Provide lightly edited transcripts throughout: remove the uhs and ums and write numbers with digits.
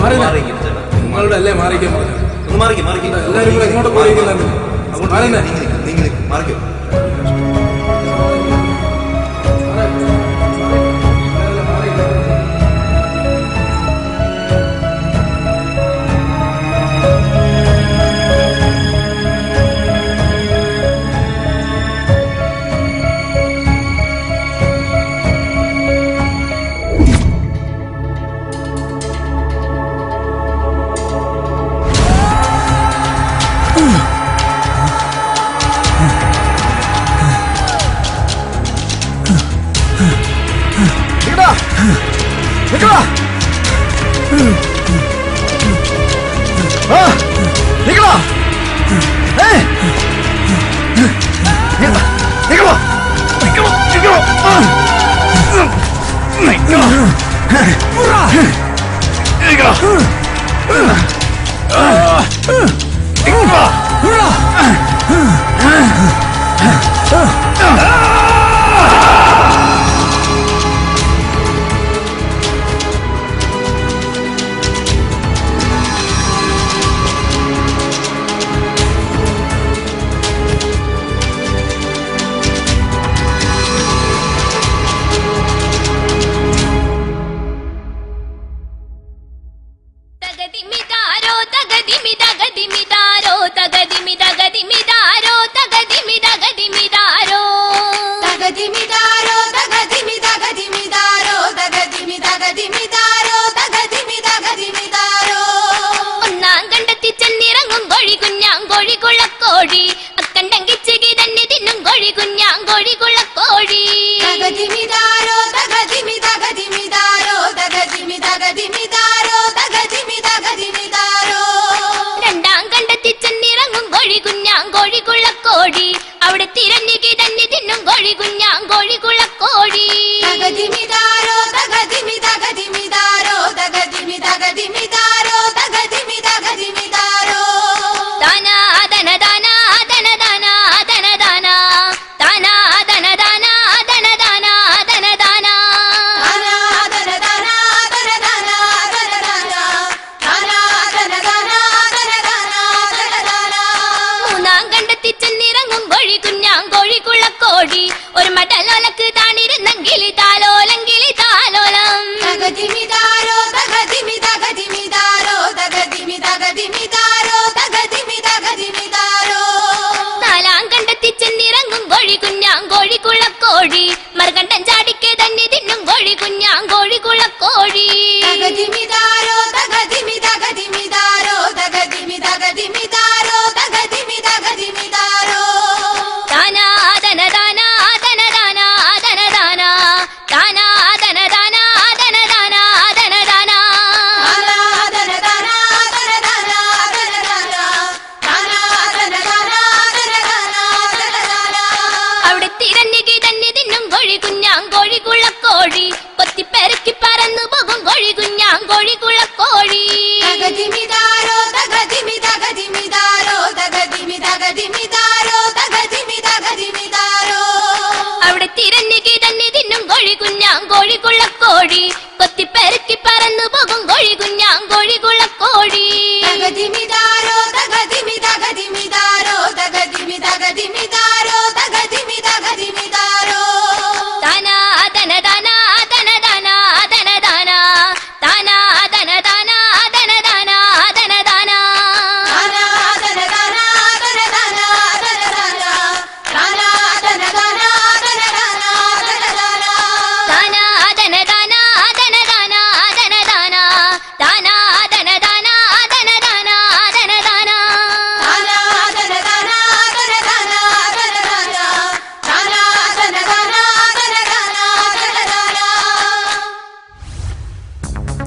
നിങ്ങളുടെ അല്ലേ മാറിക്കാൻ പറഞ്ഞു. എല്ലാവരും കൂടെ എങ്ങോട്ട് പോയിരിക്കുന്നുണ്ട്. മാറിക്കോ.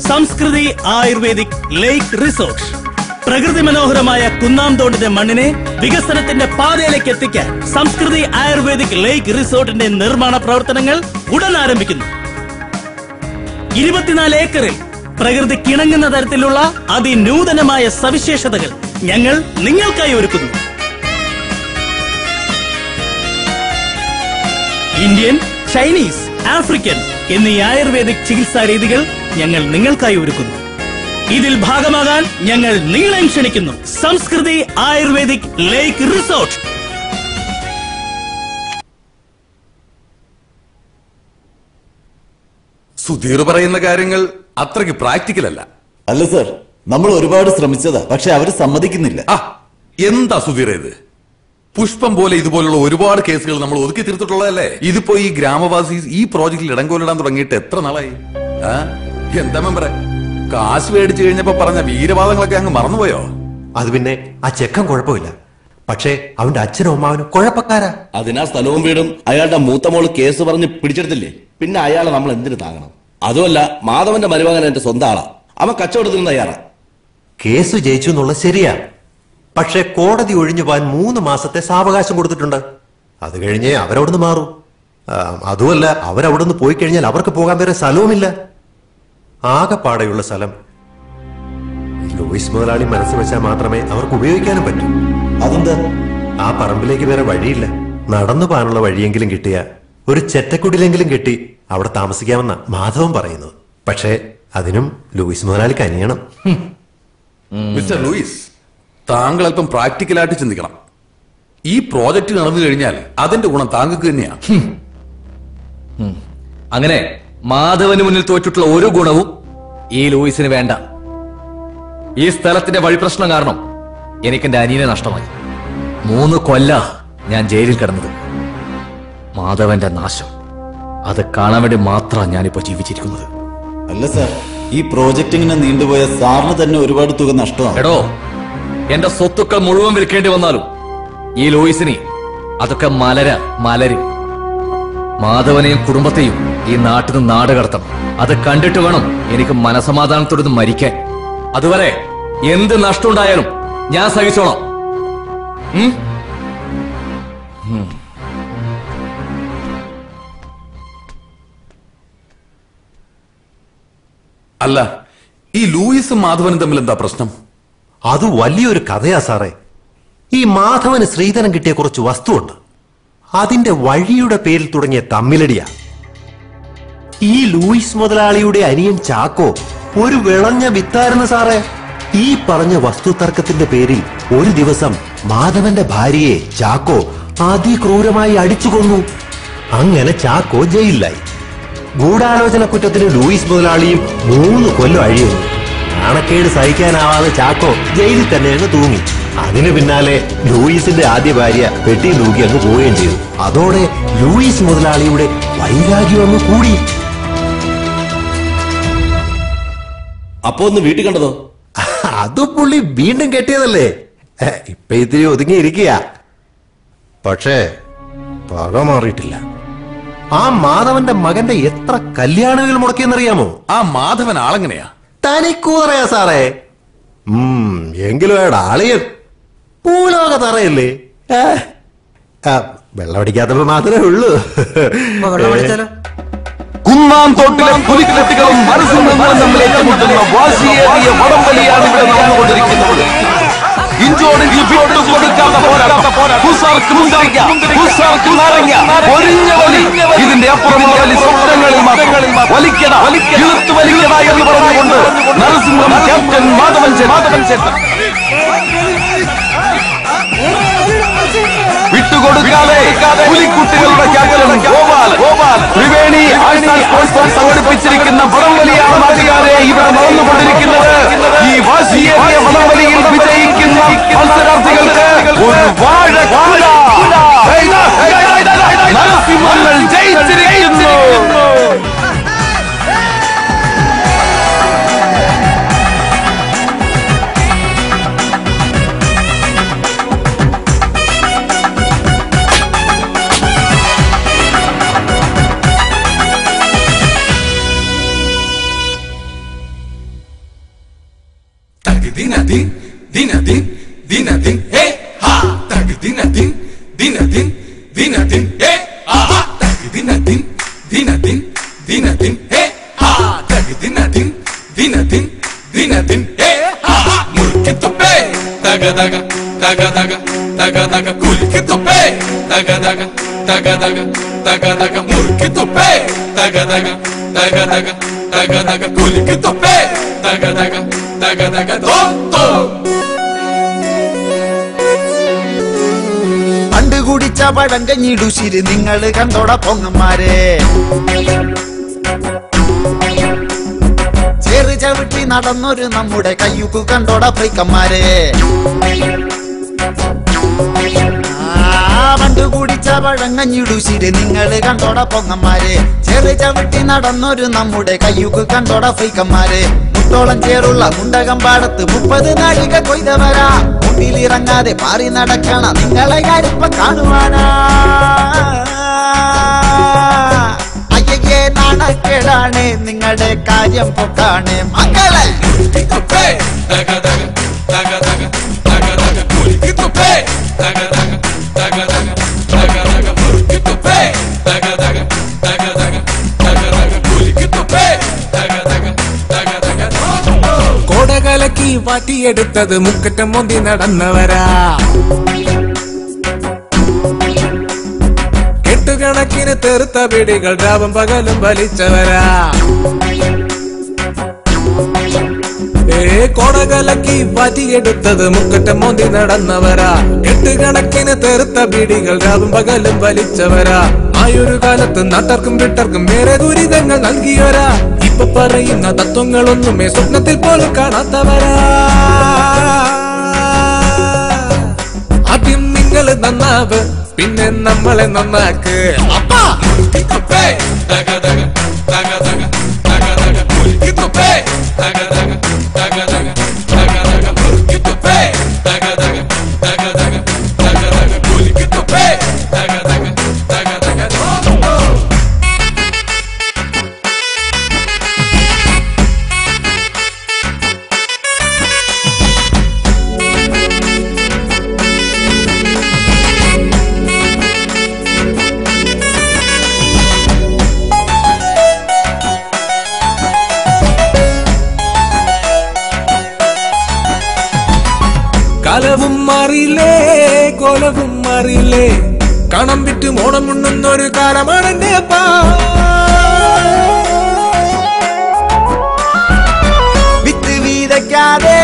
സംസ്കൃതി ആയുർവേദിക് ലേക്ക് റിസോർട്ട്. പ്രകൃതി മനോഹരമായ കുന്നാംതോടിന്റെ മണ്ണിനെ വികസനത്തിന്റെ പാതയിലേക്ക് എത്തിക്കാൻ സംസ്കൃതി ആയുർവേദിക് ലേക്ക് റിസോർട്ടിന്റെ നിർമ്മാണ പ്രവർത്തനങ്ങൾ ഉടൻ ആരംഭിക്കുന്നു. 24 ഏക്കറിൽ പ്രകൃതിക്കിണങ്ങുന്ന തരത്തിലുള്ള അതിനൂതനമായ സവിശേഷതകൾ ഞങ്ങൾ നിങ്ങൾക്കായി ഒരുക്കുന്നു. ഇന്ത്യൻ, ചൈനീസ്, ആഫ്രിക്കൻ എന്നീ ആയുർവേദിക് ചികിത്സാ രീതികൾ ഞങ്ങൾ നിങ്ങൾക്കായി ഒരുക്കുന്നു. ഇതിൽ ഭാഗമാകാൻ ഞങ്ങൾ നിങ്ങളെ ക്ഷണിക്കുന്നു. സംസ്കൃതി ആയുർവേദിക് ലേക്ക് റിസോർട്ട്. സുധീർ പറയുന്ന കാര്യങ്ങൾ അത്രയ്ക്ക് പ്രാക്ടിക്കൽ അല്ല. അല്ല സർ, നമ്മൾ ഒരുപാട് ശ്രമിച്ചതാ, പക്ഷെ അവര് സമ്മതിക്കുന്നില്ല. എന്താ സുധീർ ഇത്? പുഷ്പം പോലെ ഇതുപോലുള്ള ഒരുപാട് കേസുകൾ നമ്മൾ ഒതുക്കി തീർത്തിട്ടുള്ളതല്ലേ. ഇതിപ്പോ ഈ ഗ്രാമവാസി ഈ പ്രോജക്റ്റിൽ ഇടങ്കോലിടാൻ തുടങ്ങിയിട്ട് എത്ര നാളായി? എന്താ മെമ്പറെ, കാശ് മേടിച്ചു കഴിഞ്ഞപ്പോ പറഞ്ഞ വീരവാദങ്ങളൊക്കെ അങ്ങ് മറന്നുപോയോ? അത് പിന്നെ ആ ചെക്കൻ കുഴപ്പമില്ല, പക്ഷേ അവന്റെ അച്ഛനും അമ്മാവനും കുഴപ്പക്കാരാ. അതിനാ സ്ഥലവും വീടും അയാളുടെ മൂത്ത മോള് കേസ് പറഞ്ഞ് പിടിച്ചെടുത്തില്ലേ, പിന്നെ അയാളെ നമ്മൾ എന്തിനു താങ്ങണം? അതുമല്ല, മാധവന്റെ മരുമകൻ എന്റെ സ്വന്തം ആളാ, അവൻ കച്ചവടത്തിന് തയ്യാറാ. കേസ് ജയിച്ചു എന്നുള്ളത് ശരിയാ, പക്ഷെ കോടതി ഒഴിഞ്ഞു പോകാൻ 3 മാസത്തെ സാവകാശം കൊടുത്തിട്ടുണ്ട്. അത് കഴിഞ്ഞേ അവരവിടുന്ന് മാറൂ. അതുമല്ല, അവരവിടുന്ന് പോയി കഴിഞ്ഞാൽ അവർക്ക് പോകാൻ വേറെ സ്ഥലവുമില്ല. ആകെപ്പാടെയുള്ള സ്ഥലം ലൂയിസ് മുതലാളി മനസ്സിൽ വെച്ചാൽ മാത്രമേ അവർക്ക് ഉപയോഗിക്കാനും പറ്റൂ. അതെന്താ? ആ പറമ്പിലേക്ക് വേറെ വഴിയില്ല. നടന്നു പോകാനുള്ള വഴിയെങ്കിലും കിട്ടിയ ഒരു ചെറ്റക്കുടിലെങ്കിലും കെട്ടി അവിടെ താമസിക്കാമെന്ന മാധവൻ പറയുന്നത്. പക്ഷേ അതിനും ലൂയിസ് മുതലാളിക്ക് അനിയണം. മിസ്റ്റർ ലൂയിസ്, താങ്കൾ അല്പം പ്രാക്ടിക്കലായിട്ട് ചിന്തിക്കണം. ഈ പ്രോജക്റ്റ് നടന്നു കഴിഞ്ഞാൽ അതിന്റെ ഗുണം താങ്കൾക്ക് തന്നെയാണ്. അങ്ങനെ മാധവന് മുന്നിൽ തോറ്റിട്ടുള്ള ഒരു ഗുണവും ഈ ലൂയിസിന് വേണ്ട. ഈ സ്ഥലത്തിന്റെ വഴിപ്രശ്നം കാരണം എനിക്ക് എന്റെ അനിയനെ നഷ്ടമായി. 3 കൊല്ല ഞാൻ ജയിലിൽ കിടന്നത്. മാധവന്റെ നാശം അത് കാണാൻ വേണ്ടി മാത്രമാണ് ഞാനിപ്പോ ജീവിച്ചിരിക്കുന്നത്. അല്ല സർ, ഈ പ്രോജക്റ്റ് ഇങ്ങനെ നീണ്ടുപോയ സാറിന് തന്നെ ഒരുപാട് തുക നഷ്ടമാണ്. എടോ, എന്റെ സ്വത്തുക്കൾ മുഴുവൻ വിൽക്കേണ്ടി വന്നാലും ഈ ലൂയിസിനെ അതൊക്കെ മലരും. മാധവനെയും കുടുംബത്തെയും ഈ നാട്ടിൽ നിന്ന് നാട് കടത്തണം. അത് കണ്ടിട്ട് വേണം എനിക്ക് മനസമാധാനത്തോടെ മരിക്കാൻ. അതുവരെ എന്ത് നഷ്ടമുണ്ടായാലും ഞാൻ സഹിച്ചോളാം. അല്ല, ഈ ലൂയിസും മാധവനും തമ്മിൽ എന്താ പ്രശ്നം? അത് വലിയൊരു കഥയാ സാറേ. ഈ മാധവന് ശ്രീധരൻ കിട്ടിയ കുറച്ച് വസ്തുവുണ്ട്, അതിന്റെ വഴിയുടെ പേരിൽ തുടങ്ങിയ തമ്മിലടിയാ. ഈ ലൂയിസ് മുതലാളിയുടെ അനിയൻ ചാക്കോ ഒരു വിളഞ്ഞ വിത്തായിരുന്നു സാറേ. ഈ പറഞ്ഞ വസ്തു തർക്കത്തിന്റെ പേരിൽ ഒരു ദിവസം മാധവന്റെ ഭാര്യയെ ചാക്കോ അതിക്രൂരമായി അടിച്ചു കൊന്നു. അങ്ങനെ ചാക്കോ ജയിലിലായി. ഗൂഢാലോചന കുറ്റത്തിന് ലൂയിസ് മുതലാളിയും 3 കൊല്ലം അഴിയുന്നു. നാണക്കേട് സഹിക്കാനാവാതെ ചാക്കോ ജയിലിൽ തന്നെ അങ്ങ് തൂങ്ങി. അതിനു പിന്നാലെ ലൂയിസിന്റെ ആദ്യ ഭാര്യ പെട്ടി തൂക്കി അങ്ങ് പോവുകയും ചെയ്തു. അതോടെ ലൂയിസ് മുതലാളിയുടെ വൈരാഗ്യം അങ്ങ് കൂടി. അപ്പൊ ഒന്ന് വീട്ടിൽ കണ്ടതോ? അത് പുള്ളി വീണ്ടും കെട്ടിയതല്ലേ, ഇപ്പൊ ഇത്തിരി ഒതുങ്ങിയിരിക്കുക. പക്ഷേ പക മാറിയിട്ടില്ല. ആ മാധവന്റെ മകന്റെ എത്ര കല്യാണങ്ങൾ മുടക്കിയെന്നറിയാമോ? ആ മാധവൻ ആളെങ്ങനെയാ? തനിക്കൂതറയാ സാറേ. എങ്കിലും അയാളുടെ ആളിയൻ പൂലോക തറയല്ലേ. വെള്ളമടിക്കാത്തപ്പോ മാത്രമേ ഉള്ളൂ. കുന്നാം തോട്ടിലെ പുലിക്കെട്ടുകളും മനസ്സുകളും തമ്മിൽ ഏറ്റുമുട്ടുന്ന വാശിയേറിയ വടംവലിയാണ് ഇവിടെ നടന്നുകൊണ്ടിരിക്കുന്നത്. ഇഞ്ചോടിഞ്ച് വിട്ടുകൊടുക്കാത്ത പോരാട്ടം. ഹുസാർക്ക് മുന്തിരിക്ക, ഹുസാർക്ക് നാരങ്ങ, ഒരിഞ്ഞ വലി. ഇതിന്റെ അപ്പുറമുള്ള വലി സ്വപ്നങ്ങളിൽ മാത്രം. വലിക്കട, ഇളുത്തു വലിക്കട എന്ന് പറഞ്ഞുകൊണ്ട് നരസിംഹം ക്യാപ്റ്റൻ മാധവൻ ചേട്ടൻ വിട്ടുകൊടുക്കാതെ പുലിക്കുട്ടികളുടെ ക്യാപ്റ്റൻ ഗോപാൽ ത്രിവേണി സംഘടിപ്പിച്ചിരിക്കുന്ന വടംവലിയാണ് നാട്ടുകാരെ ഇവിടെ നടന്നുകൊണ്ടിരിക്കുന്നത്. ഈ വാശിയേറിയ വടംവലിയിൽ വിജയിക്കുന്ന മത്സരാർത്ഥികൾക്ക് ഒരു വാഴക്കുല. നരസിംഹങ്ങൾ ജയിച്ചിരിക്കുന്നു. Dinadin, hey ha, tag dinadin, hey ha, tag dinadin, hey ha, tag dinadin, hey ha. Murki tope, taga, kulki tope, taga, murki tope, taga, kulki tope, taga. പണ്ട് കുടിച്ച പഴം കഞ്ഞിടുശിരി നിങ്ങള് കണ്ടോട പൊങ്ങന്മാരെ. ചേറ് ചവിട്ടി നടന്നൊരു നമ്മുടെ കയ്യുക്കു കണ്ടോട പൈക്കന്മാരെ. പണ്ട് കുടിച്ച പഴം കഞ്ഞിടുശിരി നിങ്ങള് കണ്ടോട പൊങ്ങന്മാരെ. ചേറ് ചവിട്ടി നടന്നൊരു നമ്മുടെ കയ്യുക്കു കണ്ടോട പൈക്കന്മാരെ. മുട്ടോളം ചേറുള്ള മുണ്ടകം പാടത്ത് 30 നാഴിക കൊയ്തവരാ. മുണ്ടിലിറങ്ങാതെ പാറി നടക്കണ നിങ്ങളെ കാര്യപ്പ കാണുവാനാ. അയ്യേ നാണക്കേടാണ് നിങ്ങളുടെ കാര്യം പൊക്കാണ് മക്കളെ. കോടകലക്കി വാറ്റിയെടുത്തത് മുക്കറ്റം മോന്തി നടന്നവരാ. കെട്ടുകണക്കിന് തെറുത്ത പിടികൾ രാവും പകലും വലിച്ചവരാ. കോടകലക്കി വാറ്റിയെടുത്തത് മുക്കറ്റം മോന്തി നടന്നവരാ. കെട്ടുകണക്കിന് തെറുത്ത പിടികൾ രാവും പകലും വലിച്ചവരാ. ആയൊരു കാലത്ത് നാട്ടർക്കും വിട്ടർക്കും വേറെ ദുരിതങ്ങൾ നൽകിയവരാ. ഇപ്പൊ പറയുന്ന തത്വങ്ങളൊന്നുമേ സ്വപ്നത്തിൽ പോലും കാണാത്തവരാ. ആദ്യം നിങ്ങൾ നന്നാവ്, പിന്നെ നമ്മളെ നന്നാക്ക്. കാലവും മാറിയില്ലേ, കോലവും മാറിയില്ലേ. കണം വിറ്റ് മോണം ഉണ്ണുന്നൊരു കാലമാണ് എന്റെ അപ്പാ. വിത്ത് വീതയ്ക്കാതെ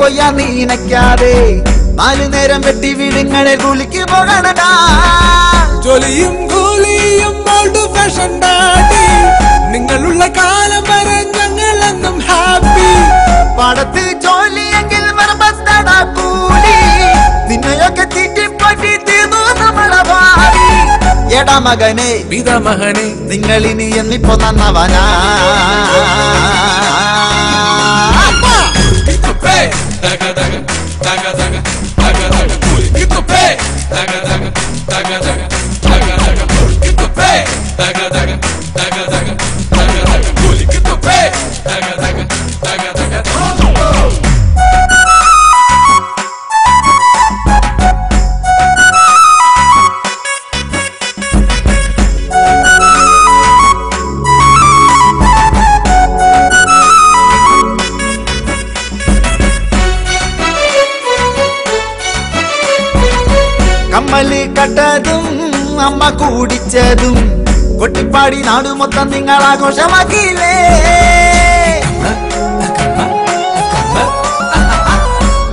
കൊയ്യ നീനയ്ക്കാതെ 4 നേരം വെട്ടി വീടുങ്ങളെ കൂലിക്ക് പോകണടാ. ജോലിയും കൂലിയും ഓൾഡ് ഫാഷൻ ഡാഡി. നിങ്ങളുള്ള കാലം വരെ ഞങ്ങളെന്നും ഹാപ്പി. പാടത്ത് ജോലിയെങ്കിൽ മറമ്പത്തടാ കൂലി. നിന്നെയൊക്കെ തീറ്റിപ്പറ്റി തീർന്നു നമ്മളെ ഭാവി. എടാ മകനെ പിതാമഹനെ നിങ്ങളിനി എന്നിപ്പോ നന്നവനാ. കമ്മല് കട്ടതും അമ്മ കൂടിച്ചതും കൊട്ടിപ്പാടി നാട് മൊത്തം നിങ്ങൾ ആഘോഷമാക്കിയില്ലേ.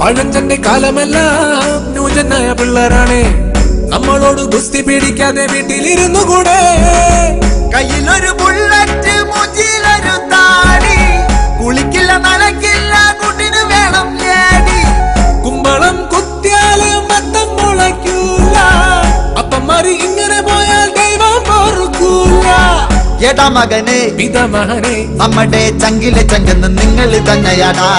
പഴഞ്ചന്റെ കാലമെല്ലാം ന്യൂജനായ പിള്ളേരാണ്. നമ്മളോട് ഗുസ്തി പിടിക്കാതെ വീട്ടിലിരുന്നു കൂടെ. കയ്യിലൊരു ബുള്ളറ്റ് മുച്ചിലൊരു താടി. കുളിക്കില്ല നനക്കില്ല കൂട്ടിന് വേണം ലേഡി. കുമ്പളം കുത്തിയാല് മത്തം മുളയ്ക്കൂല. അപ്പന്മാര് ഇങ്ങനെ പോയാൽ ദൈവം പൊറുക്കൂല. എടാ മകനെ പിതാമഹനെ നമ്മുടെ ചങ്കിലെ ചങ്കെന്ന് നിങ്ങൾ തന്നെയാടാ.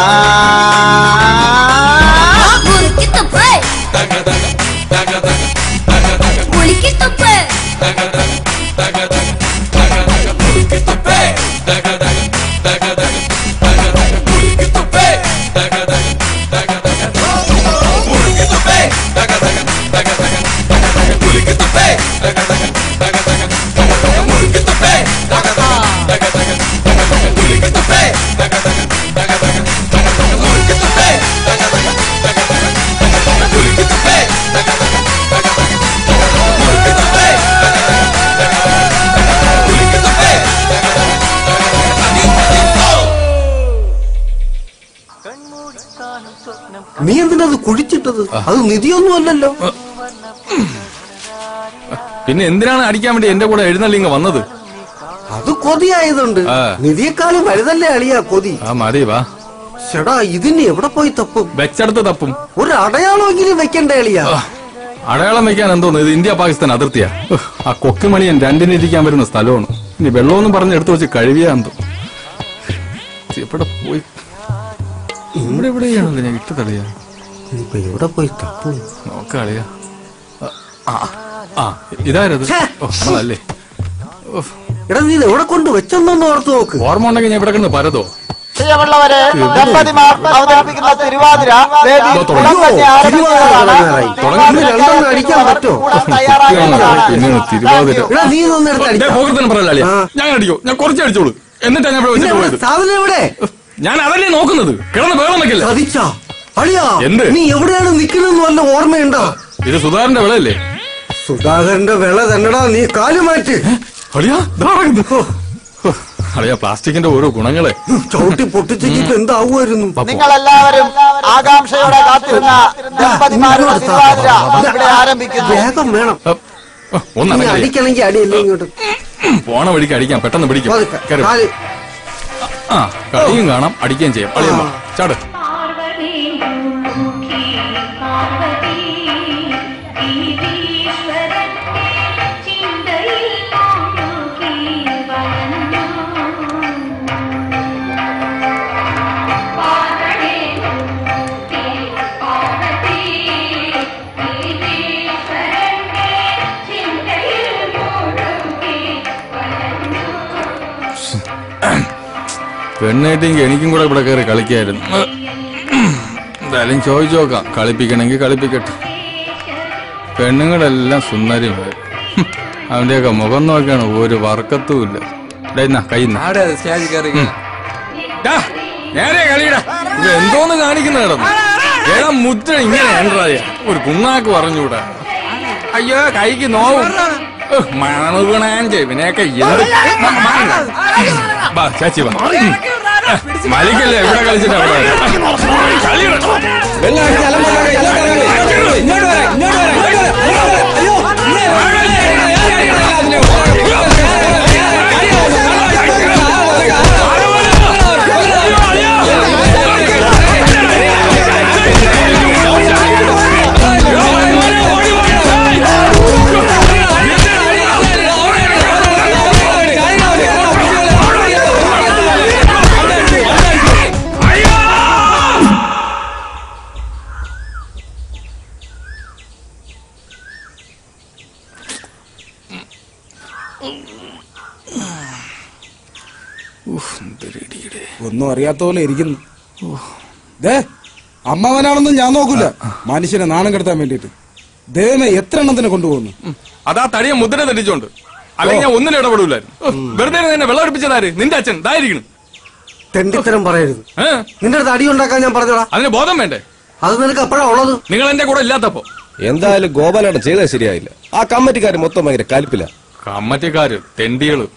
നീ എന്തിനത് കുഴിച്ചിട്ടത്? അത് നിധിയൊന്നും അല്ലല്ലോ. പിന്നെ എന്തിനാണ് അടിക്കാൻ വേണ്ടി എന്റെ കൂടെ എഴുന്നള്ളിങ്ങ വന്നത്? അത് കൊതിയായതുണ്ട്. നിധിയെക്കാളും വലുതല്ലേ അളിയാ കൊതി. മതി വാ. ചേടാ ഇതിന് എവിടെ പോയി തപ്പും? വെച്ചെടുത്ത് തപ്പും. ഒരു അടയാളമെങ്കിലും വെക്കണ്ടേ അളിയാ? അടയാളം വെക്കാൻ എന്തോന്ന്? ഇത് ഇന്ത്യ പാകിസ്ഥാൻ അതിർത്തിയാ. ആ കൊക്കുമണിയൻ രണ്ടിനിരിക്കാൻ വരുന്ന സ്ഥലമാണ്. ഇനി വെള്ളമൊന്നും പറഞ്ഞ് എടുത്തു വെച്ച് കഴിവിയാ എന്തോ. എവിടെ പോയി? ഇവിടെ എവിടെയാണല്ലോ ഞാൻ ഇട്ട് തളിയാ. എവിടെ പോയി തപ്പും? നോക്കളിയാ. ഇതാരത്? നമ്മളല്ലേ. എടാ നീ എവിടെ കൊണ്ട് വെച്ചെന്നൊന്ന് ഓർത്ത് നോക്ക്. ഓർമ്മ ഉണ്ടെങ്കിൽ ഞാൻ ഇവിടെ കിടന്ന് പരതോ. പ്രിയമുള്ളവരെ, ദമ്പതിമാർ അവതരിപ്പിക്കുന്ന തിരുവാതിര അടിക്കാൻ പറ്റോ? ഞാൻ അടിക്കോ? ഞാൻ കുറച്ച് അടിച്ചോളൂ. എന്നിട്ടാ ഞാൻ സാധനം എവിടെ? ഞാൻ അതല്ലേ നോക്കുന്നത്. കിടന്ന് വേളം വെക്കില്ല. എന്ത്? നീ എവിടെയാണ് നിൽക്കുന്നതെന്ന് വല്ല ഓർമ്മയുണ്ടോ? ഇത് സുധാകരന്റെ വിളയല്ലേ? സുധാകരന്റെ വിള തന്നെടാ. നീ കാല് മാറ്റ്. അളിയാ, പ്ലാസ്റ്റിക്കിന്റെ ഓരോ ഗുണങ്ങളെ ചവിട്ടി പൊട്ടിച്ചിട്ട് എന്താവുമായിരുന്നു? നിങ്ങളെല്ലാവരും ആകാംക്ഷയോടെ കാത്തിരുന്ന ദമ്പതിമാരുടെ തിരുവാതിര ഇവിടെ ആരംഭിക്കുന്നു. വേഗം വേണം. അടിക്കണമെങ്കിൽ അടിയല്ലേ ഇങ്ങോട്ട്. പോണ വഴിക്ക് അടിക്കാം. പെട്ടെന്ന് പിടിക്കും. കളിയും കാണാം, അടിക്കുകയും ചെയ്യാം. അളിയമ്മ ചാട്. പെണ്ണേട്ടെങ്കിൽ എനിക്കും കൂടെ ഇവിടെ കയറി കളിക്കായിരുന്നു. എന്തായാലും ചോദിച്ചു നോക്കാം. കളിപ്പിക്കണമെങ്കിൽ കളിപ്പിക്കട്ടെ. പെണ്ണുങ്ങളെല്ലാം സുന്ദരിമാർ. അവന്റെയൊക്കെ മുഖം നോക്കാണ് ഒരു വർക്കത്തുമില്ല. നേരെ കളിയിടാ. ഇത് എന്തോന്ന് കാണിക്കുന്ന കിടന്നു. ഏതാ മുദ്ര ഇങ്ങനെ ഉണ്ടായ ഒരു കുണ്ണാക്ക് പറഞ്ഞുകൂടാ. അയ്യോ കൈക്ക് നോവും. മണുകണാൻ ചെവിനെയൊക്കെ ചാച്ചി വാ. മലിക്കല്ലേ ഇവിടെ കളിച്ചിട്ട് ഒന്നും അറിയാത്ത പോലെ ഇരിക്കുന്നു. അമ്മാവനാണെന്നും ഞാൻ നോക്കൂല. മനുഷ്യനെ നാണം കെടുത്താൻ വേണ്ടിട്ട് ദൈവമേ എത്ര എണ്ണത്തിനെ കൊണ്ടുപോകുന്നു. അതാ തടിയ മുദ്ര തെറ്റിച്ചോണ്ട്. അല്ലെങ്കിൽ ഞാൻ ഒന്നിനും ഇടപെടൂലായിരുന്നു. വെറുതെ തന്നെ വെള്ളം അടുപ്പിച്ചതാര്? നിന്റെ അച്ഛൻ ഇതായിരിക്കണം. തെണ്ടിത്തരം പറയരുത്. നിന്റെ അടുത്ത് അടി ഉണ്ടാക്കാൻ ഞാൻ പറഞ്ഞോളാം. അതിന് ബോധം വേണ്ടേ? അത് നിനക്ക് എപ്പോഴാ ഉള്ളത്? നിങ്ങൾ എന്റെ കൂടെ ഇല്ലാത്തപ്പോ. എന്തായാലും ഗോപാലേട്ടൻ ചെയ്തത് ശരിയായില്ല. ആ കമ്മിറ്റിക്കാര് മൊത്തം ഭയങ്കര കലിപ്പില്ല. കമ്മിറ്റിക്കാര് തെണ്ടികള്.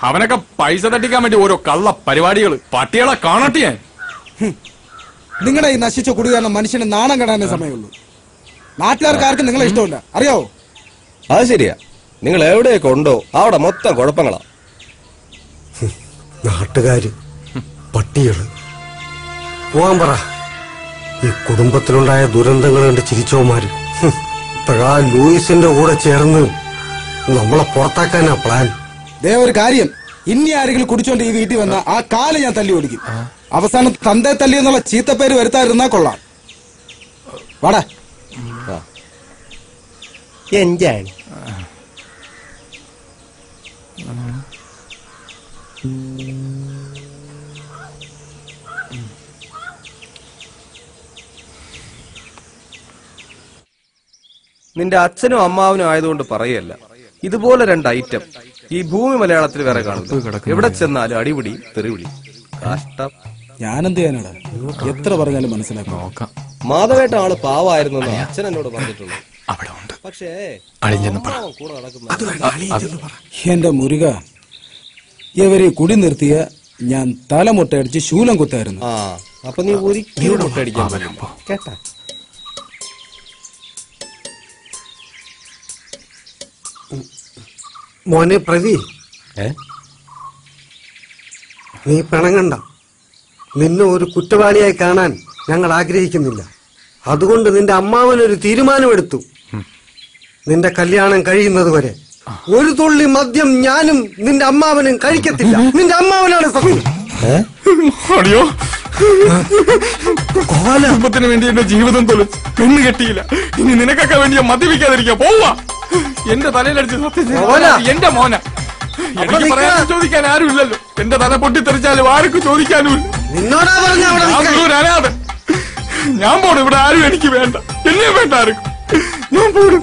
അവനൊക്കെ പൈസ തട്ടിക്കാൻ വേണ്ടി ഓരോ കള്ള പരിപാടികള്. പട്ടികളെ കാണട്ടെ ഞാൻ. നിങ്ങളുടെ ഈ നശിച്ച കുടികാരണം മനുഷ്യനെ നാണം കെടാനേ സമയമുള്ളൂ. നാട്ടുകാർക്കാർക്കും നിങ്ങളെ ഇഷ്ടമില്ല, അറിയാവോ? അത് ശരിയാ. നിങ്ങൾ എവിടെയൊക്കെ ഉണ്ടോ അവിടെ മൊത്തം കുഴപ്പങ്ങളാ. നാട്ടുകാര് പട്ടികള്. പോവാൻ പറ. ഈ കുടുംബത്തിലുണ്ടായ ദുരന്തങ്ങൾ കണ്ട് ചിരിച്ചോമാര് ഇപ്പോഴാ ലൂയിസിന്റെ കൂടെ ചേർന്ന് നമ്മളെ പുറത്താക്കാനാ പ്ലാൻ. ഒരു കാര്യം, ഇനി ആരെങ്കിലും കുടിച്ചോണ്ട് ഈ വീട്ടിൽ വന്ന ആ കാല് ഞാൻ തല്ലി ഓടിക്കും. അവസാനം തന്തേ തല്ലി എന്നുള്ള ചീത്തപ്പേര് വരുത്താതിരുന്നാ കൊള്ളാം. വാടാ. എന്താണ് നിന്റെ അച്ഛനും അമ്മാവനും ആയതുകൊണ്ട് പറയല്ല. ഇതുപോലെ രണ്ട് ഐറ്റം ഈ ഭൂമി മലയാളത്തിൽ വേറെ കാണുന്നു. എവിടെ ചെന്നാലും അടിപിടി തെറിവിളി. കഷ്ടം. ഞാനെന്ത് ചെയ്യാനാടാ? എത്ര പറഞ്ഞാലും മനസ്സിലാക്കാം. മാധവേട്ട ആള് പാവായിരുന്നു അച്ഛൻ എന്നോട് പറഞ്ഞിട്ടുണ്ട്. പക്ഷേ എന്റെ മുരുക, ഇവരെ കുടി നിർത്തിയ ഞാൻ തല മുട്ടയടിച്ച് ശൂലം കുത്തായിരുന്നു. അപ്പൊ നീ ഒരിക്കലും മുട്ടയടിക്കാൻ പറ്റില്ല കേട്ടാ. മോനെ പ്രതി, നീ പിണങ്ങണ്ട. നിന്നെ ഒരു കുറ്റവാളിയായി കാണാൻ ഞങ്ങൾ ആഗ്രഹിക്കുന്നില്ല. അതുകൊണ്ട് നിന്റെ അമ്മാവനൊരു തീരുമാനമെടുത്തു. നിന്റെ കല്യാണം കഴിയുന്നത് വരെ ഒരു തുള്ളി മദ്യം ഞാനും നിന്റെ അമ്മാവനും കഴിക്കത്തില്ല. നിന്റെ അമ്മാവനാണ് സത്യം. അടിയോ, കുടുംബത്തിന് വേണ്ടി എന്റെ ജീവിതം തൊലിച്ച് പെണ്ണ് കെട്ടിയില്ല. ഇനി നിനക്കൊക്കെ വേണ്ടി മദ്യപിക്കാതിരിക്കുക. പോവാ. എന്റെ തലയിലടിച്ച് എന്റെ മോന. എനിക്ക് പറയാൻ ചോദിക്കാൻ ആരും ഇല്ലല്ലോ. എന്റെ തല പൊട്ടിത്തെറിച്ചാലും ആർക്കും ചോദിക്കാനും അനാഥ. ഞാൻ പോടും. ഇവിടെ ആരും എനിക്ക് വേണ്ട. എന്നെ വേണ്ട ആർക്കും. ഞാൻ പോടും.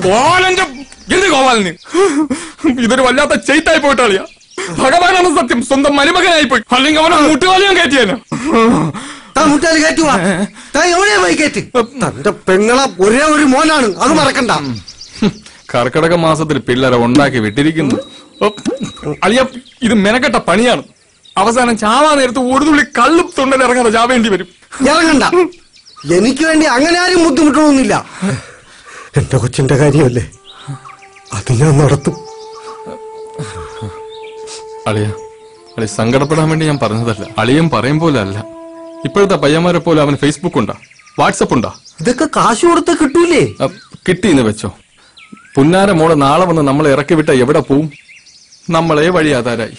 ഗോപാലന്റെ എന്ത് ഗോപാലന്? ഇതൊരു വല്ലാത്ത ചെയ്ത്തായി പോയിട്ടാളിയാ. ഭഗവാനാണ് സത്യം. സ്വന്തം മരുമകനായി പോയി. അല്ലെങ്കിൽ അവനെ മുട്ടുകാലിയാൻ കയറ്റിയാനോ? തന്റെ പെങ്ങളെ ഒരേ ഒരു മോനാണ്, അത് മറക്കണ്ട. കർക്കിടക മാസത്തിൽ പിള്ളേരെ ഉണ്ടാക്കി വിട്ടിരിക്കുന്നു. അളിയ, ഇത് മെനക്കെട്ട പണിയാണ്. അവസാനം ചാവാ നേരത്ത് ഒരു തുള്ളി കള്ളും തൊണ്ടൽ ഇറങ്ങാതെ ചാവേണ്ടി വരും. ഇറങ്ങണ്ട. എനിക്ക് വേണ്ടി അങ്ങനെ ആരും ബുദ്ധിമുട്ടണമെന്നില്ല. എന്റെ കൊച്ചിന്റെ കാര്യമല്ലേ, അത് ഞാൻ നടത്തും. അളിയ, സങ്കടപ്പെടാൻ വേണ്ടി ഞാൻ പറഞ്ഞതല്ല. അളിയൻ പറയും പോലെ അല്ല. ഇപ്പോഴത്തെ പയ്യന്മാരെ പോലെ അവന് ഫേസ്ബുക്ക് ഉണ്ടാ, വാട്സപ്പ് ഉണ്ടാ. ഇതൊക്കെ കാശ് കൊടുത്ത് കിട്ടൂലേ? കിട്ടിയെന്ന് വെച്ചോ. പുന്നാര മോളെ നാളെ വന്ന് നമ്മളെ ഇറക്കി വിട്ട എവിടെ പോവും? നമ്മളെ വഴിയാതാരായി.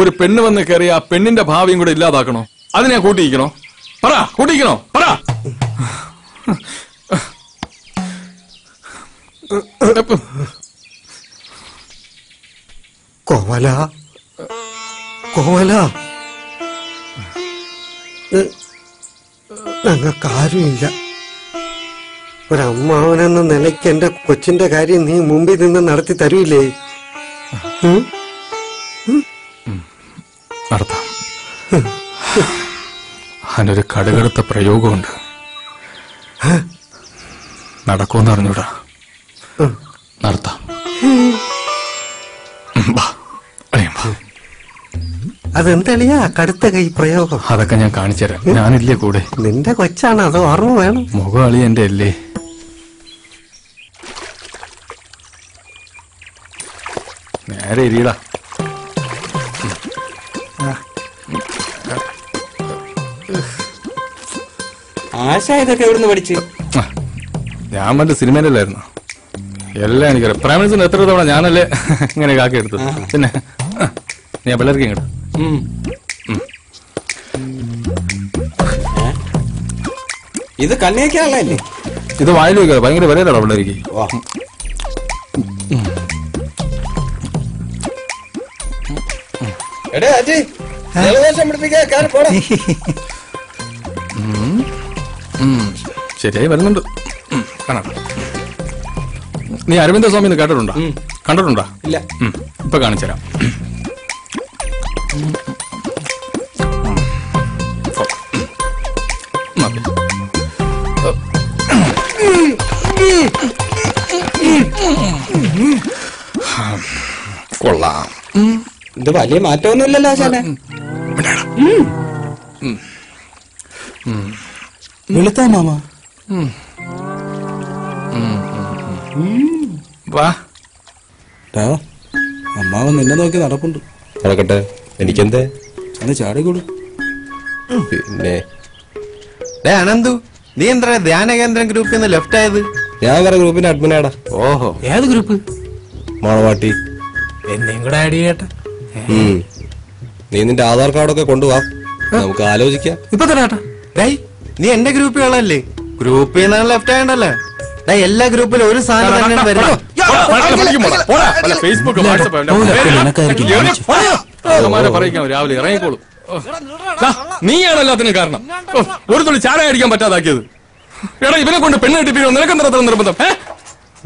ഒരു പെണ്ണ് വന്ന് കയറി ആ പെണ്ണിന്റെ ഭാവിയും കൂടെ ഇല്ലാതാക്കണോ? അതിനെ കൂട്ടിയിക്കണോ? പറ, കൂട്ടിയിക്കണോ? പറ. കോവല, കോവല, ഞങ്ങൾക്കാരുമില്ല. ഒരമ്മാവനെന്ന നിലയ്ക്ക് എന്റെ കൊച്ചിന്റെ കാര്യം നീ മുമ്പിൽ നിന്ന് നടത്തി തരൂലേ? നടത്താം. അതിനൊരു കടുകടുത്ത പ്രയോഗമുണ്ട്. നടക്കുമെന്ന് അറിഞ്ഞൂടാ. നടത്താം. അതെന്തളിയാ കടുത്ത കൈ പ്രയോഗം? അതൊക്കെ ഞാൻ കാണിച്ചുതരാം. ഞാനില്ലേ കൂടെ? നിന്റെ കൊച്ചാണ്, അത് ഓർമ്മ വേണം. മുഖം അളി എന്റെ അല്ലേ? നേരെ ഇരിയടാ. ആശ ഇതൊക്കെ എവിടുന്ന് പഠിച്ച്? ഞാൻ മറ്റേ സിനിമയിലല്ലായിരുന്നു. എല്ലാം എനിക്കറിയാം. പ്രൈം മിനിസ്റ്റർ എത്ര തവണ ഞാനല്ലേ ഇങ്ങനെ കാക്കി എടുത്തത്. പിന്നെ നീ ആ പിള്ളേർക്ക് ഇങ്ങോട്ട്. ഇത് കണ്ണിയൊക്കെയാണല്ലേ? ഇത് വായിൽ വെക്കുക. ഭയങ്കര വിലയിലാണോ പിള്ളേർക്ക്? ശരിയായി വരുന്നുണ്ട്. കാണാം. നീ അരവിന്ദ സ്വാമി കേട്ടിട്ടുണ്ടോ? കണ്ടിട്ടുണ്ടോ? ഇല്ല. ഇപ്പൊ കാണിച്ചുതരാം. കൊള്ളാം. ഇത് വലിയ മാറ്റമൊന്നുമില്ലല്ലോ ആശാനെ. വെളുത്താ മാമ. വാ. അമ്മാവൻ നിന്നെ നോക്കി നടപ്പുണ്ട്. നടക്കട്ടെ, എനിക്കെന്തേ? ഒന്ന് ചാടിക്കൂടും. പിന്നെ അനന്തു, നീ എന്താ ധ്യാന കേന്ദ്രം ഗ്രൂപ്പിൽ നിന്ന് ലെഫ്റ്റ് ആയത്? ഞാൻ വേറെ ഗ്രൂപ്പിന്റെ അഡ്മിനാടാ. ഓഹോ, ഏത് ഗ്രൂപ്പ്? മാളവാട്ടി. എന്നെയും കൂടെ ആഡ് ചെയ്യട്ടെ. നീ നിന്റെ ആധാർ കാർഡൊക്കെ കൊണ്ടുപോവാ, നമുക്ക് ആലോചിക്കാം. ഇപ്പൊ തരാട്ടാ. നീ എന്റെ ഗ്രൂപ്പിലുള്ളല്ലേ? ഗ്രൂപ്പിൽ നിന്നാണ് ലെഫ്റ്റ് ആയണ്ടല്ലേ? എല്ലാ ഗ്രൂപ്പിലും ഒരു സാധനം തന്നെ വരുന്നത്. ഫേസ്ബുക്ക്, വാട്സപ്പ് രാവിലെ ഇറങ്ങിക്കോളൂ. നീയാണ് എല്ലാത്തിനും കാരണം. ഒരു തുള്ളി ചാര അടിക്കാൻ പറ്റാതാക്കിയത്. എടാ, ഇവനെ കൊണ്ട് പെണ്ണ് കിട്ടിപ്പിക്കോ. നിനക്കെന്താ നിർബന്ധം?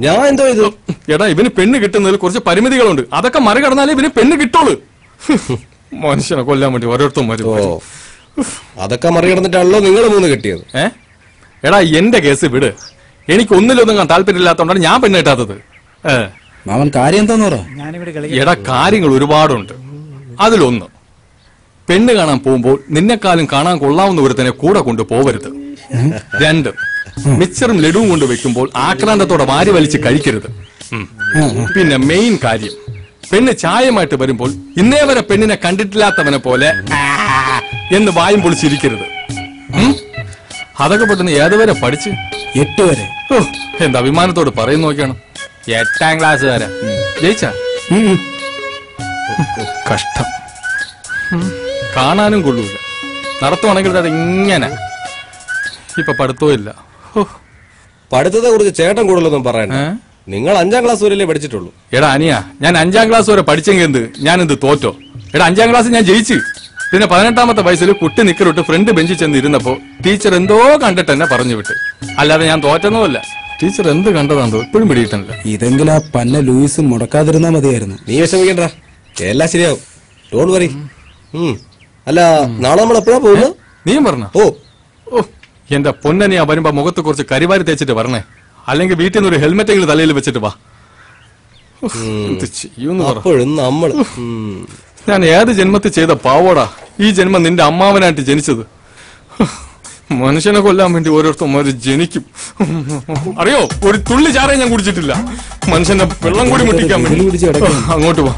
ഞാൻ എന്തോ ഇത്? എടാ, ഇവന് പെണ്ണ് കിട്ടുന്നതിൽ കുറച്ച് പരിമിതികളുണ്ട്. അതൊക്കെ മറികടന്നാലേ ഇവന് പെണ്ണ് കിട്ടുള്ളൂ. മനുഷ്യനെ കൊല്ലാൻ വേണ്ടി ഓരോരുത്തരും വരും. അതൊക്കെ മറികടന്നിട്ടാണല്ലോ നിങ്ങൾ മൂന്ന് കിട്ടിയത്. എടാ, എന്റെ കേസ് വിട്. എനിക്ക് ഒന്നിലൊന്നും താല്പര്യമില്ലാത്തോണ്ടാണ് ഞാൻ പെണ്ണ് കിട്ടാത്തത്. മാമൻ കാര്യം എന്താന്ന് പറ. എടാ, കാര്യങ്ങൾ ഒരുപാടുണ്ട്. അതിലൊന്ന്, പെണ്ണ് കാണാൻ പോകുമ്പോൾ നിന്നെക്കാളും കാണാൻ കൊള്ളാവുന്ന ഒരുത്തനെ കൂടെ കൊണ്ട് പോവരുത്. 2, മിച്ചറും ലഡുവും കൊണ്ട് വെക്കുമ്പോൾ ആക്രാന്തത്തോടെ വാരി വലിച്ച് കഴിക്കരുത്. പിന്നെ മെയിൻ കാര്യം, പെണ്ണ് ചായമായിട്ട് വരുമ്പോൾ ഇന്നേ വരെ പെണ്ണിനെ കണ്ടിട്ടില്ലാത്തവനെ പോലെ എന്ന് വായും പൊളിച്ചിരിക്കരുത്. അതൊക്കെ പെട്ടെന്ന് ഏതുവരെ പഠിച്ച്? 8 വരെ. എന്താ അഭിമാനത്തോട് പറയുന്ന നോക്കിയാണ്. 8ാം ക്ലാസ് വരെ ജയിച്ച. കഷ്ടം. കാണാനും കൊള്ളൂല. നടത്തുവാണെങ്കിൽ അത് ഇങ്ങനെ. ഇപ്പൊ പഠിത്തവും ഇല്ല. പഠിത്തത്തെ കുറിച്ച് ചേട്ടൻ കൂടുതലൊന്നും പറയണ്ട. നിങ്ങൾ 5ാം ക്ലാസ് വരെയല്ലേ പഠിച്ചിട്ടുള്ളൂ. എടാ അനിയ, ഞാൻ 5ാം ക്ലാസ് വരെ പഠിച്ചെങ്കിൽ എന്ത്, ഞാനെന്ത് തോറ്റോ? എടാ 5ാം ക്ലാസ് ഞാൻ ജയിച്ചു. പിന്നെ 18ാമത്തെ വയസ്സിൽ കുട്ടി നിക്കറിട്ട് ഫ്രണ്ട് ബെഞ്ചിൽ ചെന്ന് ഇരുന്നപ്പോ ടീച്ചർ എന്തോ കണ്ടിട്ട് എന്നെ പറഞ്ഞു വിട്ട്. അല്ലാതെ ഞാൻ തോറ്റൊന്നുമല്ല. ടീച്ചർ എന്ത് കണ്ടതാന്തോ ഇപ്പോഴും പിടിയിട്ടില്ല. ഇതെങ്കിലും ആ പന്ന ലൂയിസ് മുടക്കാതിരുന്നാ മതിയായിരുന്നു. നീ വിഷമിക്കണ്ട, എല്ലാം ശരിയാവും. Don't worry. അല്ല, നാളെ നമ്മൾ എപ്പോഴാ പോകുന്നത്? നീയും പറഞ്ഞ? ഓ എന്റെ പൊന്നനിയാ, വരുമ്പോ മുഖത്ത് കുറച്ച് കരിവാരി തേച്ചിട്ട് വരണേ. അല്ലെങ്കിൽ വീട്ടിൽ നിന്ന് ഒരു ഹെൽമെറ്റ് എങ്കിലും തലയിൽ വെച്ചിട്ട് വാ. അപ്പോഴും നമ്മൾ ഞാൻ ഏത് ജന്മത്തിൽ ചെയ്ത പാവോടാ ഈ ജന്മം നിന്റെ അമ്മാവനായിട്ട് ജനിച്ചത്. മനുഷ്യനെ കൊല്ലാൻ വേണ്ടി ഓരോരുത്തന്മാര് ജനിക്കും. അറിയോ, ഒരു തുള്ളി ചാറേ ഞാൻ കുടിച്ചിട്ടില്ല. മനുഷ്യന്റെ വെള്ളം കൂടി മുട്ടിക്കാൻ വേണ്ടി. അങ്ങോട്ട് പോ.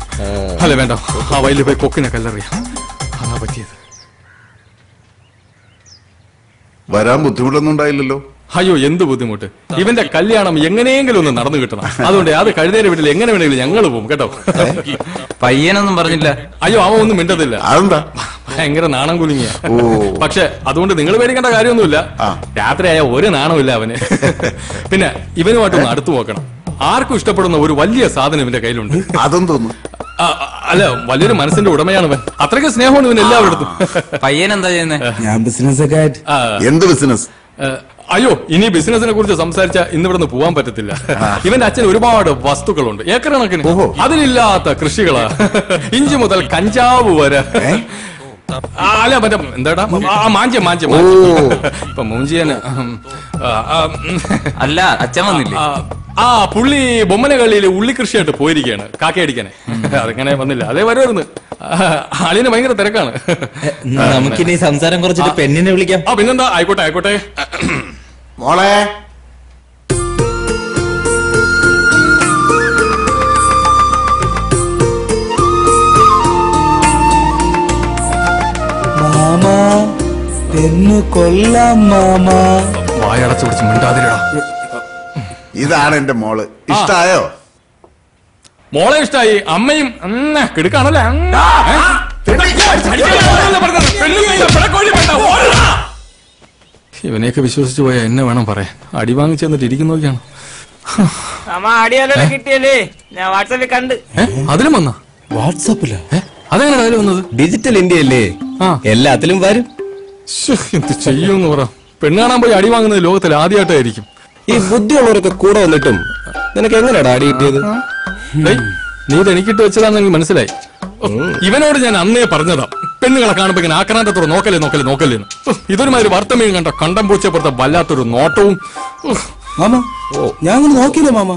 അല്ല വേണ്ട, ആ വയലിൽ പോയി കൊക്കിനെ കല്ലെറിയാം. അതാ പറ്റിയത്. വരാൻ ബുദ്ധിമുട്ടൊന്നും ഉണ്ടായില്ലല്ലോ? അയ്യോ, എന്ത് ബുദ്ധിമുട്ട്. ഇവന്റെ കല്യാണം എങ്ങനെയെങ്കിലും ഒന്ന് നടന്നു കിട്ടണം. അതുകൊണ്ട് അത് കഴിഞ്ഞ വീട്ടിൽ എങ്ങനെ വേണമെങ്കിലും ഞങ്ങൾ പോകും കേട്ടോ. പയ്യനൊന്നും പറഞ്ഞില്ല? അയ്യോ, അവൻ ഒന്നും മിണ്ടതില്ല. ഭയങ്കര നാണം കുലുങ്ങിയ. പക്ഷെ അതുകൊണ്ട് നിങ്ങൾ പേടിക്കേണ്ട കാര്യമൊന്നുമില്ല. രാത്രിയായ ഒരു നാണമില്ല അവന്. പിന്നെ ഇവനുമായിട്ടൊന്ന് അടുത്തു നോക്കണം. ആർക്കും ഇഷ്ടപ്പെടുന്ന ഒരു വലിയ സാധനം ഇവന്റെ കയ്യിലുണ്ട്. അതെന്തോന്നു? അല്ല, വലിയൊരു മനസ്സിന്റെ ഉടമയാണ് ഇവൻ. അത്രയ്ക്ക് സ്നേഹമാണ് ഇവൻ എല്ലാവരുടെ. പയ്യൻ എന്താ ചെയ്യുന്നത്? ഞാൻ ബിസിനസ് ഒക്കെ ആയിട്ട്. എന്ത് ബിസിനസ്? അയ്യോ, ഇനി ബിസിനസിനെ കുറിച്ച് സംസാരിച്ച ഇന്നിവിടുന്ന് പോവാൻ പറ്റത്തില്ല. ഇവന്റെ അച്ഛൻ ഒരുപാട് വസ്തുക്കളുണ്ട്, ഏക്കർ കണക്കിന്. അതിലില്ലാത്ത കൃഷികളാ. ഇഞ്ചി മുതൽ കഞ്ചാവ് വരെ. അല്ല മറ്റേ എന്താടാ, മാഞ്ച ഇപ്പൊ മൂഞ്ചിയന്. അല്ല, അച്ഛൻ വന്നില്ലേ? പുള്ളി ബൊമ്മന കളിയിൽ ഉള്ളി കൃഷിയായിട്ട് പോയിരിക്കുകയാണ്, കാക്കയടിക്കാനെ. അതിങ്ങനെ വന്നില്ല. അതേ വരുമായിരുന്നു. ആളിന് ഭയങ്കര തിരക്കാണ്. നമുക്കിനി സംസാരം കുറച്ചിട്ട് പെണ്ണിനെ വിളിക്കാം. പിന്നെന്താ, ആയിക്കോട്ടെ ആയിക്കോട്ടെ. മോളെ, മാമാ പെണ്ണ് കൊല്ലാം മാമാ. വായടച്ചു പിടിച്ച് മിണ്ടാതിരടാ. ഇതാണ് എന്റെ മോള്. ഇഷ്ടായോ? മോളെ ഇഷ്ടായി. അമ്മയും കിടക്കാണല്ലേ. ഇവനെയൊക്കെ വിശ്വസിച്ചു പോയാ എന്നെ വേണം പറയാൻ. അടി വാങ്ങിച്ചു തന്നിട്ട് ഇരിക്കുന്നൊക്കെയാണ്. കിട്ടിയല്ലേ, ഞാൻ വാട്സാപ്പിൽ കണ്ട്. അതിലും വന്ന വാട്സാപ്പില? അതെങ്ങനെ അതിൽ വന്നത്? ഡിജിറ്റൽ ഇന്ത്യ അല്ലേ, എല്ലാത്തിലും വരും. എന്ത് ചെയ്യൂന്ന് പറ. പെണ്ണ് കാണാൻ പോയി അടി വാങ്ങുന്നത് ലോകത്തിൽ ആദ്യമായിട്ടായിരിക്കും. ഈ ബുദ്ധിയുള്ളവരൊക്കെ കൂടെ വന്നിട്ടും നിനക്ക് എങ്ങനെയാടാ അടി കിട്ടിയത്? നീ ഇത് എനിക്കിട്ട് വെച്ചതാണെന്ന് മനസ്സിലായി. ഇവനോട് ഞാൻ അന്നേ പറഞ്ഞതാ, പെണ്ണുങ്ങളെ കാണുമ്പോ ഇങ്ങനെ ആക്രാന്തത്തോടെ നോക്കല്ലേന്ന്. ഇതൊരുമാതിരി വർത്തമയും കണ്ട കണ്ടം പൂച്ചപ്പുറത്തെ വല്ലാത്തൊരു നോട്ടവും. മാമ, ഞാൻ നോക്കിയില്ല മാമ.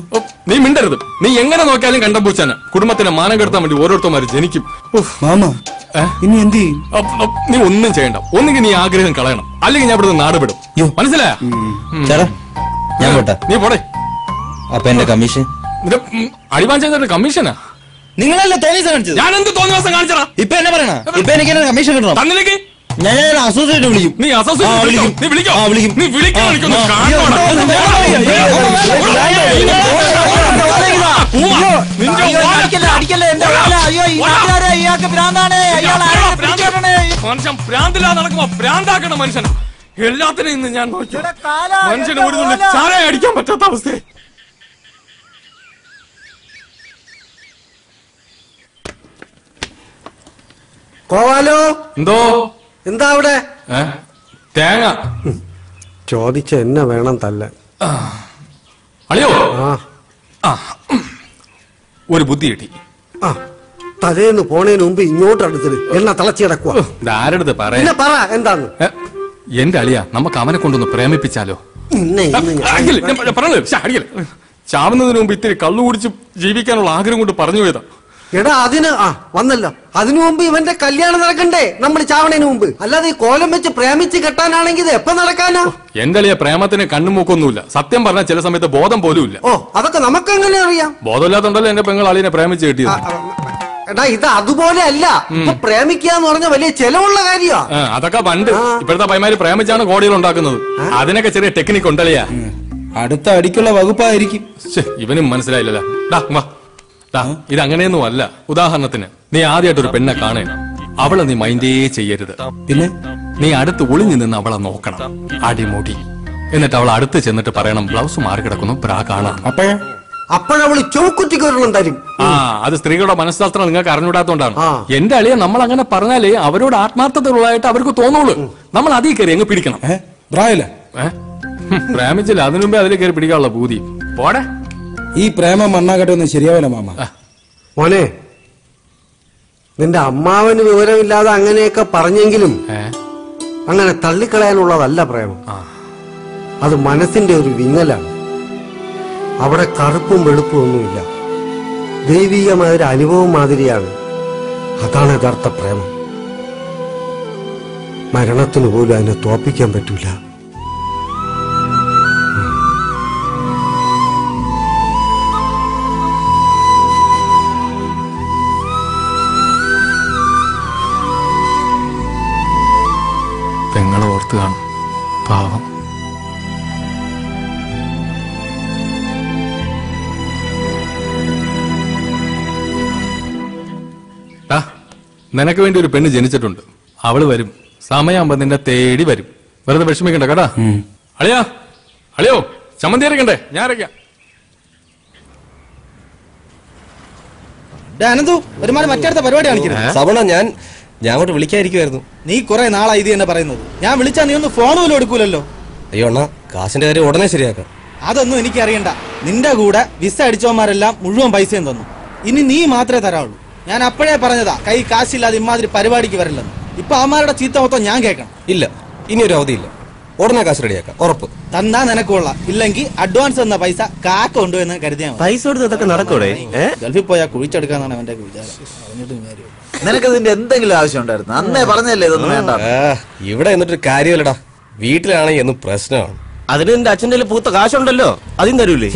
നീ മിണ്ടരുത്. നീ എങ്ങനെ നോക്കിയാലും കണ്ടം പൂച്ചാന്. കുടുംബത്തിന് മാനം കെടുത്താൻ വേണ്ടി ഓരോരുത്തന്മാര് ജനിക്കും. മാമ, ഇനി എന്ത് ചെയ്യും? നീ ഒന്നും ചെയ്യണ്ട. ഒന്നുകിൽ നീ ആഗ്രഹം കളയണം, അല്ലെങ്കിൽ ഞാൻ ഇവിടുന്ന് നാട് വിടും. മനസ്സിലായ? ഞാൻ പോട്ടെ. നീ പോടെ. അപ്പൊ എന്റെ കമ്മീഷൻ? അടിവാൻ ചെയ്ത കമ്മീഷനാ? നിങ്ങളല്ലേ തോന്നിയ കാണിച്ചത്? ഞാൻ എന്ത് തോന്നിയ ദിവസം കാണിച്ചടാ? ഇപ്പൊ എന്നെ പറയണ? ഇപ്പൊ എനിക്ക് കമ്മീഷൻ കിട്ടണം. തന്നിലേക്ക് ഞാൻ അസോസിയേറ്റ് വിളിക്കും. നീ അസോസിയേറ്റ് വിളിക്കും. മനുഷ്യൻ ഭ്രാന്തില്ലാ നടക്കുമ്പോ ഭ്രാന്താക്കണ മനുഷ്യൻ. എല്ലാത്തിനും ഇന്ന് ഞാൻ നോക്കി. മനുഷ്യന് ഒരു തുള്ളി ചായ അടിക്കാൻ പറ്റാത്ത അവസ്ഥ. കോവാലോ, എന്തോ? എന്താ അവിടെ? തേങ്ങ ചോദിച്ച എന്നെ വേണം തല്ല. അളിയോ, ഒരു ബുദ്ധി കിട്ടി. തലേന്ന് പോണേന് മുമ്പ് ഇങ്ങോട്ട് അടുത്തത് എണ്ണ തിളച്ചിടക്കുക. ആരടുത്ത് പറയാ? പറ എന്താന്ന്. എന്റെ അളിയ, നമുക്ക് അവനെ കൊണ്ടൊന്ന് പ്രേമിപ്പിച്ചാലോ? ചാവുന്നതിന് മുമ്പ് ഇത്തിരി കള്ളു കുടിച്ച് ജീവിക്കാനുള്ള ആഗ്രഹം കൊണ്ട് പറഞ്ഞു പോയതാ. എടാ അതിന് വന്നല്ലോ. അതിനു മുമ്പ് ഇവന്റെ കല്യാണം നടക്കണ്ടേ? നമ്മൾ ചാവണേന് മുമ്പ്. അല്ലാതെ ഈ കോലം വെച്ച് പ്രേമിച്ച് കെട്ടാനാണെങ്കിൽ ഇത് എപ്പോ നടക്കാനാ? എന്റെ അളിയ പ്രേമത്തിന് കണ്ണുമൂക്കൊന്നുമില്ല. സത്യം പറഞ്ഞാൽ ചില സമയത്ത് ബോധം പോലും ഇല്ല. അതൊക്കെ നമുക്ക് എങ്ങനെ അറിയാം? ബോധമില്ലാത്തോണ്ടല്ലോ എന്റെ പെങ്ങൾ അളിയനെ പ്രേമിച്ച് കിട്ടിയത്. എടാ ഇത് അതുപോലെ അല്ല. പ്രേമിക്കുക എന്ന് പറഞ്ഞ വലിയ ചെലവുള്ള കാര്യമാ. അതൊക്കെ പണ്ട്. ഇപ്പോഴത്തെ പൈമാര് പ്രേമിച്ചാണ് കോടികൾ ഉണ്ടാക്കുന്നത്. അതിനൊക്കെ ചെറിയ ടെക്നിക്ക് ഉണ്ടല്ലയാ. അടുത്ത അടിക്കുള്ള വകുപ്പായിരിക്കും. ഇവനും മനസ്സിലായില്ലല്ലോ. ഇത് അങ്ങനെയൊന്നും അല്ല. ഉദാഹരണത്തിന് നീ ആദ്യമായിട്ടൊരു പെണ്ണെ കാണേണ്ട, അവളെ നീ മൈൻഡേ ചെയ്യരുത്. പിന്നെ നീ അടുത്ത് ഒളിഞ്ഞു നിന്ന് അവളെ നോക്കണം, അടിമുടി. എന്നിട്ട് അവൾ അടുത്ത് ചെന്നിട്ട് പറയണം ബ്ലൗസ് മാറി കിടക്കുന്നു, ബ്രാ കാണാം. അപ്പോഴവള് ചൗക്കുറ്റിക്കൊരെണ്ണം തരും. അത് സ്ത്രീകളുടെ മനഃശാസ്ത്രം നിങ്ങൾക്ക് അറിഞ്ഞുകൂടാത്തോണ്ടാണ്. എന്റെ അളിയെ നമ്മൾ അങ്ങനെ പറഞ്ഞാലേ അവരോട് ആത്മാർത്ഥതയുള്ളതായിട്ട് അവർക്ക് തോന്നുള്ളൂ. നമ്മൾ അതിൽ കയറി അങ്ങ് പിടിക്കണം. പ്രേമിച്ചില്ല, അതിനു മുമ്പേ അതിൽ കയറി പിടിക്കാനുള്ള പൂതി പോടെ. ഈ പ്രേമം മണ്ണാകട്ടൊന്നും ശരിയാവില്ല മാമ. മോനെ, നിന്റെ അമ്മാവന് വിവരമില്ലാതെ അങ്ങനെയൊക്കെ പറഞ്ഞെങ്കിലും അങ്ങനെ തള്ളിക്കളയാനുള്ളതല്ല പ്രേമം. അത് മനസ്സിന്റെ ഒരു വിങ്ങലാണ്. അവിടെ കറുപ്പും വെളുപ്പും ഒന്നുമില്ല. ദൈവികമായ ഒരു അനുഭവം മാതിരിയാണ്. അതാണ് യഥാർത്ഥ പ്രേമം. മരണത്തിന് പോലും അതിനെ തോപ്പിക്കാൻ പറ്റൂല. പെങ്ങളെ ഓർത്ത് കാണും, പാവം. നിനക്ക് വേണ്ടി ഒരു പെണ്ണ് ജനിച്ചിട്ടുണ്ട്. അവള് വരും, സമയമാകുമ്പോ നിന്നെ തേടി വരും. വെറുതെ വിഷമിക്കണ്ട കേട്ടാ. അളിയാ, അളിയോ ചമ്മന്തി അരക്കണ്ടേ? ഞാൻ അരക്കാം. അനന്തു, ഒരുമാതിരി മറ്റടുത്ത പരിപാടി കാണിക്കുന്നത്. സവണ ഞാൻ അങ്ങോട്ട് വിളിക്കാതിരിക്കുമായിരുന്നു. നീ കുറെ നാളായി ഇത് തന്നെ പറയുന്നത്. ഞാൻ വിളിച്ചാ നീ ഒന്ന് ഫോൺ പോലും എടുക്കൂലല്ലോ. അയ്യോ അണ്ണാ, കാശിന്റെ കാര്യം ഉടനെ ശരിയാക്കാം. അതൊന്നും എനിക്ക് അറിയണ്ട. നിന്റെ കൂടെ വിസ അടിച്ചവന്മാരെല്ലാം മുഴുവൻ പൈസയും തന്നു. ഇനി നീ മാത്രമേ തരാവുള്ളൂ. ഞാൻ അപ്പോഴേ പറഞ്ഞതാ കൈ കാശില്ലാതെ ഇമാതിരി പരിപാടിക്ക് വരില്ലെന്ന്. ഇപ്പൊ അവന്മാരുടെ ചീത്ത മൊത്തം ഞാൻ കേൾക്കണം. ഇല്ല, ഇനി ഒരു അവധിയില്ല. ഉടനെ കാശ് റെഡിയാക്കാം, ഉറപ്പ്. തന്നാ നിനക്ക് കൊള്ളാം. ഇല്ലെങ്കിൽ അഡ്വാൻസ് തന്ന പൈസ കാക്ക കൊണ്ടുവന്ന് കരുതിയാ പൈസ കൊടുത്തൊക്കെ നടക്കൂടെ? ഗൾഫിൽ പോയാൽ കുഴിച്ചെടുക്കാന്നാണ് അവന്റെ വിചാരം. നിനക്കതിന്റെ എന്തെങ്കിലും ആവശ്യം ഉണ്ടായിരുന്നു? അന്നേ പറഞ്ഞല്ലേ ഇതൊന്നും വേണ്ട. ഇവിടെ എന്നിട്ട് കാര്യമില്ലടാ. വീട്ടിലാണെങ്കിൽ എന്നും പ്രശ്നമാണ്. അതിന് എന്റെ അച്ഛൻ്റെ പൂത്ത കാശുണ്ടല്ലോ, അതും തരൂലേ?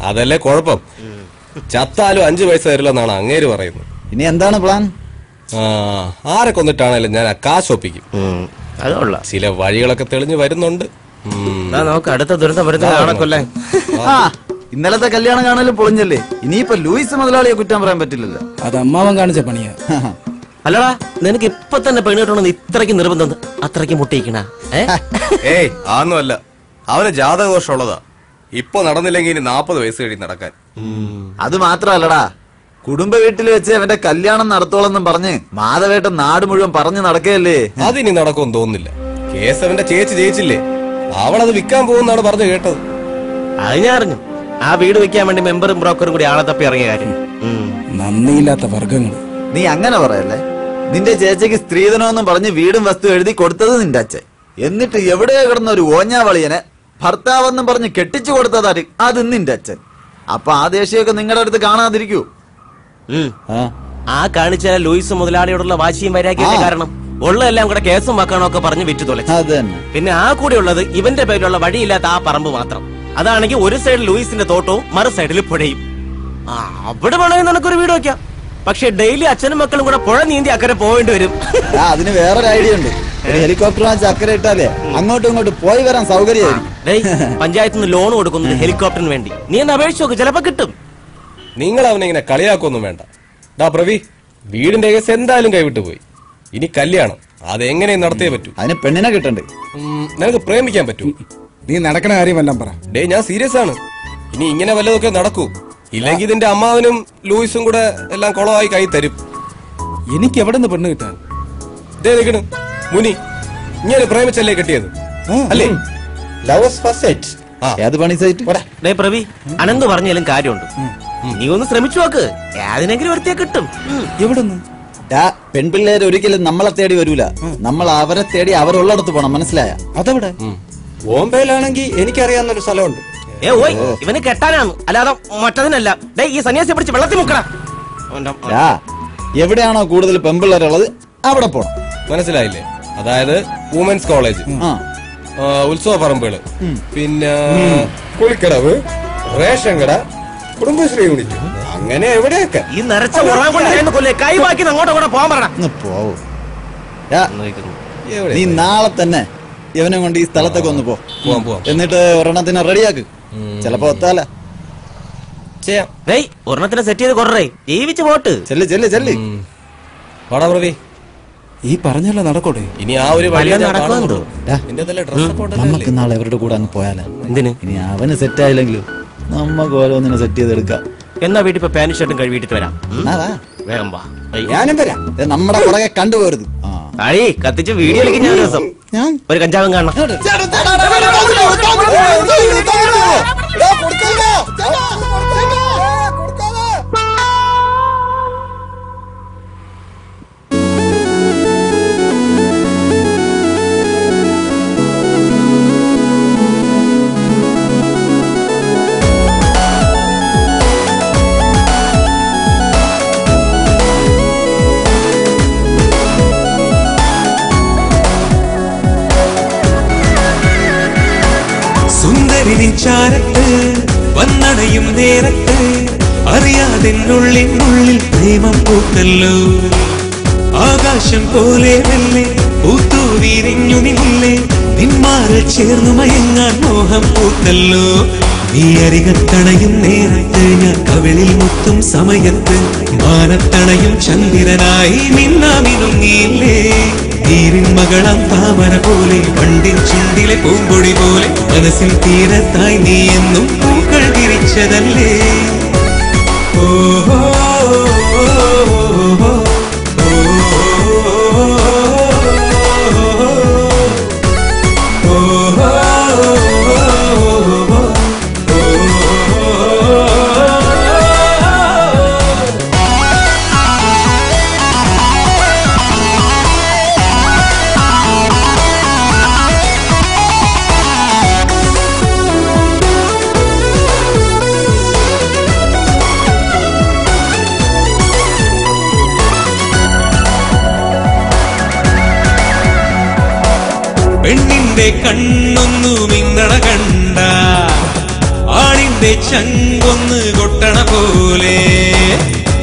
അതല്ലേ കുഴപ്പം. ചത്താലും 5 പൈസ തരില്ലെന്നാണ് അങ്ങേര് പറയുന്നത്. ഇനി എന്താണ് പ്ലാൻ? ആരെ കൊന്നിട്ടാണേലും ഞാൻ ആ കാശ് ഒപ്പിക്കും. അതുള്ള ചില വഴികളൊക്കെ തെളിഞ്ഞു വരുന്നുണ്ട്. നോക്ക്, അടുത്ത ദുരന്തം വരുന്നതാണല്ലേ. ഇന്നലത്തെ കല്യാണം കാണലും പൊളിഞ്ഞല്ലേ. ഇനിയിപ്പോ ലൂയിസ് മുതലാളിയെ കുറ്റം പറയാൻ പറ്റില്ലല്ലോ. അത് അമ്മാവൻ കാണിച്ച പണിയാ. അല്ലടാ, നിനക്ക് ഇപ്പൊ തന്നെ പെണ്ണ് കിട്ടണമെന്ന് ഇത്രയ്ക്ക് നിർബന്ധം, അത്രയ്ക്ക് മുട്ടിക്കണ? ഏയ് ആന്നുമല്ല, അവന് ജാതകദോഷമുള്ളതാ. ഇപ്പൊ നടന്നില്ലെങ്കിൽ ഇനി 40 വയസ്സ് കഴിഞ്ഞ് നടക്കാൻ. അത് മാത്രല്ലടാ, കുടുംബ വീട്ടിൽ വെച്ച് അവന്റെ കല്യാണം നടത്തോളെന്നും പറഞ്ഞ് മാധവേട്ടൻ നാട് മുഴുവൻ പറഞ്ഞു നടക്കുകയല്ലേ. അതിനി നടക്കുമെന്ന് തോന്നുന്നില്ല. കേസ് അവന്റെ ചേച്ചി ജയിച്ചില്ലേ, അവളത് വിൽക്കാൻ പോകുന്നാണ് പറഞ്ഞു കേട്ടത്. അത് ഞാൻ അറിഞ്ഞു. ആ വീട് വെക്കാൻ വേണ്ടി മെമ്പറും ബ്രോക്കറും കൂടി ആളെ തപ്പി ഇറങ്ങിയ കാര്യം. നന്ദിയില്ലാത്ത വർഗങ്ങൾ. നീ അങ്ങനെ പറയല്ലേ. നിന്റെ ചേച്ചിക്ക് സ്ത്രീധനമെന്നും പറഞ്ഞ് വീടും വസ്തു എഴുതി കൊടുത്തത് നിന്റെ അച്ഛൻ. എന്നിട്ട് എവിടെയോ കിടന്ന ഒരു ഓഞ്ഞാവളിയനെ ഭർത്താവെന്നും പറഞ്ഞ് കെട്ടിച്ചു കൊടുത്തതാര്? അത് നിന്റെ അച്ഛൻ. അപ്പൊ ആ ദേഷ്യമൊക്കെ നിങ്ങളുടെ അടുത്ത് കാണാതിരിക്കൂ. ആ കാണിച്ച ലൂയിസ് മുതലാളിയോടുള്ള വാശിയും വൈരാഗ്യത്തിന്റെ കാരണം ഉള്ളതെല്ലാം കൂടെ കേസും വാക്കാണൊക്കെ പറഞ്ഞ് വിറ്റു തുലച്ചു. പിന്നെ ആ കൂടെ ഉള്ളത് ഇവന്റെ പേരിലുള്ള വഴിയില്ലാത്ത ആ പറമ്പ് മാത്രം. അതാണെങ്കിൽ ഒരു സൈഡിൽ ലൂയിസിന്റെ തോട്ടവും മറു സൈഡിൽ പുഴയും. അവിടെ വേണമെങ്കിൽ നിനക്കൊരു വീട് വെക്കാം. പക്ഷെ ഡെയിലി അച്ഛനും മക്കളും കൂടെ പുഴ നീന്തി അക്കരെ പോവേണ്ടി വരും. അതിന് വേറൊരു ഐഡിയ ഉണ്ട്. ഹെലികോപ്റ്റർ വാങ്ങിച്ച് അക്കരെ ഇട്ടാലേ അങ്ങോട്ടും ഇങ്ങോട്ടും പോയി വരാൻ സൗകര്യമായിരിക്കും. പഞ്ചായത്തിൽ നിന്ന് ലോൺ കൊടുക്കുന്നത് ഹെലികോപ്റ്ററിന് വേണ്ടി. നീ എന്ന് അപേക്ഷിച്ച് നോക്ക്, ചിലപ്പോ കിട്ടും. നിങ്ങൾ അവനെ ഇങ്ങനെ കളിയാക്കൊന്നും വേണ്ട. പ്രവി, വീടിന്റെ കേസ് എന്തായാലും കൈവിട്ടു പോയി. ഇനി കല്യാണം അതെങ്ങനെയും നടത്തിയേ പറ്റൂ. അതിന് പെണ്ണിനെ കിട്ടണ്ടേ? നിനക്ക് പ്രേമിക്കാൻ പറ്റൂ? നീ നടക്കണ കാര്യമെല്ലാം പറ. ഞാൻ സീരിയസ് ആണ്. ഇനി ഇങ്ങനെ വല്ലതൊക്കെ നടക്കൂ. ഇല്ലെങ്കിൽ ഇതിന്റെ അമ്മാവനും ലൂയിസും കൂടെ എല്ലാം കുളമായി കൈ തരും. എനിക്ക് എവിടെ നിന്ന് പെണ്ണ് കിട്ടാൻ? നിൽക്കണ് മുനി, ഇങ്ങനെ പ്രേമിച്ചല്ലേ കെട്ടിയത് അല്ലേ? പ്രവി, അനന്ത് പറഞ്ഞാലും കാര്യമുണ്ട്. നീ ഒന്ന് ശ്രമിച്ചു നോക്ക്, ഏതിനെങ്കിലും ഒരുത്തിയെ കിട്ടും. എവിടുന്ന്? പെൺപിള്ളേര് ഒരിക്കലും നമ്മളെ തേടി വരൂല. നമ്മൾ അവരെ തേടി അവരുള്ളിടത്ത് പോണം, മനസ്സിലായ? അതെവിടെ? ബോംബെയിലാണെങ്കിൽ എനിക്കറിയാവുന്നൊരു സ്ഥലമുണ്ട്. ഇവന് കെട്ടാനാണ്, അല്ലാതെ മറ്റതിനല്ല. ഈ സന്യാസിയെ പിടിച്ച് വെള്ളത്തിൽ മുക്കണ. എവിടെയാണോ കൂടുതൽ പെമ്പിള്ളേരുള്ളത് അവിടെ പോണം. മനസ്സിലായില്ലേ? അതായത് വുമൻസ് കോളേജ്, ഉത്സവ പറമ്പുകള്, പിന്നെ കുളിക്കടവ്, റേഷൻ കട, കുടുംബശ്രീ യൂണിറ്റ്, അങ്ങനെ എവിടെയൊക്കെ. ഈ നരച്ച കൈവാക്കി അങ്ങോട്ടും കൂടെ പോകാൻ പറയണം. പോവൂ. നീ നാളെ തന്നെ ഇവനെ കൊണ്ട് ഈ സ്ഥലത്തൊക്കെ ഒന്ന് പോ. എന്നിട്ട് ഒരെണ്ണത്തിനെ റെഡിയാക്ക്. ചിലപ്പോ ഒത്താല ചെയ്യാം. ഒരെണ്ണത്തിനെ സെറ്റ് ചെയ്ത് കൊറേ ജീവിച്ച് പോട്ട്. ചെല്ല് ചെല്ല് ചെല്ല്. വാടാ പ്രവി, ഈ പറഞ്ഞല്ലോ നടക്കോട്ടെ. ഇനി ആ ഒരു നമുക്ക് നാളെ അവരുടെ കൂടെ അങ്ങ് പോയാലോ? എന്തിന്? ഇനി അവന് സെറ്റ് ആയില്ലെങ്കിലും നമുക്ക് ഓരോന്നിനെ സെറ്റ് ചെയ്തെടുക്കാം. എന്നാ വീട്ടിൽ ഇപ്പൊ പാന്റ് ഷർട്ടും കഴുകിയിട്ട് വരാം. വേഗം വാ. ഞാനും വരാം. നമ്മുടെ പുറകെ കണ്ടുപോകരുത്. അഴി കത്തിച്ച് വീഡിയോ കളിക്കും. ഞാൻ ദിവസം ഒരു കഞ്ചാവും കാണണം. ചാരത്ത് വന്നടയും നേരത്ത് അറിയാതെന്നുള്ളിൽ പ്രേമം പൂത്തല്ലോ. ആകാശം പോലെ വെല്ലേ പൂത്തു വിരിഞ്ഞു നില്ലേ, നിന്മാറിൽ ചേർന്നു മയങ്ങാൻ മോഹം പൂത്തല്ലോ. നീ അരികത്തണയും നേരത്ത് ഞാൻ കവിളിൽ മുത്തും സമയത്ത് മാനത്തണയും ചന്ദ്രനായി മിന്നാമിനുങ്ങിയില്ലേ. നീരിൻ മകളം താമര പോലെ പണ്ടിൻ ചുണ്ടിലെ പൂമ്പൊടി പോലെ മനസ്സിൽ തീരത്തായി നീ എന്നും പൂക്കൾ വിരിച്ചതല്ലേ. ഓഹോ പെണ്ണിന്റെ കണ്ണൊന്നു മിന്നണ കണ്ട ആണിന്റെ ചങ്കൊന്ന് കൊട്ടണ പോലെ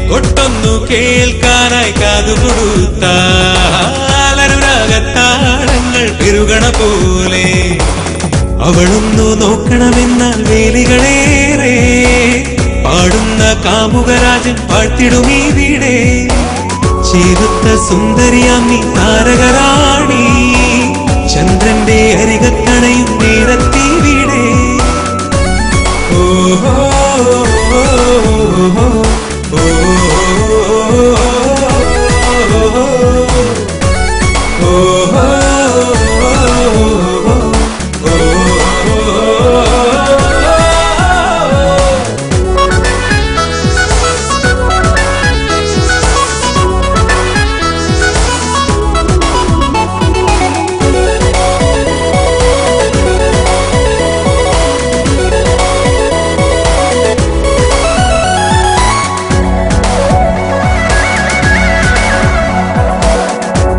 കൊട്ടൊന്നു കേൾക്കാനായി കാതുകൊടുത്താലനുരാഗത്താളങ്ങൾ പെരുകണ പോലെ അവളൊന്നു നോക്കണമെന്നാൽ വേലികളേറെ പാടുന്ന കാമുകരാജൻ പാട്ടിടുമീവിടെ ചേരുത്ത സുന്ദരിയാം നീ താരകരാണി ചന്ദ്രന്റെ അരികത്തണയും നേരത്തിവിടെ. ഓഹോ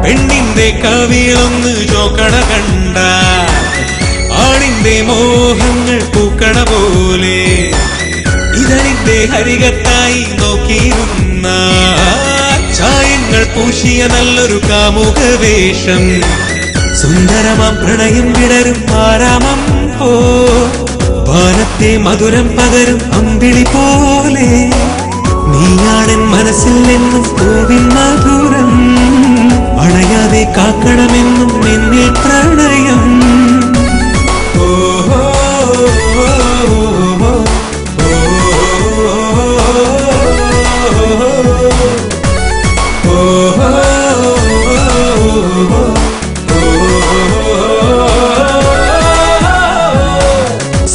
പെണ്ണിന്റെ കവിളൊന്ന് ചോക്കണ കണ്ട ആണിന്റെ മോഹങ്ങൾ പൂക്കണ പോലെ ഇതളിന്റെ ഹരികത്തായി നോക്കിയിരുന്ന ചായങ്ങൾ പൂശിയ നല്ലൊരു കാമുക വേഷം സുന്ദരമാം പ്രണയം വിടരും ആരാമം പോ വാനത്തെ മധുരം പകരും അമ്പിളി പോലെ നീയാണെൻ മനസ്സിൽ നിന്നും പൂവിൻ മധുരം അണയാതെ കാക്കണമെന്നും എന്നിൽ പ്രണയം. ഓഹോ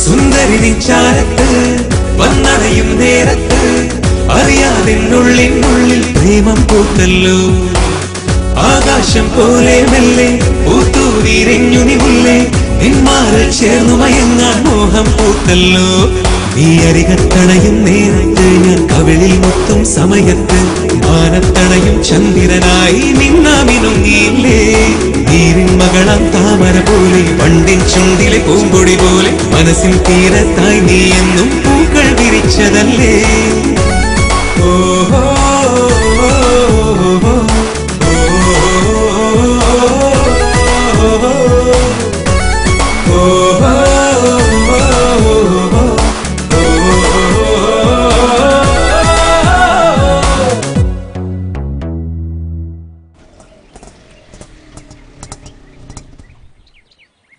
സുന്ദരി നിച്ചാരത്ത് വന്നടയും നേരത്ത് അറിയാതെന്നുള്ളിൽ പ്രേമം പൂത്തല്ലോ. ആകാശം പോലെ മെല്ലെ പൂത്തു വിരിഞ്ഞു നില്ലേ, നിന്മാറിൽ ചേർന്നു മയങ്ങാൻ മോഹം പൂത്തല്ലോ. നീ അരികത്തണയും നേരത്ത് ഞാൻ കവിളിൽ മുത്തും സമയത്ത് മാനത്തണയും ചന്ദ്രനായി നിന്നാമിനുങ്ങിയില്ലേ നീരിൻ മകളാം താമര പോലെ പണ്ടിൻ ചുണ്ടിലെ പൂമ്പൊടി പോലെ മനസ്സിൽ തീരത്തായി നീ എന്നും പൂക്കൾ വിരിച്ചതല്ലേ ഓഹോ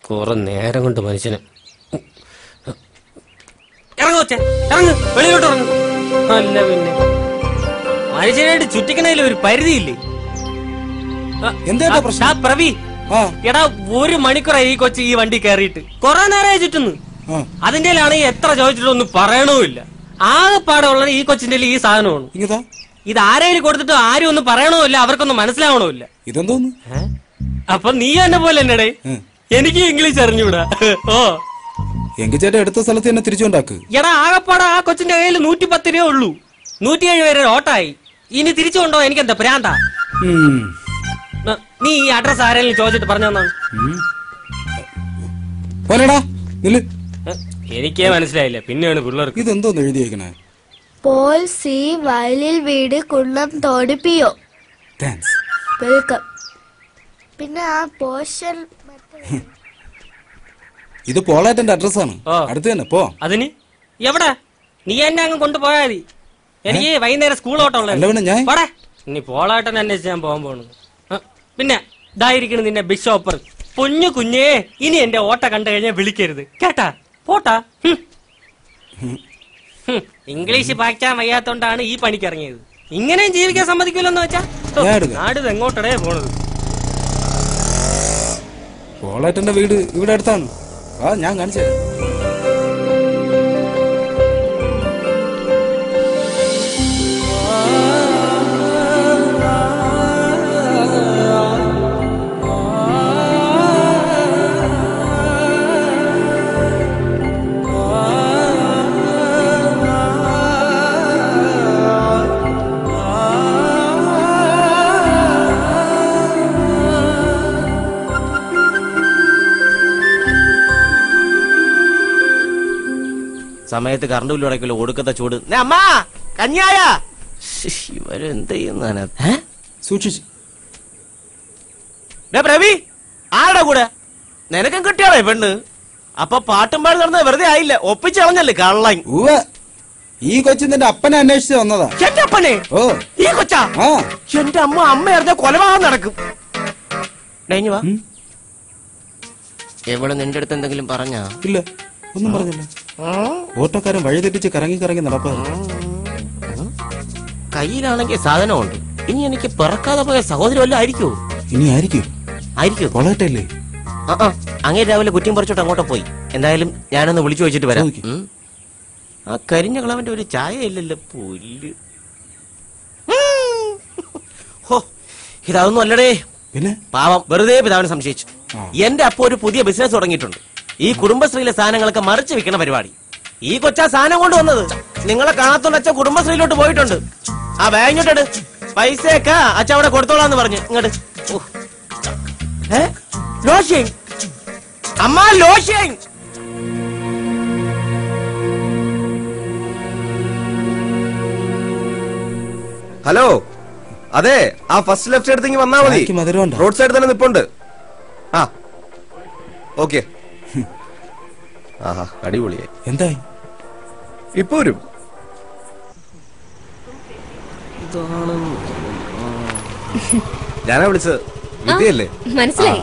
കുറെ നേരം കൊണ്ട് മനുഷ്യന് ഇറങ്ങോച്ചേ ഇറങ്ങ് വെളിയിലോട്ട് ഇറങ്ങ് അല്ല പിന്നെ മനുഷ്യനായിട്ട് ചുറ്റിക്കണേലും ഒരു പരിധിയില്ലേ പ്രവി എടാ 1 മണിക്കൂറായി ഈ കൊച്ചു ഈ വണ്ടി കയറിയിട്ട് കൊറേ നേരമായി ചുറ്റുന്നു അതിന്റെ എത്ര ചോദിച്ചിട്ടൊന്നും പറയണമില്ല ആകെപ്പാടെ ഉള്ളത് ഈ കൊച്ചിന്റെ ഈ സാധനമാണ് ഇത് ആരെങ്കിലും കൊടുത്തിട്ട് ആരും ഒന്നും പറയണമില്ല അവർക്കൊന്നും മനസ്സിലാവണമില്ല ഇതെന്തോന്നു അപ്പൊ നീ എന്നെ പോലെ എന്നടേ എനിക്ക് ഇംഗ്ലീഷ് അറിഞ്ഞൂടാ ഓ എങ്കിൽ ചേട്ടാ എടുത്ത സ്ഥലത്ത് തന്നെ തിരിച്ചുകൊണ്ടാക്ക് എടാ ആകെപ്പാടെ ആ കൊച്ചിന്റെ കയ്യിൽ 110 രൂപ ഉള്ളൂ 107 വരെ ഓട്ടായി ഇനി തിരിച്ചുകൊണ്ടോ എനിക്ക് എന്താ പ്രാന്താ നീ ഈ അഡ്രസ് ആരെങ്കിലും ചോദിച്ചിട്ട് പറഞ്ഞാണ് എനിക്കേ മനസ്സിലായില്ല പിന്നെയാണ് പിള്ളേർക്ക് ഇതെന്തോന്ന് എഴുതിയേക്കണേ പോൾ സി വയലിൽ വീട് കുന്നം തോടിപ്പിയോ വെൽക്കം പിന്നെ ആ പോഷൻ ഇത് പോളാറ്റന്റെ അഡ്രസ്സാണ് അടുത്ത് തന്നെ പോ അതിന് എവിടെ നീ എന്നെ അങ്ങ് കൊണ്ടുപോയാ മതി എനിക്ക് വൈകുന്നേരം സ്കൂൾ ഓട്ടമുള്ള ഇനി പോളാട്ടൻ അന്വേഷിച്ച് ഞാൻ പോകാൻ പോണു പിന്നെ ഇതായിരിക്കണം നിന്നെ ബിഷോപ്പർ പൊന്നു കുഞ്ഞേ ഇനി എന്റെ ഓട്ട കണ്ടു കഴിഞ്ഞാൽ വിളിക്കരുത് കേട്ടാ പോട്ടാ ഇംഗ്ലീഷ് പായ്ക്കാൻ വയ്യാത്തോണ്ടാണ് ഈ പണിക്ക് ഇറങ്ങിയത് ഇങ്ങനെയും ജീവിക്കാൻ സമ്മതിക്കില്ലെന്ന് വെച്ചാ നാട് എങ്ങോട്ടടേ പോണത് പോളാറ്റന്റെ വീട് ഇവിടെ അടുത്താണ് ഞാൻ കാണിച്ചു സമയത്ത് കറണ്ട് ബില്ല് അടയ്ക്കല്ലോ ഒടുക്കത്തെ ചൂട് അമ്മാ കഞ്ഞായ ഇവരെന്ത് ചെയ്യുന്ന സൂക്ഷിച്ചു പ്രവി ആരുടെ കൂടെ നിനക്കും കിട്ടിയാളേ പെണ്ണ് അപ്പൊ പാട്ടും പാടി നടന്നത് വെറുതെ ആയില്ല ഒപ്പിച്ചളഞ്ഞല്ലേ കള്ളൻ ഈ കൊച്ചു നിന്റെ അപ്പനെ അന്വേഷിച്ച് വന്നതാ എന്റെ അപ്പനെ ഓ ഈ കൊച്ചാ എന്റെ അമ്മ അറിഞ്ഞ കൊലപാതകം നടക്കും വാ എവിടെ നിന്റെ അടുത്ത് എന്തെങ്കിലും പറഞ്ഞാ ഇല്ല ഒന്നും പറഞ്ഞില്ല ഓട്ടോക്കാരൻ വഴി തെറ്റിച്ച് കറങ്ങി കറങ്ങി നടപ്പാ കയ്യിലാണെങ്കിൽ സാധനമുണ്ട് ഇനി എനിക്ക് പിറക്കാതെ പോയ സഹോദരി വല്ലതും ആയിരിക്കോ ഇനി ആയിരിക്കും കൊളട്ടല്ലേ അങ്ങനെ രാവിലെ കുറ്റിയും പറിച്ചോട്ട് അങ്ങോട്ട് പോയി എന്തായാലും ഞാനൊന്ന് വിളിച്ചു വെച്ചിട്ട് വരാം ആ കരിഞ്ഞ കളവന്റെ ഒരു ചായ ഇല്ലല്ലോ പുല്ല് ഹോ ഇതൊന്നും അല്ലടേ പിന്നെ പാവം വെറുതെ പിതാവിനെ സംശയിച്ചു എന്റെ അപ്പൊ ഒരു പുതിയ ബിസിനസ് തുടങ്ങിയിട്ടുണ്ട് ഈ കുടുംബശ്രീയിലെ സാധനങ്ങളൊക്കെ മറിച്ച് വിൽക്കുന്ന പരിപാടി ഈ കൊച്ചാ സാധനം കൊണ്ടുവന്നത് നിങ്ങളെ കാണാത്തോണ്ട് അച്ഛൻ കുടുംബശ്രീയിലോട്ട് പോയിട്ടുണ്ട് ആ ബാങ്കിട്ട് പൈസയൊക്കെ അച്ഛൻ അവിടെ കൊടുത്തോളാന്ന് പറഞ്ഞു ഇങ്ങോട്ട് ലോഷ്യൻ അമ്മ ലോഷ്യൻ ഹലോ അതെ ആ ഫസ്റ്റ് ലെഫ്റ്റ് എടുത്തെങ്കിൽ വന്നാ മതി റോഡ് സൈഡ് തന്നെ നിപ്പുണ്ട് ആ ഓക്കെ ആഹാ അടിപൊളിയായി എന്തായി ഇപ്പൊ വരും ഞാനാ വിളിച്ചത് വിദ്യയല്ലേ മനസ്സിലായി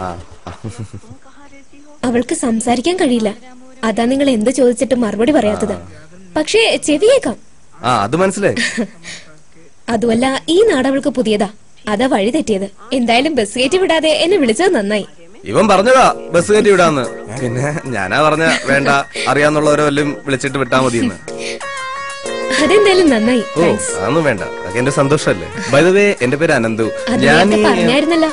അവൾക്ക് സംസാരിക്കാൻ കഴിയില്ല അതാ നിങ്ങൾ എന്ത് ചോദിച്ചിട്ട് മറുപടി പറയാത്തത് പക്ഷേ ചെവിയേക്കാം അത് മനസ്സിലായി അതുമല്ല ഈ നാട് അവൾക്ക് പുതിയതാ അതാ വഴി തെറ്റിയത് എന്തായാലും ബസ് കയറ്റി വിടാതെ എന്നെ വിളിച്ചത് നന്നായി ഇവൻ പറഞ്ഞതാ ബസ് കയറ്റി വിടാന്ന് പിന്നെ ഞാനാ പറഞ്ഞ വേണ്ട അറിയാന്നുള്ളവരോ വല്ലതും വിളിച്ചിട്ട് വിട്ടാ മതിയെന്ന് അതെന്തായാലും നന്നായി ഓ അതൊന്നും വേണ്ട അതൊക്കെ എന്റെ സന്തോഷല്ലേ ബൈ ദ വേ എന്റെ പേര് അനന്തു ഞാൻ പറഞ്ഞായിരുന്നല്ലോ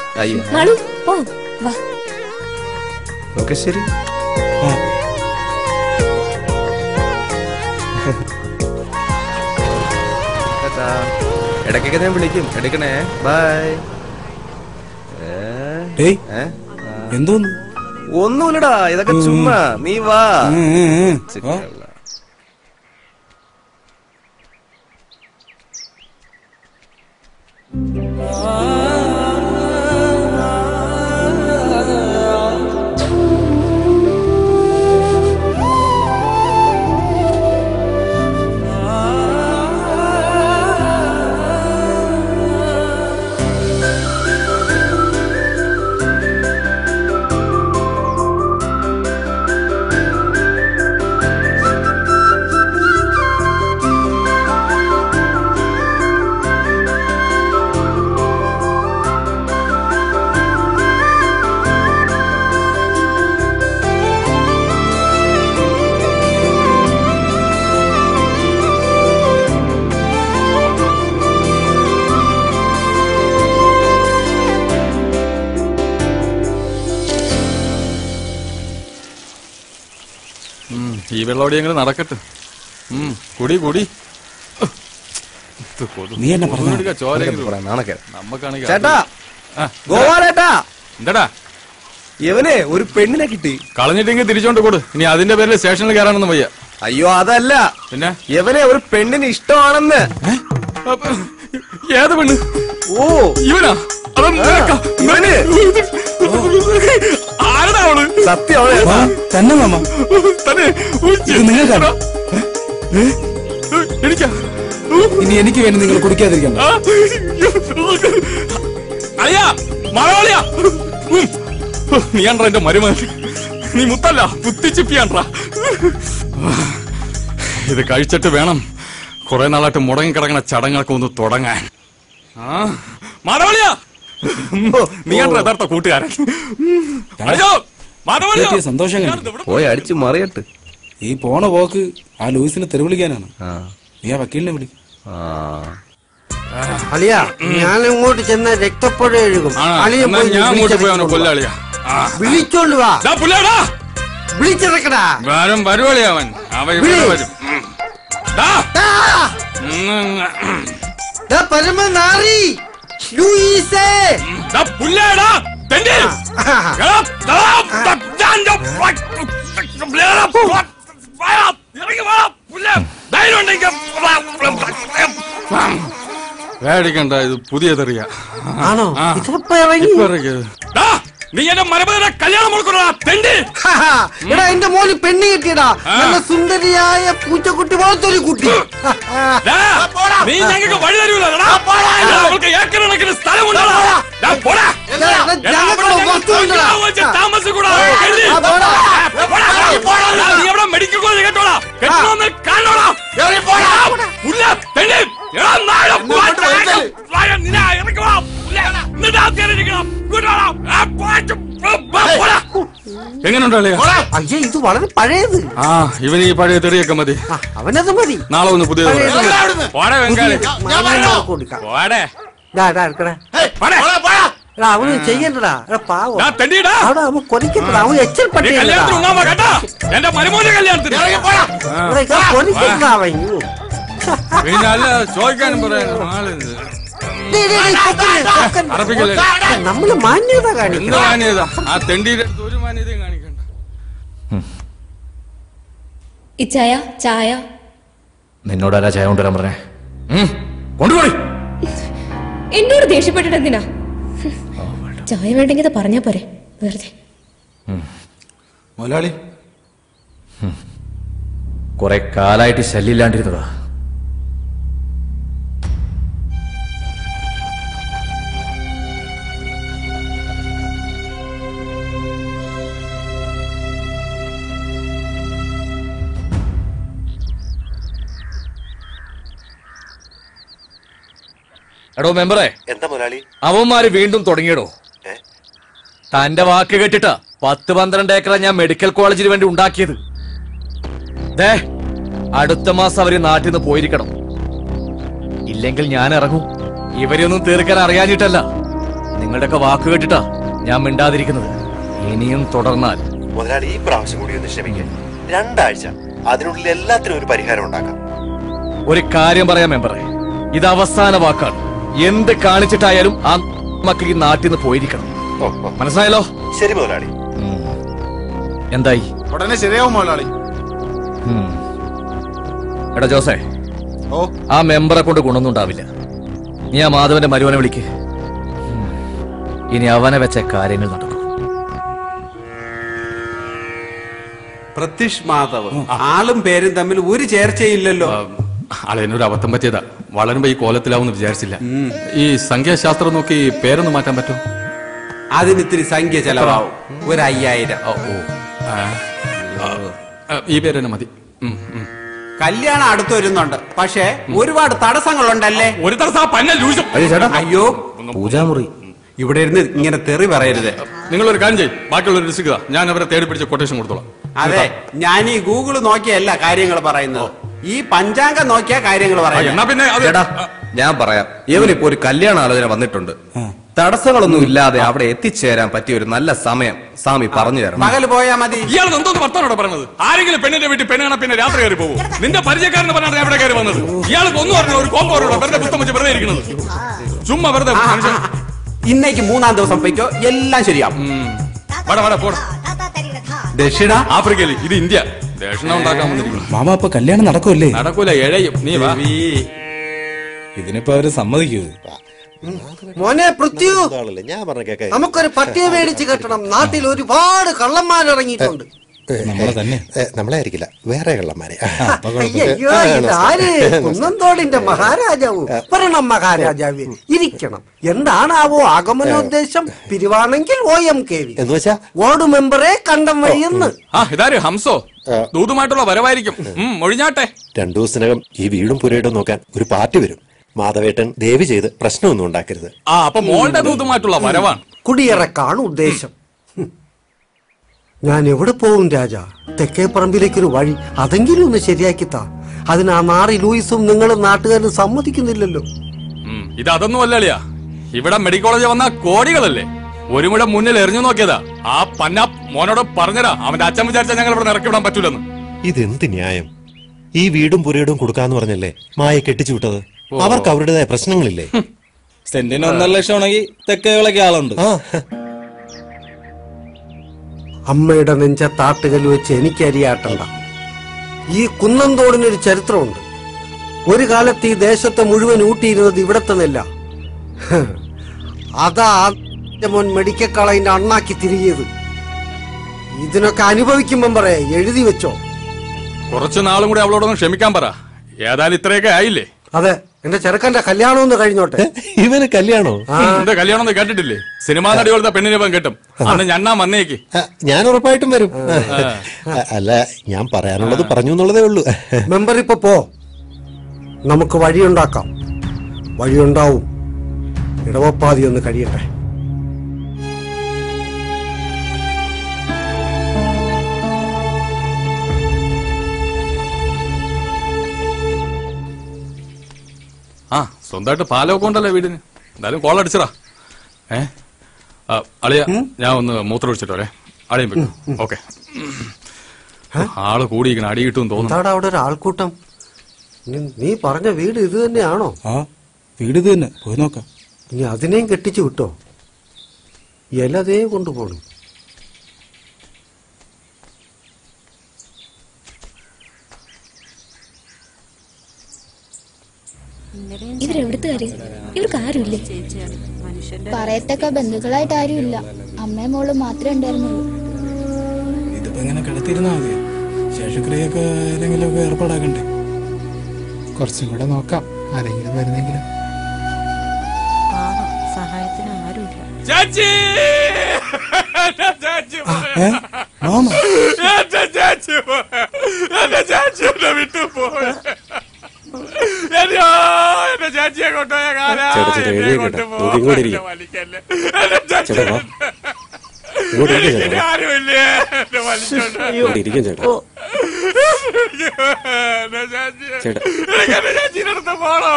ഓക്കെ ശരി ഇടയ്ക്കൊക്കെ ഞാൻ വിളിക്കും, എടുക്കണേ. ബൈ. എന്തോന്നു? ഒന്നുമില്ലടാ, ഇതൊക്കെ ചുമ്മാ. നീ വാ. ഈ വെള്ളോടി എങ്ങനെ നടക്കട്ടെ. കുടി കുടി. നീ എന്നെ പറഞ്ഞു നമ്മക്കാണെങ്കിൽ എന്താടാ ഇവനെ ഒരു പെണ്ണിനെ കിട്ടി. കളഞ്ഞിട്ടെങ്കിൽ തിരിച്ചോണ്ട് കൊടു. ഇനി അതിന്റെ പേരിൽ സ്റ്റേഷനിൽ കയറാനൊന്നും വയ്യ. അയ്യോ അതല്ല, പിന്നെ ഇവനെ ഒരു പെണ്ണിന് ഇഷ്ടമാണെന്ന്. ഏത് പെണ്ണ്? ഓ ഇവനാ? ഇവന് സത്യം തന്നെ മാമ നിങ്ങൾക്കാണോ? ഇനി എനിക്ക് വേണ്ടി നിങ്ങൾ കുടിക്കാതിരിക്കണം. നീയാണ്ട്ര എന്റെ മരുമകൻ. നീ മുത്തല്ല, കുത്തിച്ചിപ്പിയാണ്ട്ര. ഇത് കഴിച്ചിട്ട് വേണം കുറെ നാളായിട്ട് മുടങ്ങിക്കിടക്കണ ചടങ്ങൊക്കെ ഒന്ന് തുടങ്ങാൻ. നീയാണ്ട്ര യഥാർത്ഥ കൂട്ടുകാരൻ. സന്തോഷം പോയി അടിച്ചു മറിയട്ട്. ഈ പോണ പോക്ക് ആ ലൂയിസിനെ തെരുവിളിക്കാനാണ്. നീ ആ വക്കീലിനെ വിളിക്കും. അളിയ ഞാൻ ഇങ്ങോട്ട് ചെന്ന രക്തപ്പുഴ എഴുകും. വിളിച്ചോണ്ട് വാ, വിളിച്ചിറക്കടാ. വരുവളിയാവൻ പരമനാറി ലൂയിസേ പേടിക്കണ്ട, ഇത് പുതിയ തെറിയ. ആണോ? നീ എന്റെ മരപതിനെ കല്യാണം കൊടുക്കണ തെണ്ടി. എടാ എന്റെ മോന് പെണ്ണ് കിട്ടിയടാ, നല്ല സുന്ദരിയായ പൂച്ചക്കുട്ടി പോലത്തൊരു കുട്ടി. നീ ഞങ്ങൾക്ക് വഴി തരൂല. അവൾക്ക് ഏക്കറണക്കിന് സ്ഥലമുണ്ടോ? നീ എവിടെ മെഡിക്കൽ കോളേജ് കേട്ടോളാം. കെട്ടണമെന്ന് കാണോളാം. എങ്ങനെയുണ്ടോ? അയ്യോ ഇത് വളരെ പഴയത്. ഇവന് ഈ പഴയ തെറിയൊക്കെ മതി. അവനത് മതി. നാളെ ഒന്ന് പുതിയത് അവന് ചെയ്യണ്ടടാ. പാവം അവൻ കൊലിക്കണ്ടടാ. അവൻ എച്ചൽപ്പെട്ട എന്റെ മരുമോന്റെ കല്യാണത്തിന് കൊലിക്കണ്ടാ അവൻ. പിന്നെ അല്ല ചോദിക്കാനും പറയാനും നമ്മള് മാന്യത കാണിക്കണം. മാന്യത ആ തെണ്ടിയുടെ ഒരു മാന്യതയും കാണിക്കണ്ട. ഇച്ചായ ചായ. നിന്നോടാരാ ചായ കൊണ്ടുവരാൻ പറഞ്ഞേ? കൊണ്ടുപോയി. എന്നോട് ദേഷ്യപ്പെട്ടിട്ട് എന്തിനാ? ചായ വേണ്ടെങ്കിൽ പറഞ്ഞാ പോരെ വെറുതെ. മുതലാളി കുറെ കാലായിട്ട് ശല്യമില്ലാണ്ടിരുന്നതാ. എടോ മെമ്പറേ, എന്താ മുതലാളി? അവന്മാര് വീണ്ടും തുടങ്ങിയടോ. തന്റെ വാക്ക് കേട്ടിട്ടാ 10-12 ഏക്കറ ഞാൻ മെഡിക്കൽ കോളേജിന് വേണ്ടി ഉണ്ടാക്കിയത്. അടുത്ത മാസം അവര് നാട്ടിൽ നിന്ന് പോയിരിക്കണം. ഇല്ലെങ്കിൽ ഞാൻ ഇറങ്ങും. ഇവരെയൊന്നും തീർക്കാൻ അറിയാഞ്ഞിട്ടല്ല, നിങ്ങളുടെയൊക്കെ വാക്ക് കേട്ടിട്ടാ ഞാൻ മിണ്ടാതിരിക്കുന്നത്. ഇനിയും തുടർന്നാൽ മുതലാളി ഈ പ്രാവശ്യം കൂടി ഒന്ന് ക്ഷമിക്കാൻ. 2 ആഴ്ച അതിനുള്ളിൽ എല്ലാത്തിനും ഒരു പരിഹാരം ഉണ്ടാക്കാം. ഒരു കാര്യം പറയാം മെമ്പറെ, ഇത് അവസാന വാക്കാണ്. എന്ത് കാണിച്ചിട്ടായാലും ആ മക്കൾ ഈ നാട്ടിൽ നിന്ന് പോയിരിക്കണം. മനസ്സിലായല്ലോ? ശരി മുതലാളി. എന്തായി? ഉടനെ ശരിയാവും മുതലാളി. എടാ ജോസേ, ആ മെമ്പറെ കൊണ്ട് ഗുണമൊന്നും ഉണ്ടാവില്ല. നീ ആ മാധവന്റെ മരുവനെ വിളിക്ക്. ഇനി അവനെ വെച്ച കാര്യങ്ങൾ നടക്കും. പ്രത്യക്ഷ് മാധവ്, ആളും പേരും തമ്മിൽ ഒരു ചേർച്ചയില്ലല്ലോ. അളയനൊരു അബദ്ധം പറ്റിയതാ. വളരുമ്പോ ഈ കോലത്തിലാവുമെന്ന് വിചാരിച്ചില്ല. ഈ സംഖ്യാശാസ്ത്രം നോക്കി പേരൊന്ന് മാറ്റാൻ പറ്റും? അതിന് ഇത്തിരി സംഖ്യ ചെലവാവും. ഒരു 5000. ഈ പേര് തന്നെ മതി. കല്യാണം അടുത്ത് വരുന്നുണ്ട്, പക്ഷേ ഒരുപാട് തടസ്സങ്ങളുണ്ടല്ലേ? ഒരു തടസ്സം. അയ്യോ, പൂജാമുറി ഇവിടെ ഇരുന്ന് ഇങ്ങനെ തെറി പറയരുത്. നിങ്ങളൊരു കാര്യം ചെയ്യും, ബാക്കിയുള്ള ലിസ്റ്റ് ഞാൻ അവരെ തേടി പിടിച്ച കൊട്ടേഷൻ കൊടുത്തോളാം. അതെ, ഞാൻ ഈ ഗൂഗിൾ നോക്കിയല്ല കാര്യങ്ങൾ പറയുന്നത്, ഈ പഞ്ചാംഗം നോക്കിയ കാര്യങ്ങൾ പറയുന്നത്. ഞാൻ പറയാം, ഇവനിപ്പോ ഒരു കല്യാണ ആലോചന വന്നിട്ടുണ്ട്. തടസ്സങ്ങളൊന്നും ഇല്ലാതെ അവിടെ എത്തിച്ചേരാൻ പറ്റിയ ഒരു നല്ല സമയം സ്വാമി പറഞ്ഞു തരണം. പകല് പോയാ മതി. ഇയാൾ എന്തോന്ന് വർത്താനോടെ പറഞ്ഞത്? ആരെങ്കിലും പെണ്ണിന്റെ വീട്ടിൽ പെണ്ണാണ് പിന്നെ രാത്രി കയറി പോകും. നിന്റെ പരിചയക്കാരനെ പറഞ്ഞാണ് എവിടെ കയറി വന്നത്. ഇയാൾക്ക് ഒന്നും പറഞ്ഞു ഒരു കോമ്പോറോടോ വെറുതെ പുസ്തകം വെച്ച് വെറുതെ ഇരിക്കുന്നത്. ചുമ്മാ വെറുതെ. ഇന്നേക്ക് 3-ാം ദിവസം പോയിക്കോ, എല്ലാം ശരിയാവും. ദക്ഷിണ ആഫ്രിക്കയിൽ, ഇത് ഇന്ത്യ. ദക്ഷിണ ഉണ്ടാക്കാൻ വന്നിരിക്കുന്നു. മാമ അപ്പൊ കല്യാണം നടക്കൂല്ലേ? നടക്കൂല, എഴയും. നീ വാ. ഇതിനിപ്പോ അവര് സമ്മതിക്കൂ? മോനെ പൃഥ്വി, നമുക്കൊരു പട്ടിയെ മേടിച്ച് കെട്ടണം. നാട്ടിൽ ഒരുപാട് കള്ളന്മാരിറങ്ങിയിട്ടുണ്ട്. നമ്മളെ ആയിരിക്കില്ല, വേറെ കള്ളന്മാരെ. അയ്യോ, ഇതാര്? കുന്നന്തോടിന്റെ മഹാരാജാവോ? പറയണം മഹാരാജാവേ, ഇരിക്കണം. എന്താണാവോ ആഗമനോദ്ദേശം? പിരിവാണെങ്കിൽ OMKV എന്ന് വെച്ചാ വാർഡ് മെമ്പറെ കണ്ടം വഴിയെന്ന്. ഇതാര് ഹംസോ? ദൂതുമായിട്ടുള്ള വരവായിരിക്കും. ഒഴിഞ്ഞാട്ടെ. 2 ദിവസത്തിനകം ഈ വീടും പുരയിടും നോക്കാൻ ഒരു പാർട്ടി വരും. മാധവേട്ടൻ ദയവ് ചെയ്ത് പ്രശ്നമൊന്നും ഉണ്ടാക്കരുത്. അപ്പൊ മോളുടെ ദൂതുമായിട്ടുള്ള വരവാണ്. കുടിയിറക്കാണ് ഉദ്ദേശം. ഞാൻ എവിടെ പോകും രാജാ? തെക്കേ പറമ്പിലേക്കൊരു വഴി അതെങ്കിലും ഒന്ന് ശരിയാക്കിത്താ. അതിന് ആ നാറി ലൂയിസും നിങ്ങളും നാട്ടുകാരും സമ്മതിക്കുന്നില്ലല്ലോ. ഇത് അതൊന്നും അല്ലളിയാ. ഇവിടെ മെഡിക്കൽ കോളേജ് വന്ന കോടികളല്ലേ. ഒരു മുഴ മുന്നിൽ എറിഞ്ഞു നോക്കിയതാ. ആ പന്ന മോനോട് പറഞ്ഞതാ, അവന്റെ അച്ഛൻ വിചാരിച്ചാൽ ഞങ്ങൾ ഇവിടെ ഇറക്കി വിടാൻ പറ്റൂലെന്ന്. ഇതെന്ത് ന്യായം? ഈ വീടും പുരയിടും കൊടുക്കാന്ന് പറഞ്ഞല്ലേ മായ കെട്ടിച്ചു വിട്ടത്. അവർക്ക് അവരുടേതായ പ്രശ്നങ്ങളില്ലേ? സെന്റിന് 1.5 ലക്ഷം ആണെങ്കിൽ തെക്കേകളൊക്കെ ആളുണ്ട്. അമ്മയുടെ നെഞ്ചത്താട്ടുകൽ വെച്ച് എനിക്ക് അരിയാട്ടണ്ട. ഈ കുന്നന്തോടിനൊരു ചരിത്രമുണ്ട്. ഒരു കാലത്ത് ഈ ദേശത്തെ മുഴുവൻ ഊട്ടിയിരുന്നത് ഇവിടത്തെ നെല്ല. അതാ മോൻ മെഡിക്കൽ കോളേജിന്റെ അണ്ണാക്കി തിരികിയത്. ഇതിനൊക്കെ അനുഭവിക്കുമ്പം പറയാ, എഴുതി വെച്ചോ. കുറച്ചു നാളും കൂടി അവളോടൊന്ന് ക്ഷമിക്കാൻ പറ. ഏതായാലും ഇത്രയൊക്കെ ആയില്ലേ? അതെ, എന്റെ ചെറുക്കന്റെ കല്യാണം ഒന്ന് കഴിഞ്ഞോട്ടെ. ഇവന് കല്യാണോ? എന്റെ കല്യാണം ഒന്ന് കേട്ടിട്ടില്ലേ? സിനിമാ നടികളുടെ പെണ്ണിനെ ഇവൻ കെട്ടും. അന്ന് ഞണ്ണാ വന്നേക്ക്. ഞാൻ ഉറപ്പായിട്ടും വരും. അല്ല, ഞാൻ പറയാനുള്ളത് പറഞ്ഞു എന്നുള്ളതേ ഉള്ളൂ. മെമ്പർ ഇപ്പൊ പോ, നമുക്ക് വഴിയുണ്ടാക്കാം. വഴിയുണ്ടാവും. ഇടവപ്പാതി ഒന്ന് കഴിയട്ടെ. സ്വന്തമായിട്ട് പാലൊക്കെ ഉണ്ടല്ലോ വീടിന്. എന്തായാലും കോൾ അടിച്ചറാ. അളിയ, ഞാൻ ഒന്ന് മൂത്രം ഒഴിച്ചിട്ട് വരെ. അളിയും പറ്റും. ഓക്കെ. ആള് കൂടിയിരിക്കണം, അടി കിട്ടും തോന്നുന്നു. അവിടെ ഒരു ആൾക്കൂട്ടം. നീ പറഞ്ഞ വീട് ഇത് തന്നെയാണോ? വീട് ഇത് തന്നെ, പോയി നോക്കാം. ഇനി അതിനെയും കെട്ടിച്ചു വിട്ടോ? ഇലതേ കൊണ്ടുപോകണം. ഇവരെവിടുത്തുകാര്? ഇവർക്ക് ആരുമില്ലേ? പറയത്തക്ക ബന്ധുക്കളായിട്ട് ആരുമില്ല. അമ്മയും മോളും മാത്രമേ ഉണ്ടായിരുന്നുള്ളൂ. ഇതിപ്പോ ഇങ്ങനെ കിടത്തിരുന്നാ മതി. ശേഷക്രിയൊക്കെ ഏതെങ്കിലും ഒക്കെ ഏർപ്പാടാക്കണ്ടേ? കുറച്ചും കൂടെ നോക്കാം, ആരെങ്കിലും വരുന്നെങ്കിലും. സഹായത്തിന് ആരുമില്ല. ചാച്ചി, വിട്ടു പോയ എന്റെ ചാച്ചിയെ കൊണ്ടുപോയ ആരുമില്ലേ? ചാച്ചിനടുത്ത് പോണോ?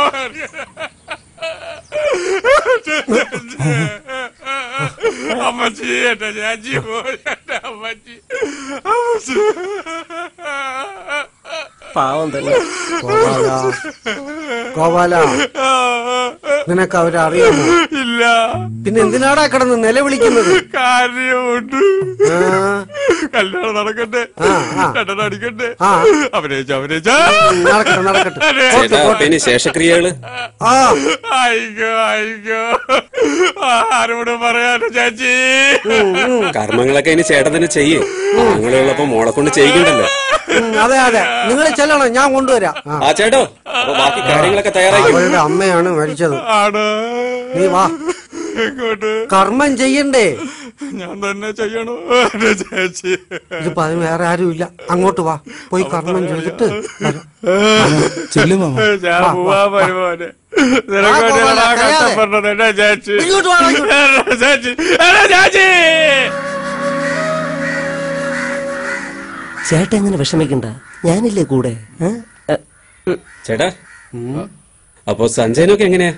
അമ്മച്ചി, എന്റെ ചാച്ചി പോയി. എന്റെ അമ്മച്ചി. പാവം തന്നെ. ഗോപാല, നിനക്ക് അവരെ അറിയാമോ? ഇല്ല. പിന്നെ എന്തിനാടാ കിടന്ന് നിലവിളിക്കുന്നത്? കാര്യമുണ്ട്. കല്യാണം നടക്കട്ടെ, രണ്ടെണ്ണം അടിക്കട്ടെ. അഭിനയിച്ച നടക്കട്ടെ. ശേഷക്രിയകള് അയ്യോ അയ്യോ, ആരോട് പറയാനോ ചേച്ചി? കർമ്മങ്ങളൊക്കെ ഇനി ചേട്ടൻ തന്നെ ചെയ്യേ. അങ്ങനെയുള്ളപ്പോ മോളെ കൊണ്ട് ചെയ്യിക്കണ്ടല്ലോ. അതെ അതെ, നിങ്ങൾ ചെല്ലണം, ഞാൻ കൊണ്ടുവരാം. ആ ചേട്ടോ, അപ്പൊ ബാക്കി കാര്യങ്ങളൊക്കെ തയ്യാറാക്കി. അവരുടെ അമ്മയാണ് മരിച്ചത്. നീ വാ, കർമ്മം ചെയ്യണ്ടേ? ഞാൻ തന്നെ ചെയ്യണോ ചേച്ചി? ഇതിപ്പോ അതിന് വേറെ ആരും ഇല്ല. അങ്ങോട്ട് വാ, പോയി കർമ്മം ചെയ്തിട്ട് ഞാൻ പോവാ വരുമോനെ. കഷ്ടപ്പെട്ടത് എന്നെ ചേച്ചി. ചേച്ചി ചേച്ചി, ചേട്ടൻ എങ്ങനെ വിഷമിക്കണ്ട, ഞാനില്ലേ കൂടെ. ചേട്ടാ, അപ്പൊ സഞ്ജയനൊക്കെ എങ്ങനെയാ?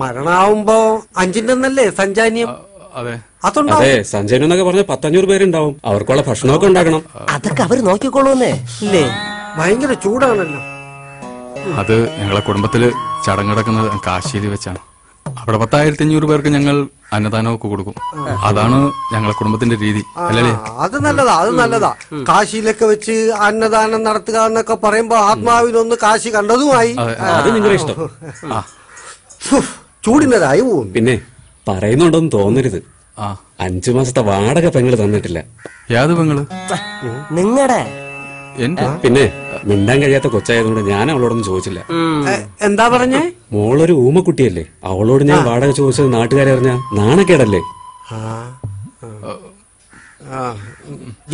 മരണാവുമ്പോ 5-ന്നല്ലേ സഞ്ജാന്യം? അതെ, സഞ്ജയനെന്നൊക്കെ പറഞ്ഞ 500 പേരുണ്ടാവും. അവർക്കുള്ള ഭക്ഷണമൊക്കെ ഉണ്ടാക്കണം. അതൊക്കെ അവര് നോക്കിക്കോളൂന്നേ ഇല്ലേ? ഭയങ്കര ചൂടാണല്ലോ. അത് ഞങ്ങളെ കുടുംബത്തില് ചടങ്ങടക്കുന്നത് കാശിയിൽ വെച്ചാണ്. അവിടെ 10,500 പേർക്ക് ഞങ്ങൾ അന്നദാനമൊക്കെ കൊടുക്കും. അതാണ് ഞങ്ങളെ കുടുംബത്തിന്റെ രീതി, അല്ലേ? അത് നല്ലതാ, അത് നല്ലതാ. കാശിയിലൊക്കെ വെച്ച് അന്നദാനം നടത്തുക എന്നൊക്കെ പറയുമ്പോ ആത്മാവിനൊന്ന് കാശി കണ്ടതുമായി. അത് നിങ്ങളുടെ ഇഷ്ടം. ചൂടിനതായി പോവും. പിന്നെ പറയുന്നുണ്ടോന്ന് തോന്നരുത്, 5 മാസത്തെ വാടക പെങ്ങള് തന്നിട്ടില്ല. യാത് പെങ്ങള്? നിങ്ങടെ. പിന്നെ മിണ്ടാൻ കഴിയാത്ത കൊച്ചായതുകൊണ്ട് ഞാൻ അവളോടൊന്നും ചോദിച്ചില്ല. എന്താ പറഞ്ഞേ? മോളൊരു ഊമക്കുട്ടിയല്ലേ, അവളോട് ഞാൻ വാടക ചോദിച്ചത് നാട്ടുകാരെ അറിഞ്ഞ നാണക്കേടല്ലേ?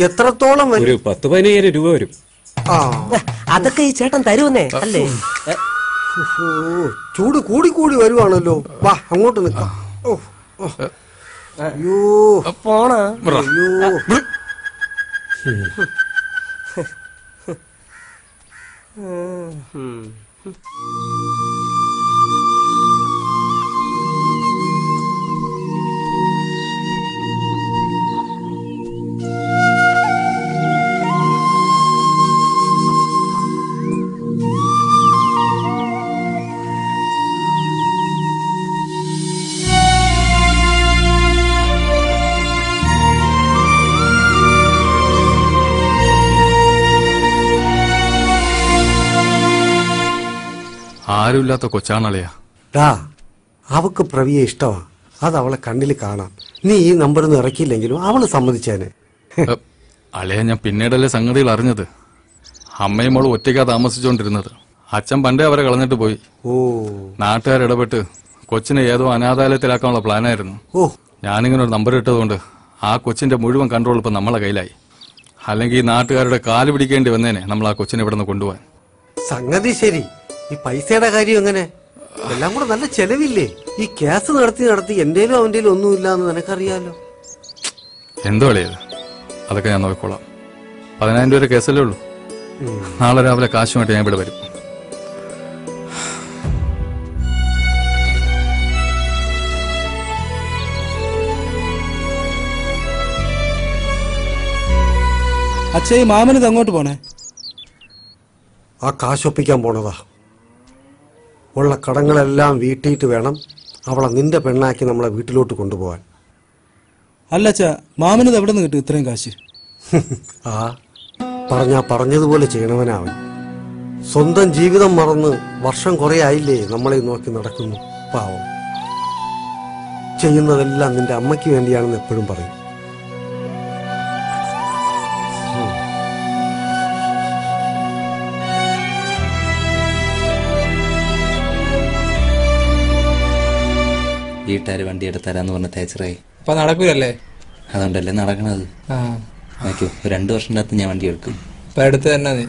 എത്രത്തോളം? ഒരു 10-15,000 രൂപ വരും. അതൊക്കെ ഈ ചേട്ടൻ തരുമെന്നേ അല്ലേ? ചൂട് കൂടി കൂടി വരുവാണല്ലോ. വാ, അങ്ങോട്ട് നിൽക്കാം. അയ്യോ പോണ. ആരുമില്ലാത്ത കൊച്ചാണളിയാ. അവക്ക് പ്രവിയെ ഇഷ്ടമാ, അത് അവളെ കണ്ണിൽ കാണാം. നീ ഈ നമ്പറൊന്നും ഇറക്കിയില്ലെങ്കിലും അവള് സമ്മതിച്ചേനെ. അളിയ, ഞാൻ പിന്നീടല്ലേ സംഗതികൾ അറിഞ്ഞത്. അമ്മയും മോളും ഒറ്റയ്ക്കാ താമസിച്ചുകൊണ്ടിരുന്നത്. അച്ഛൻ പണ്ടേ അവരെ കളഞ്ഞിട്ട് പോയി. നാട്ടുകാരിടപെട്ട് കൊച്ചിനെ ഏതോ അനാഥാലയത്തിലാക്കാനുള്ള പ്ലാനായിരുന്നു. ഞാനിങ്ങനെ ഒരു നമ്പർ ഇട്ടതുകൊണ്ട് ആ കൊച്ചിന്റെ മുഴുവൻ കൺട്രോൾ ഇപ്പൊ നമ്മളെ കയ്യിലായി. അല്ലെങ്കിൽ ഈ നാട്ടുകാരുടെ കാല് പിടിക്കേണ്ടി വന്നേനെ നമ്മൾ ആ കൊച്ചിനെ ഇവിടെ നിന്ന് കൊണ്ടുപോകാൻ. സംഗതി ശരി. ഈ പൈസയുടെ കാര്യം എങ്ങനെ? എല്ലാം കൂടെ നല്ല ചെലവില്ലേ? ഈ കേസ് നടത്തി എന്റേലും അവന്റേലും ഒന്നുമില്ല എന്ന് നിനക്കറിയാലോ. എന്തോ അളിയത്, അതൊക്കെ ഞാൻ നോക്കിക്കോളാം. 10,000 രൂപ കേസല്ലേ ഉള്ളൂ. നാളെ രാവിലെ കാശുമായിട്ട് ഞാൻ ഇവിടെ വരും. അച്ഛാ, ഈ മാമനിത് അങ്ങോട്ട് പോണേ? ആ കാശൊപ്പിക്കാൻ പോണതാ. ഉള്ള കടങ്ങളെല്ലാം വീട്ടിയിട്ട് വേണം അവളെ നിന്റെ പെണ്ണാക്കി നമ്മളെ വീട്ടിലോട്ട് കൊണ്ടുപോകാൻ. അല്ല അച്ഛാ, മാമനിത് എവിടെ നിന്ന് കിട്ടും ഇത്രയും കാശ്? പറഞ്ഞതുപോലെ ചെയ്യണവനാവൻ. സ്വന്തം ജീവിതം മറന്ന് വർഷം കുറെ ആയില്ലേ നമ്മളെ നോക്കി നടക്കുന്നു. പാവം. ചെയ്യുന്നതെല്ലാം നിന്റെ അമ്മയ്ക്ക് വേണ്ടിയാണെന്ന് എപ്പോഴും പറയും. വീട്ടുകാർ വണ്ടി എടുത്തരാന്ന് പറഞ്ഞ തേച്ചറായി. അപ്പൊ നടക്കൂലല്ലേ? അതുകൊണ്ടല്ലേ നടക്കണത്. 2 വർഷത്തിനകത്ത് ഞാൻ വണ്ടി എടുക്കും. അപ്പൊ അടുത്ത് തന്നെ നീ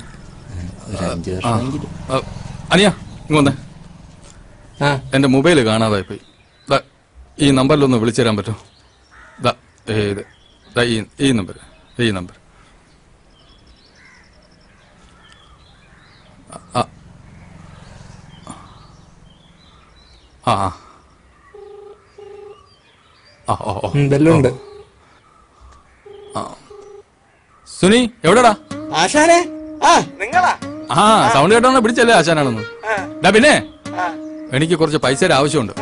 ഒരു 5 വർഷം. അനിയാ, ഇങ്ങോന്നേ. എന്റെ മൊബൈല് കാണാതായി പോയി. ഈ നമ്പറിലൊന്ന് വിളിച്ചു തരാൻ പറ്റുമോ? ഈ നമ്പർ ബെല്ലുണ്ട്. സുനി എവിടെടാ? ആശാനെ നിങ്ങളാ ആ സൗണ്ട് കേട്ടോണ്ട് പിടിച്ചല്ലേ ആശാനാണെന്ന്. പിന്നെ എനിക്ക് കുറച്ച് പൈസയുടെ ആവശ്യമുണ്ട്.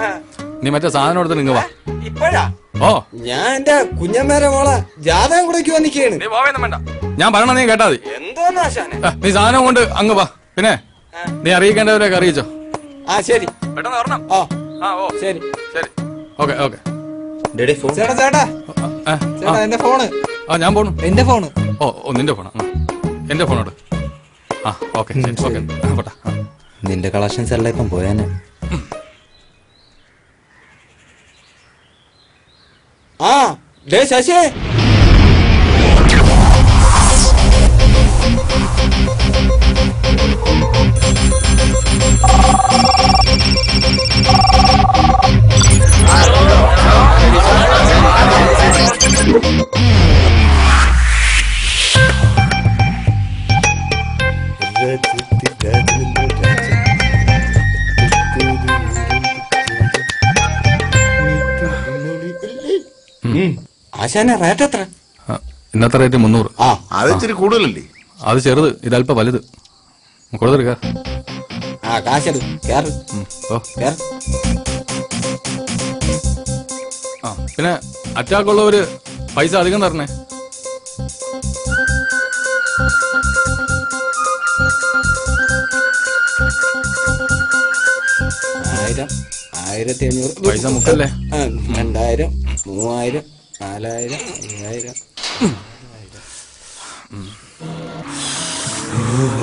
നീ മറ്റേ സാധനം എടുത്ത് നിങ്ങ വാ. ഇപ്പോഴാ? ഓ ഞാൻ എന്റെ കുഞ്ഞമ്മേരെ മോളെ ജാതകം കൂടെ വന്നിക്കാണ്. ഞാൻ പറയണ നീ കേട്ടാ മതി. എന്തോന്ന് ആശാനെ? നീ സാധനം കൊണ്ട് അങ്ങ് വാ. പിന്നെ നീ അറിയിക്കേണ്ടവരൊക്കെ അറിയിച്ചോ. ശരി പെട്ടെന്ന് വരണം. ശരി ശരി ഓക്കെ ഓക്കെ. ചേട്ടാ ചേട്ടാ ചേട്ടാ എന്റെ ഫോണ്. ഞാൻ പോണു. എന്റെ ഫോണ്. ഓ നിന്റെ ഫോണാ? എന്റെ ഫോണോട്. ഓക്കെ ഓക്കെ പോട്ടെ. നിന്റെ കളക്ഷൻസ് എല്ലാം ഇപ്പം പോയാനെ. ശശി ആശാനെ റേറ്റ് എത്ര? ഇന്നത്തെ റേറ്റ് 300. അത് ഇച്ചിരി കൂടുതലല്ലേ? അത് ചെറുത്, ഇതല്പം വലുത്. കൊടുത്തെടുക്ക. പിന്നെ അറ്റാക്കുള്ളവര് പൈസ അധികം തരണേ. പൈസ മുക്കല്ലേ? 2000, 3000, 4000, 5000.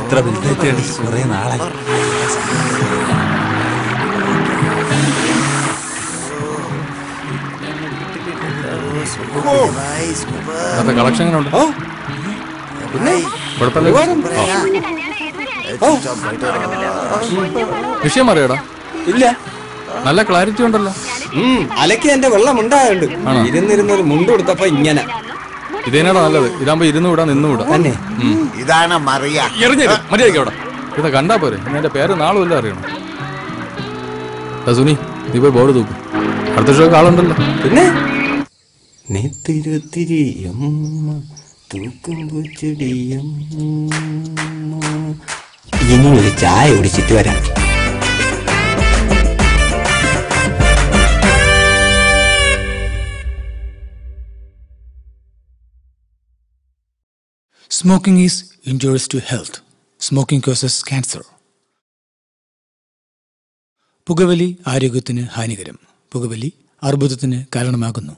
ഇത്ര വലുതായിട്ട് കുറെ നാളായി. കളക്ഷൻ എങ്ങനെ ഉണ്ട്? വിഷയം അറിയാടാ? ഇല്ല. നല്ല ക്ലാരിറ്റി ഉണ്ടല്ലോ. അലക്കി എന്റെ വെള്ളം ഉണ്ടായുണ്ട്. ഇരുന്നിരുന്നൊരു മുണ്ട് കൊടുത്തപ്പോ ഇങ്ങനെ. ഇതേനാടാ നല്ലത്. ഇതാകുമ്പോ ഇരുന്ന് വിടാ നിന്ന് വിടാ. ഇതാണ് മറിയ. മര്യാദയ്ക്ക് അവിടെ ഇത് കണ്ടാ പോരെ. എന്റെ പേര് നാളും എല്ലാം അറിയണം. സുനി നീ പോയി ബോർഡ് തൂക്കും. അടുത്ത ഷോ ആളുണ്ടല്ലോ. പിന്നെ ഇനി ഒരു ചായ കുടിച്ചിട്ട് വരാം. Smoking is injurious to health. Smoking causes cancer. പുകവലി ആരോഗ്യത്തിന് ഹാനികരം. പുകവലി അർബുദത്തിന് കാരണമാകുന്നു.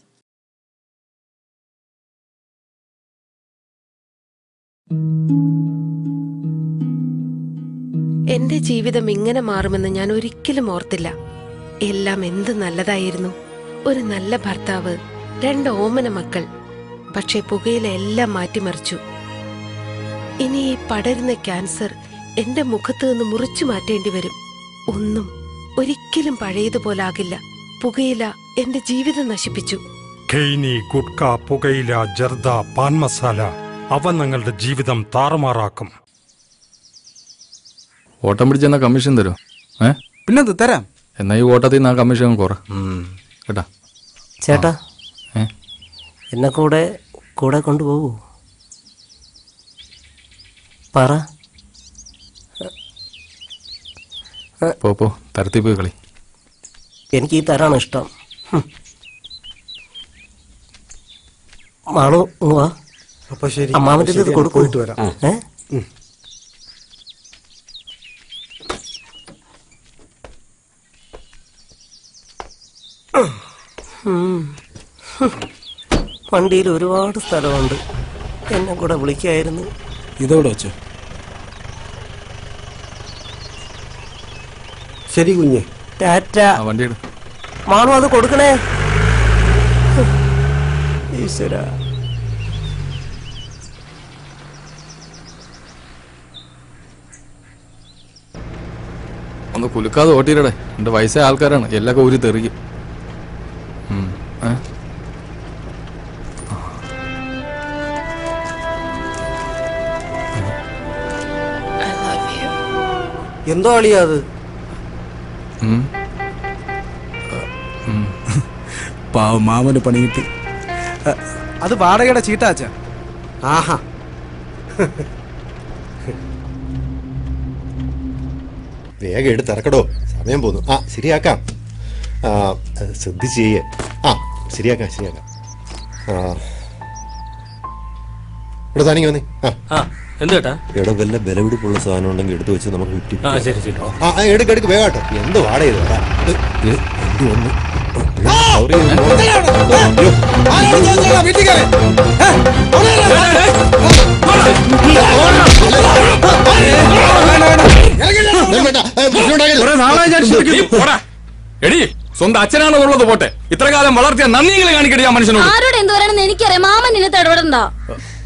എന്റെ ജീവിതം ഇങ്ങനെ മാറുമെന്ന് ഞാൻ ഒരിക്കലും ഓർത്തില്ല. എല്ലാം എന്ത് നല്ലതായിരുന്നു. ഒരു നല്ല ഭർത്താവ്, 2 ഓമന മക്കൾ. പക്ഷെ പുകയില എല്ലാം മാറ്റിമറിച്ചു. ഇനി ഈ പടരുന്ന ക്യാൻസർ എന്റെ മുഖത്ത് നിന്ന് മുറിച്ചു മാറ്റേണ്ടി വരും. ഒന്നും ഒരിക്കലും പഴയതുപോലാകില്ല. പുകയില എന്റെ ജീവിതം നശിപ്പിച്ചു. ഖെയ്നി, ഗുഡ്ക, പുകയില, ജർദ, പാൻ മസാല അവ നിങ്ങളുടെ ജീവിതം താറുമാറാക്കും. ഓട്ടം പിടിച്ചെന്നാ കമ്മീഷൻ തരും. പിന്നെ തരാം. എന്നാ ഈ ഓട്ടത്തിൽ നിന്ന് ആ കമ്മീഷൻ കുറ കേട്ടാ. ചേട്ടാ എന്നെ കൂടെ കൂടെ കൊണ്ടുപോകൂ. പറ. പോ തരത്തി പോയി കളി. എനിക്ക് ഈ തരാണ് ഇഷ്ടം. മാളു വാ. അപ്പൊ ശരി, അമ്മാവന്റെ ഇത് കൊടുക്കും. വണ്ടിയിൽ ഒരുപാട് സ്ഥലമുണ്ട്. എന്നെ കൂടെ വിളിക്കായിരുന്നു. ഇതോടെ വെച്ചോ. ശരി കുഞ്ഞെ. ടാറ്റ. വണ്ടി മാണു അത് കൊടുക്കണേ. ഈശ്വര. ഒന്ന് കുലുക്കാതെ ഓട്ടിയിടേ. എന്റെ വയസ്സായ ആൾക്കാരാണ്. എല്ലാം ഊരി തെറിക്കും. എന്തോ അളിയാ അത്? പാവം മാമന് പണി കിട്ടി. അത് വാടകയുടെ ചീട്ടാച്ച. ആഹാ, വേഗം എടുത്തിറക്കടോ, സമയം പോന്നു. ആ ശരിയാക്കാം. ശ്രദ്ധിച്ച് ചെയ്യേ. ആ ശരിയാക്കാം. ഇവിടെ താനിങ്ങി വന്നേ. എടോ വല്ല വിലപിടിപ്പുള്ള സാധനം ഉണ്ടെങ്കിൽ എടുത്തു വെച്ച് നമുക്ക് വിറ്റി. എടുക്ക് വേഗാട്ടോ. എന്ത് വാടക വന്ന് എടി സ്വന്തം അച്ഛനാണെന്നുള്ളത് പോട്ടെ, ഇത്ര കാലം വളർത്തിയ നന്ദികളെ കാണിക്കട്ടെ ആ മനുഷ്യനോട്. ആരോട് എന്ത് പറയണമെന്ന് എനിക്കറിയാം. മാമൻ നിന്നെ ഇടപെടണ്ട.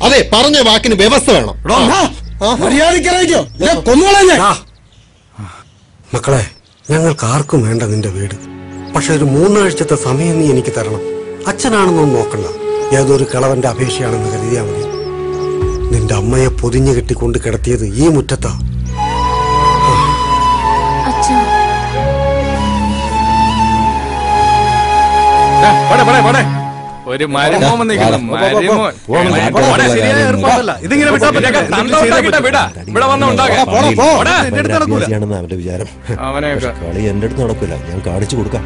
അതെ, പറഞ്ഞ വാക്കിന് വ്യവസ്ഥ വേണം. മക്കളെ, ഞങ്ങൾക്ക് ആർക്കും വേണ്ട നിന്റെ വീട്. പക്ഷെ ഒരു 3 ആഴ്ചത്തെ സമയം നീ എനിക്ക് തരണം. അച്ഛനാണെന്നൊന്നും നോക്കണ്ട, ഏതൊരു കിളവന്റെ അപേക്ഷയാണെന്ന് കരുതിയാ മതി. നിന്റെ അമ്മയെ പൊതിഞ്ഞു കെട്ടിക്കൊണ്ട് കിടത്തിയത് ഈ മുറ്റത്താ. ഒരു മരുമോൻ വന്നിരിക്കുന്നു. ഇതിങ്ങനെ വിട്ടാ ഇവിടെ വന്നുണ്ടാകാം. അവന്റെ വിചാരം. കളി എന്റെ അടുത്ത് നടക്കില്ല, ഞാൻ കാണിച്ചു കൊടുക്കാം.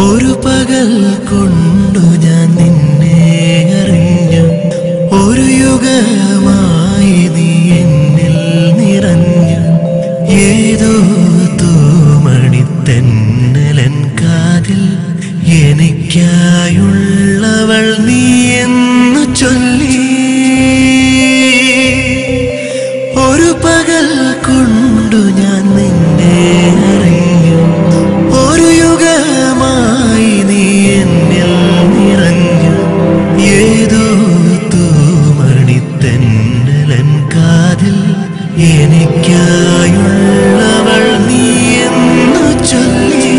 ഒരു പകൽ കൊണ്ടു ഞാൻ നിന്നെ അറിഞ്ഞു, ഒരു യുഗമായി നീ എന്നിൽ നിറഞ്ഞു. ഏതോ തൂമണിത്തെന്നലൻ കാതിൽ എനിക്കായുള്ളവൾ നീ എന്നു ചൊല്ലി. ഒരു പകൽ കൊണ്ടു ഞാൻ നിന്നെ അറിഞ്ഞു, ഒരു യുഗമായി നീ എന്നിൽ നിറഞ്ഞു. ഏതോ തൂമണിത്തെന്നലൻ കാതിൽ എനിക്കായുള്ളവൾ നീ എന്നു ചൊല്ലി.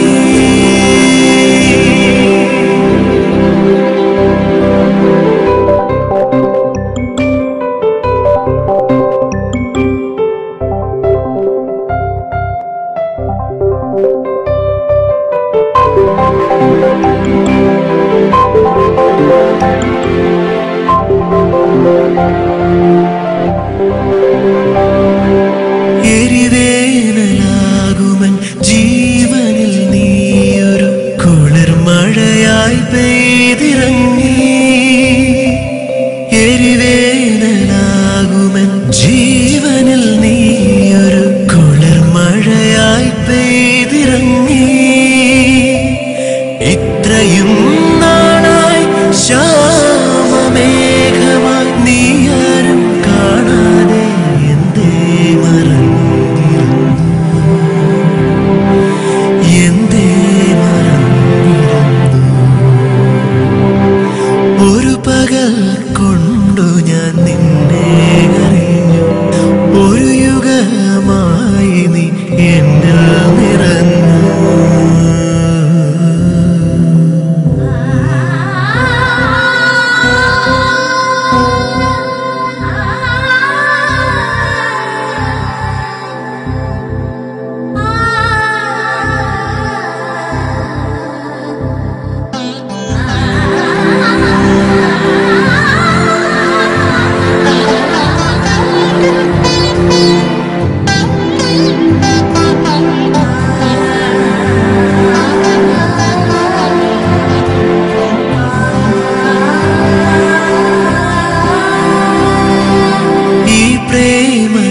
എരിവേനലാകുമൻ ജീവനിൽ നീയൊരു കുളിർമഴയായി പെയ്തിറങ്ങി. എരിവേനലാകുമൻ ജീവനിൽ നീയൊരു കുളിർമഴയായി പെയ്തിറങ്ങി. ഇത്രയും നാളായി ശ്യാമമേഘമായി നീയാരും കാണാതെ എന്തേ മറന്നിരുന്നു, എന്തേ മറന്നിരുന്നു. ഒരു പകൽ കൊണ്ടു ഞാൻ നിന്നെ അറിഞ്ഞു, ഒരു യുഗമായി നീ എന്നിൽ നിറഞ്ഞു.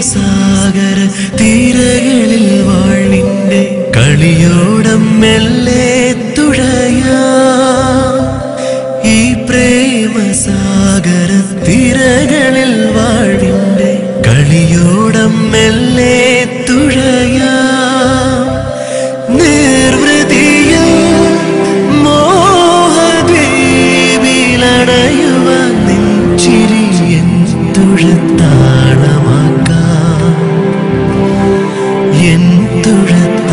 സാഗര തീരകളിൽ വാഴിന്റെ കളിയോടം മെല്ലെ തുഴയാ. ഈ പ്രേമ സാഗര തീരകളിൽ വാഴിന്റെ കളിയോടം മെല്ലെ തുഴയാ. നിർവൃതിയിൽ മോഹദ്വീപിലടയുവ നെഞ്ചിരി എൻ തുഴത്താളമാക്കാം, എൻ തുഴത്താളമാക്കാം.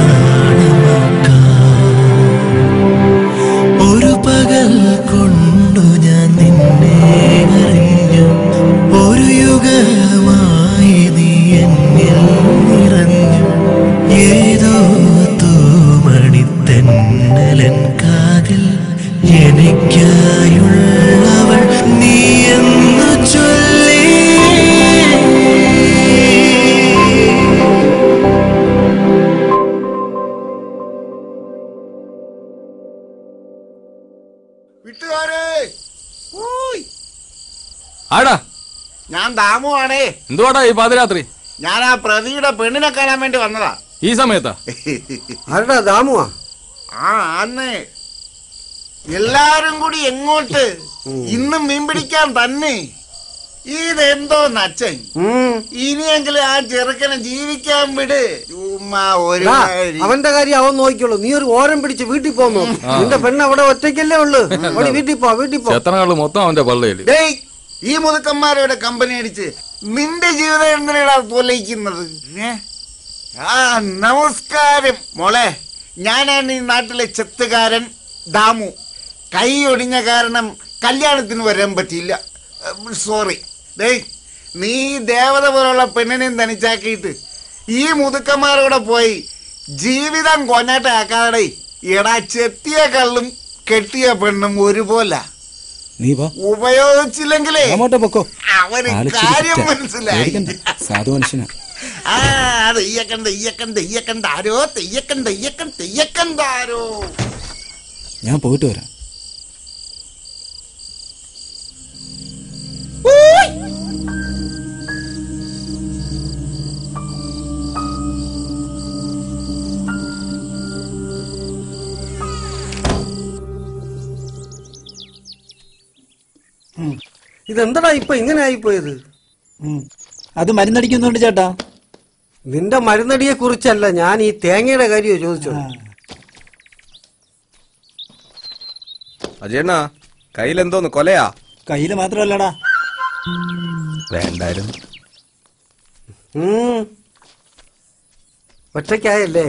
ആടാ ഞാൻ ദാമുവാണേ. എന്തുവാടാ ഈ പാതിരാത്രി? ഞാൻ ആ പ്രതിയുടെ പെണ്ണിനെ കാണാൻ വേണ്ടി വന്നതാ. ഈ സമയത്താ? ആടാ ദാമുവാ? ആ അന്ന് എല്ലാരും കൂടി എങ്ങോട്ട്? ഇന്നും മീൻ പിടിക്കാൻ തന്നെ. ഇതെന്തോ നച്ചൻ. ഇനിയെങ്കിലും ആ ചെറുക്കനെ ജീവിക്കാൻ വിട്. അവന്റെ കാര്യം അവൻ നോക്കിക്കോളൂ. നീ ഒരു ഓരം പിടിച്ച് വീട്ടിൽ പോന്നോ? നിന്റെ പെണ്ണ് അവിടെ ഒറ്റയ്ക്കല്ലേ ഉള്ളു. വീട്ടിൽ പോ, വീട്ടിൽ പോ. എത്ര മൊത്തം അവന്റെ പള്ളയില്. ഈ മുതുക്കന്മാരുടെ കമ്പനി അടിച്ച് നിന്റെ ജീവിതം എന്തിനാ തൊലയിക്കുന്നത്? നമസ്കാരം മോളെ. ഞാനാണ് ഈ നാട്ടിലെ ചെത്തുകാരൻ ദാമു. കൈ ഒടിഞ്ഞ കാരണം കല്യാണത്തിന് വരാൻ പറ്റിയില്ല. സോറി. നീ ദേവത പോലുള്ള പെണ്ണിനെയും തനിച്ചാക്കിയിട്ട് ഈ മുതുക്കന്മാരോടെ പോയി ജീവിതം കൊഞ്ഞാട്ടാക്കാതെ. എടാ, ചെത്തിയ കള്ളും കെട്ടിയ പെണ്ണും ഒരുപോലെ. ഉപയോഗിച്ചില്ലെങ്കിലേ അവന് കാര്യം മനസ്സിലായി. സാധു മനുഷ്യനാ. ഞാൻ പോയിട്ട് വരാം. ഇതെന്താടാ ഇപ്പൊ ഇങ്ങനെ ആയിപ്പോയത്? അത് മരുന്നടിക്കുന്നുണ്ട് ചേട്ടാ. നിന്റെ മരുന്നടിയെ കുറിച്ചല്ല, ഞാൻ ഈ തേങ്ങയുടെ കാര്യമോ ചോദിച്ചത്. അജയണ്ണ കയ്യിലെന്തോന്ന് കൊലയാ? കയ്യില് മാത്രമല്ലടാ. വേണ്ടായിരുന്നു. ഒറ്റയ്ക്കായല്ലേ?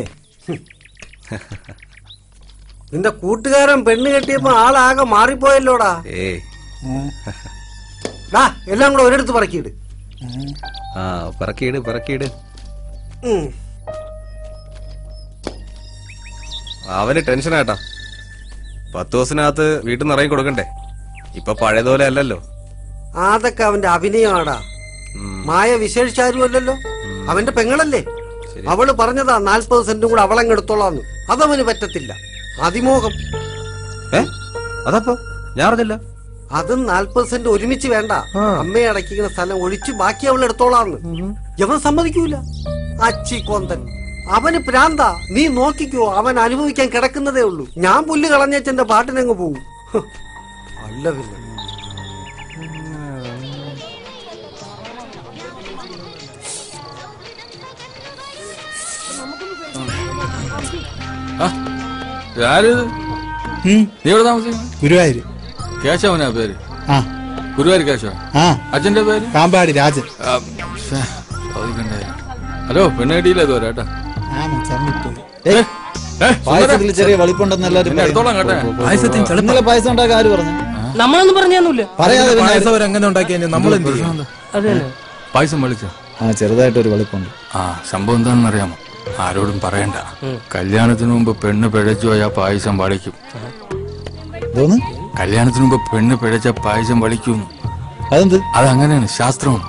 നിന്റെ കൂട്ടുകാരൻ പെണ്ണ് കെട്ടിയപ്പോ ആളാകെ മാറിപ്പോയല്ലോടാ. എല്ലാം കൂടെ ഒരിടത്ത് പറക്കിയിട്. പറക്കിയിട്. അവന് ടെൻഷനാട്ടാ. 10 ദിവസത്തിനകത്ത് വീട്ടിൽ നിന്ന് ഇറങ്ങി കൊടുക്കണ്ടേ? ഇപ്പൊ പഴയതുപോലെ അല്ലല്ലോ. അതൊക്കെ അവന്റെ അഭിനയമാടാ. മായ വിശേഷിച്ചാരും അല്ലല്ലോ. അവന്റെ പെങ്ങളല്ലേ. അവള് പറഞ്ഞതാ 40 സെന്റും കൂടെ അവളങ്ങെടുത്തോളാന്ന്. അതവന് പറ്റത്തില്ല. അതിമോഹം. അതപ്പോ ഞാൻ അറിഞ്ഞില്ല. അതും 40 സെന്റ് ഒരുമിച്ച് വേണ്ട. അമ്മയെ അടയ്ക്കുന്ന സ്ഥലം ഒഴിച്ച് ബാക്കി അവൾ എടുത്തോളാന്ന്. അവൻ സമ്മതിക്കൂല. അച്ചി കൊന്തൻ. അവന് പ്രാന്താ. നീ നോക്കിക്കോ, അവൻ അനുഭവിക്കാൻ കിടക്കുന്നതേ ഉള്ളൂ. ഞാൻ പുല്ല് കളഞ്ഞേച്ചെന്റെ പാട്ടിനങ്ങ് പോവും. അല്ല പിന്നെ ഗുരുവായൂര്. കേശവനാ പേര്? ഗുരുവായൂർ കേശവ. അച്ഛന്റെ പേര്? കാമ്പാടി രാജൻ. ഹലോ, പെണ്ണ് കിട്ടിയില്ല ഇതുവരെ കേട്ടാ. പായസത്തിൽ ചെറിയ വളിപ്പുണ്ടെന്ന് എല്ലാരും ഇന്നലെ പായസം ഉണ്ടാക്കാൻ ആര് പറഞ്ഞു? നമ്മളൊന്നും പറഞ്ഞൊന്നുമില്ല. പറയാതെ അങ്ങനെ ഉണ്ടാക്കിയ നമ്മൾ പായസം വളിച്ചോ? ചെറുതായിട്ടൊരു വളിപ്പുണ്ട്. സംഭവം എന്താണെന്ന് അറിയാമോ? ആരോടും പറയണ്ട. കല്യാണത്തിന് മുമ്പ് പെണ്ണ് പിഴച്ചു പോയാ പായസം വളിക്കും. കല്യാണത്തിന് മുമ്പ് പെണ്ണ് പിഴച്ച പായസം വളിക്കും. അതെന്ത്? അതങ്ങനെയാണ്, ശാസ്ത്രമാണ്.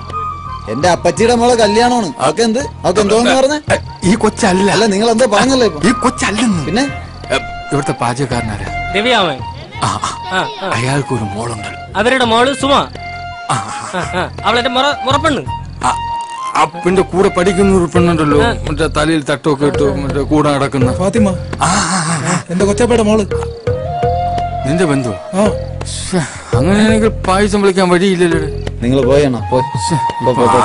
എന്റെ അപ്പച്ചിയുടെ മോളെ കല്യാണമാണ്. അവക്ക് എന്ത്? അവക്ക് എന്തോന്ന് പറഞ്ഞ? ഈ കൊച്ചല്ല. അല്ല, നിങ്ങൾ എന്താ പറഞ്ഞല്ലോ ഇപ്പൊ? ഈ കൊച്ചല്ലെന്ന്. പിന്നെ ഇവിടുത്തെ പാചകക്കാരനാരാ? രവിയാമൻ. അയാൾക്ക് ഒരു മോളുണ്ട്. അവരുടെ മോള് സുമ. അവളെന്റെ മുറപ്പെണ്ണ്. അപ്പിന്റെ കൂടെ പഠിക്കുന്ന ഒരു പെണ്ണുണ്ടല്ലോ, മറ്റേ തലയിൽ തട്ടൊക്കെ ഇട്ട് മറ്റേ കൂടെ നടക്കുന്ന ഫാത്തിമ. എന്റെ കൊച്ചപ്പയുടെ മോള്. നിന്റെ ബന്ധു? അങ്ങനെയാണെങ്കിൽ പായസം വിളിക്കാൻ വഴിയില്ലല്ലോ. നിങ്ങൾ പോയണോ?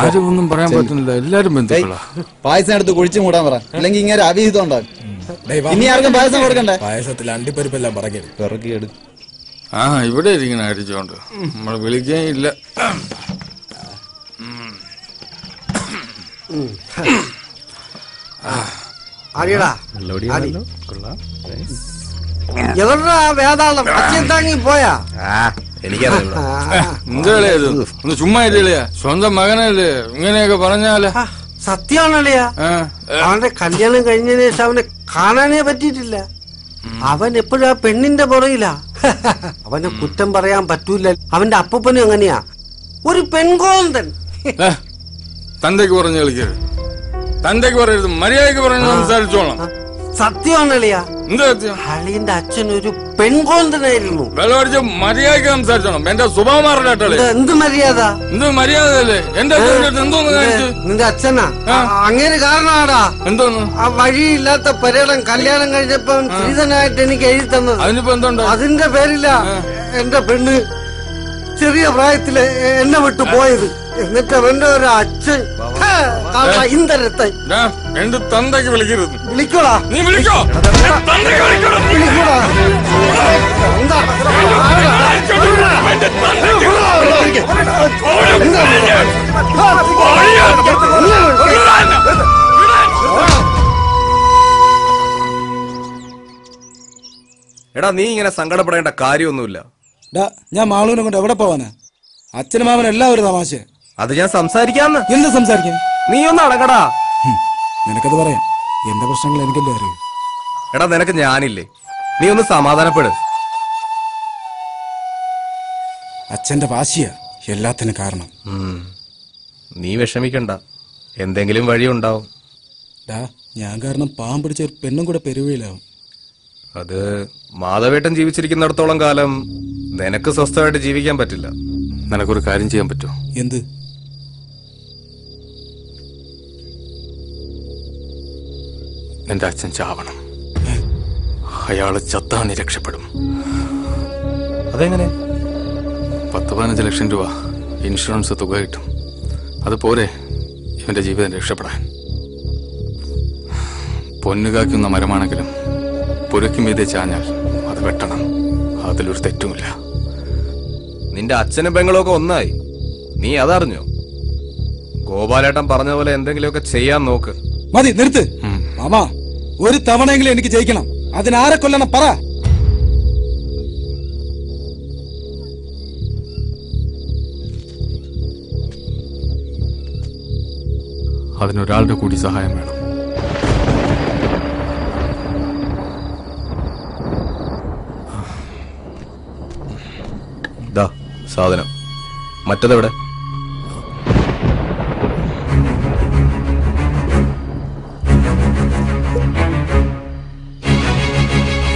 ആരും ഒന്നും പറയാൻ പറ്റുന്നില്ല. എല്ലാരും ബന്ധുക്കളാ. പായസം എടുത്ത് കുഴിച്ചു മൂടാൻ പറ, അല്ലെങ്കിൽ ഇങ്ങനെ അവിഹിതം ഉണ്ടാകും. ഇനി ആർക്കും പായസം കൊടുക്കണ്ടേ? പായസത്തിൽ അണ്ടിപ്പരിപ്പെല്ലാം പിറക്കിയെടു. ഇവിടെ ഇരിക്കണ അടിച്ചോണ്ട് നമ്മൾ വിളിക്കാനില്ല. വേദാളം അച്ഛൻ താങ്ങി പോയാ? എന്താളിയത്? ഒന്ന് ചുമ്മാ ഇല്ലല്ലേ? സ്വന്തം മകനല്ലേ ഇങ്ങനെയൊക്കെ പറഞ്ഞാലേ? സത്യമാണല്ലയാ. അവന്റെ കല്യാണം കഴിഞ്ഞതിന് ശേഷം അവനെ കാണാനേ പറ്റിയിട്ടില്ല. അവൻ എപ്പോഴും ആ പെണ്ണിന്റെ പുറയിലാ. അവനെ കുറ്റം പറയാൻ പറ്റൂല. അവന്റെ അപ്പനും അങ്ങനെയാ, ഒരു പെൺകോന്തൻ. തന്തയ്ക്ക് പറഞ്ഞു കളിക്കരുത്. തന്തയ്ക്ക് പറയരുത്, മര്യാദക്ക് പറഞ്ഞു സംസാരിച്ചോളാം. സത്യമാണളിയാ. അളിയന്റെ അച്ഛൻ ഒരു പെൺകോന്തനായിരുന്നു. മര്യാദക്ക് സംസാരിച്ചോണം. എന്റെ സ്വഭാവം മാറില്ല. എന്ത് മര്യാദ? എന്ത് മര്യാദയല്ലേ? എന്റെ എന്തോന്ന് കാണിച്ചു? നിന്റെ അച്ഛനാ അങ്ങനെ കാരണമാടാ. എന്തോന്ന്? ആ വഴിയില്ലാത്ത പര്യടം കല്യാണം കഴിഞ്ഞപ്പോ ശ്രീധനായിട്ട് എനിക്ക് എഴുതി തന്നത്. അതിനിപ്പോ എന്തുണ്ട്? അതിന്റെ പേരില്ല എന്റെ പെണ്ണ് ചെറിയ പ്രായത്തില് എന്നെ വിട്ടു പോയത്. എന്നിട്ട് എന്റെ ഒരു അച്ഛൻ ഇന്തരത്തെ എന്റെ തന്തയ്ക്ക് വിളിക്കരുത്. വിളിക്കോടാ. നീ വിളിക്കോ? വിളിക്കോടാ. എടാ നീ ഇങ്ങനെ സങ്കടപ്പെടേണ്ട കാര്യമൊന്നുമില്ല. ഞാൻ മാളൂനെ കൊണ്ട് എവിടെ പോവാനാ? അച്ഛനും മാമനും എല്ലാം ഒരു തമാശ. അത് ഞാൻ സംസാരിക്കാന്ന്. എന്ത് സംസാരിക്കാൻ? നീ ഒന്ന് അടങ്ങടാ. നിനക്കത് പറയാം. എന്റെ പ്രശ്നങ്ങൾ എനിക്കല്ലേ അറിയൂ. എടാ നിനക്ക് ഞാനില്ലേ? നീ ഒന്ന് സമാധാനപ്പെട്. അച്ഛന്റെ വാശിയ എല്ലാത്തിനും കാരണം. നീ വിഷമിക്കണ്ട, എന്തെങ്കിലും വഴിയുണ്ടാവും. ഞാൻ കാരണം പാവം പിടിച്ച ഒരു പെണ്ണും കൂടെ പെരുവയിലാവും. അത് മാധവേട്ടൻ ജീവിച്ചിരിക്കുന്നിടത്തോളം കാലം നിനക്ക് സ്വസ്ഥമായിട്ട് ജീവിക്കാൻ പറ്റില്ല. നിനക്കൊരു കാര്യം ചെയ്യാൻ പറ്റുമോ? എന്ത്? എന്റെ അച്ഛൻ ചാവണം. അയാള് ചത്താ നീ രക്ഷപ്പെടും. അതെങ്ങനെ? 10-15 ലക്ഷം രൂപ ഇൻഷുറൻസ് തുക കിട്ടും. അതുപോലെ ഇവന്റെ ജീവിതം രക്ഷപ്പെടാൻ. പൊന്നുകാക്കുന്ന മരമാണെങ്കിലും പുരയ്ക്ക് മീതെ ചാഞ്ഞാൽ അത് വെട്ടണം. അതിലൊരു തെറ്റുമില്ല. നിന്റെ അച്ഛനും പെങ്ങളും ഒക്കെ ഒന്നായി. നീ അതറിഞ്ഞോ? ഗോപാലേട്ടൻ പറഞ്ഞ പോലെ എന്തെങ്കിലുമൊക്കെ ചെയ്യാൻ നോക്ക്. മതി, നിർത്ത് മാമാ. ഒരു തവണയെങ്കിലും എനിക്ക് ജയിക്കണം. അതിനാരെ കൊല്ലണം പറ. അതിനൊരാളുടെ കൂടി സഹായം വേണം. സാധനം മറ്റതെവിടെ?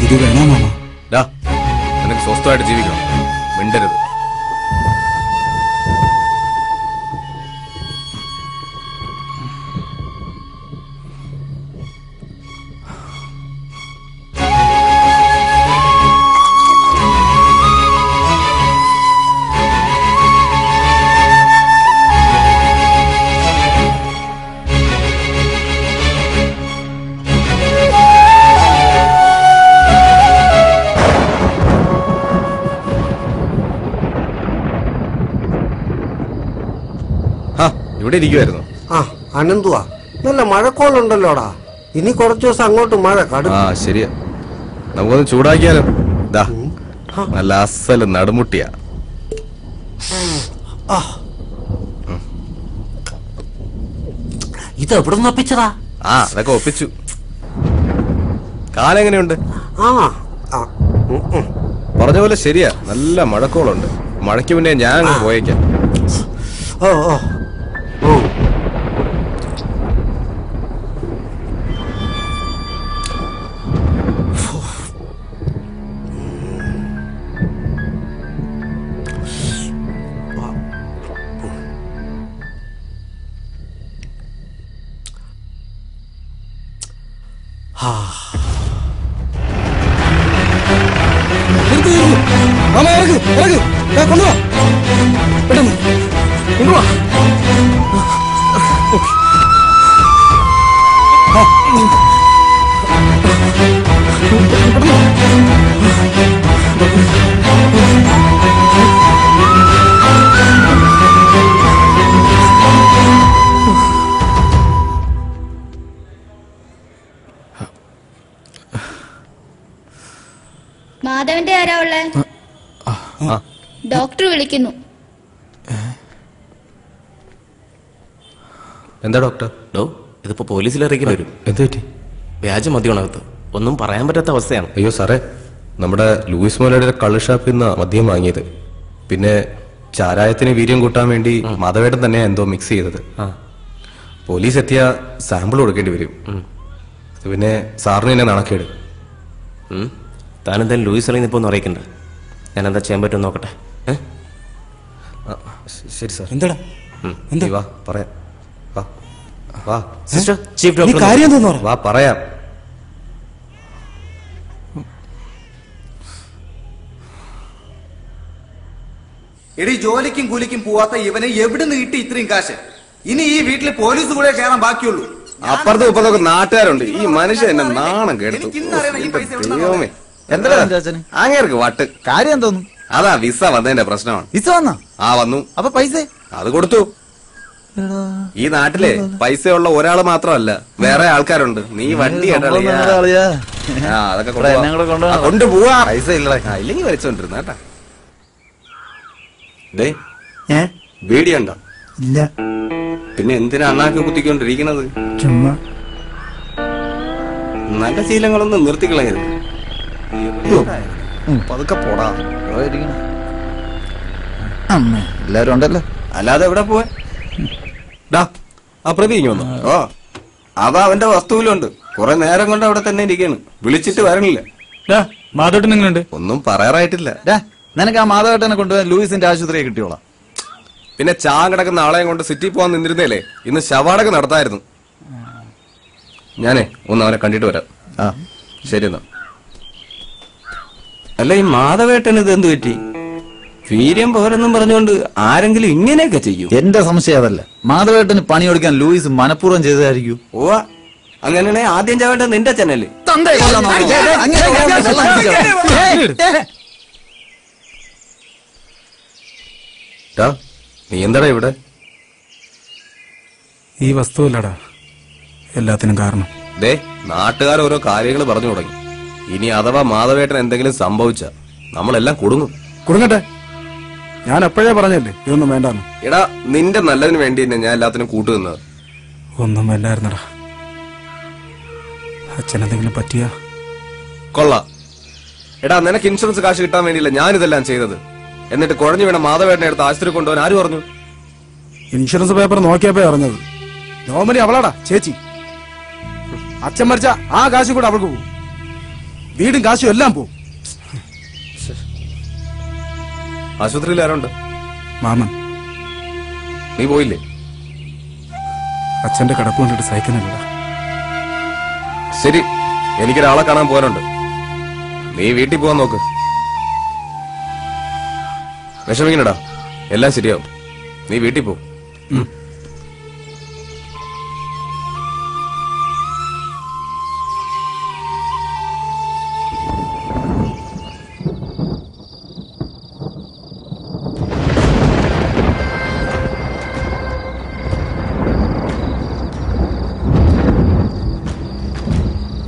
ഇത് വേണോ മാമ? നിനക്ക് സ്വസ്ഥമായിട്ട് ജീവിക്കണം. മിണ്ടരുത്. ഇവിടെ ഇരിക്കുവായിരുന്നു. അനന്തുവാ, നല്ല മഴക്കോളുണ്ടല്ലോടാ. ഇനി കുറച്ചു ദിവസം അങ്ങോട്ട് മഴ കടും. ശരിയാ, നമുക്കൊന്ന് ചൂടാക്കിയാലോ? നല്ല അസല് നടുമുട്ടിയാ. ഇത് എവിടെ നിന്ന് ഒപ്പിച്ചതാ? അതൊക്കെ ഒപ്പിച്ചു. കാലെങ്ങനെയുണ്ട്? പറഞ്ഞ പോലെ ശരിയാ, നല്ല മഴക്കോളുണ്ട്. മഴയ്ക്ക് മുന്നേ ഞാൻ അങ്ങ് പോയേക്കാം. കൊണ്ടുവാ, പെട്ടെന്ന് കൊണ്ടുവാ. മാധവന്റെ ആരാ ഉള്ളേ? ഡോക്ടർ വിളിക്കുന്നു. എന്താ ഡോക്ടർ? ഇതിപ്പോ പോലീസിൽ അറിയിക്കേണ്ടി വരും. എന്ത് പറ്റി? വ്യാജ മദ്യമാണകത്ത്. ഒന്നും പറയാൻ പറ്റാത്ത അവസ്ഥയാണ്. അയ്യോ സാറേ, നമ്മുടെ ലൂയിസ് മോലയുടെ കള്ള് ഷാപ്പിൽ നിന്ന് മദ്യം വാങ്ങിയത്. പിന്നെ ചാരായത്തിന് വീര്യം കൂട്ടാൻ വേണ്ടി മാധവേട്ടൻ തന്നെ എന്തോ മിക്സ് ചെയ്തത്. പോലീസ് എത്തിയ സാമ്പിൾ കൊടുക്കേണ്ടി വരും. പിന്നെ സാറിന് എന്നെ നടക്കേട്. താനെന്തായാലും ലൂയിസ് അറിയുന്ന ഇപ്പോൾ ഒന്ന് അറിയിക്കണ്ട. ഞാൻ എന്താ ചെയ്യാൻ പറ്റും നോക്കട്ടെ. ശരി സാർ. എന്താടാ വാ പറയാം. വാ വാ സിസ്റ്റർ, ചീഫ് നീ ഡോക്ടർ കാര്യം എന്താന്ന് പറ. വാ പറയാം. എടി ജോലിക്കും കൂലിക്കും പോവാത്ത ഇവന് എവിടുന്ന് കിട്ടി ഇത്രയും കാശ്? ഇനി ഈ വീട്ടിൽ പോലീസ് കൂടെ കയറാൻ ബാക്കിയുള്ളൂ. അപ്പുറത്തും ഇപ്പുറത്തൊക്കെ നാട്ടുകാരുണ്ട്. ഈ മനുഷ്യൻ എന്നെ നാണം കേട്ടു. ദൈവമേ, എന്താ അങ്ങേർക്ക് വട്ട്. കാര്യം എന്തോന്നു? അതാ വിസ വന്നതിന്റെ പ്രശ്നമാണ്. വിസ വന്നാ? ആ വന്നു. അപ്പൊ പൈസ അത് കൊടുത്തു. ഈ നാട്ടിലെ പൈസയുള്ള ഒരാള് മാത്രമല്ല, വേറെ ആൾക്കാരുണ്ട്. നീ വണ്ടി അതൊക്കെ കൊണ്ടുപോവാ. പൈസ ഇല്ലെങ്കിൽ വലിച്ചോണ്ടിരുന്ന കേട്ടാ. ബീഡിയുണ്ടോ? ഇല്ല. പിന്നെ എന്തിനാ അണ്ണാക്ക് കുത്തിക്കൊണ്ടിരിക്കണത്? ചുമ്മാ. നല്ല ശീലങ്ങളൊന്നും നിർത്തിക്കളയരുത്. പതുക്കെ പോടാ. എല്ലാരും ഉണ്ടല്ലോ. അല്ലാതെ എവിടെ പോവാ? ആ പ്രതി ഇങ്ങ് വന്നു. ഓ, അതാ അവന്റെ വസ്തുവിലുണ്ട്. കുറെ നേരം കൊണ്ട് അവിടെ തന്നെ ഇരിക്കാണ്. വിളിച്ചിട്ട് വരണില്ല. മാധവേട്ടൻ എങ്ങനെയുണ്ട്? ഒന്നും പറയാറായിട്ടില്ല. നിനക്ക് ആ മാധവേട്ടനെ കൊണ്ടുപോയി ലൂയിസിന്റെ ആശുപത്രിയെ കിട്ടിയോളാം. പിന്നെ ചാൻ കിടക്കുന്ന ആളെയും കൊണ്ട് സിറ്റി പോകാൻ നിന്നിരുന്നേലേ ഇന്ന് ശവാടക നടത്തായിരുന്നു. ഞാനേ ഒന്ന് അവനെ കണ്ടിട്ട് വരാം. ശരി എന്നാ. അല്ല, ഈ മാധവേട്ടന് ഇത് എന്ത് പറ്റി? വീര്യം പോരെന്നും പറഞ്ഞുകൊണ്ട് ആരെങ്കിലും ഇങ്ങനെയൊക്കെ ചെയ്യും? എന്റെ സംശയം അതല്ല. മാധവേട്ടന് പണിയെടുക്കാൻ ലൂയിസ് മനഃപൂർവ്വം ചെയ്തതായിരിക്കും. ഓ, അങ്ങനെയാണെ ആദ്യം ചാവേണ്ടത് നിന്റെ ചാനല്. നീ എന്താടാ ഇവിടെ? ഈ വസ്തുവല്ലടാ എല്ലാത്തിനും കാരണം. ദേ, നാട്ടുകാർ ഓരോ കാര്യങ്ങൾ പറഞ്ഞു തുടങ്ങി. ഇനി അഥവാ മാധവേട്ടൻ എന്തെങ്കിലും സംഭവിച്ച നമ്മളെല്ലാം കുടുങ്ങും. കുടുങ്ങട്ടെ, ഞാൻ എപ്പോഴേ പറഞ്ഞല്ലേ ഇതൊന്നും വേണ്ടാന്ന്. എടാ, നിന്റെ നല്ലതിന് വേണ്ടി തന്നെ ഞാൻ എല്ലാത്തിനും കൂട്ടുനിന്നത്. ഒന്നും വേണ്ടായിരുന്നടാ. അച്ഛനെന്തെങ്കിലും പറ്റിയാ കൊള്ളാം. എടാ, നിനക്ക് ഇൻഷുറൻസ് കാശ് കിട്ടാൻ വേണ്ടിയില്ല ഞാനിതെല്ലാം ചെയ്തത്. എന്നിട്ട് കുഴഞ്ഞു വീണ മാധവേട്ടനെ എടുത്ത് ആശുപത്രി കൊണ്ടുപോകാൻ ആര് പറഞ്ഞു? ഇൻഷുറൻസ് പേപ്പർ നോക്കിയപ്പോ അറിഞ്ഞത്. നോമനി അവളാടാ ചേച്ചി. അച്ഛൻ മരിച്ച ആ കാശും കൂടെ അവൾക്ക് പോകും. വീടും കാശും എല്ലാം പോകും. ആശുപത്രിയിൽ ആരുണ്ട്? മാമൻ. നീ പോയില്ലേ? അച്ഛന്റെ കിടപ്പ് കണ്ടിട്ട് സഹിക്കുന്നില്ല. ശരി, എനിക്കൊരാളെ കാണാൻ പോകാനുണ്ട്. നീ വീട്ടിൽ പോവാൻ നോക്ക്. വിഷമിക്കണടാ, എല്ലാം ശരിയാവും. നീ വീട്ടിൽ പോ.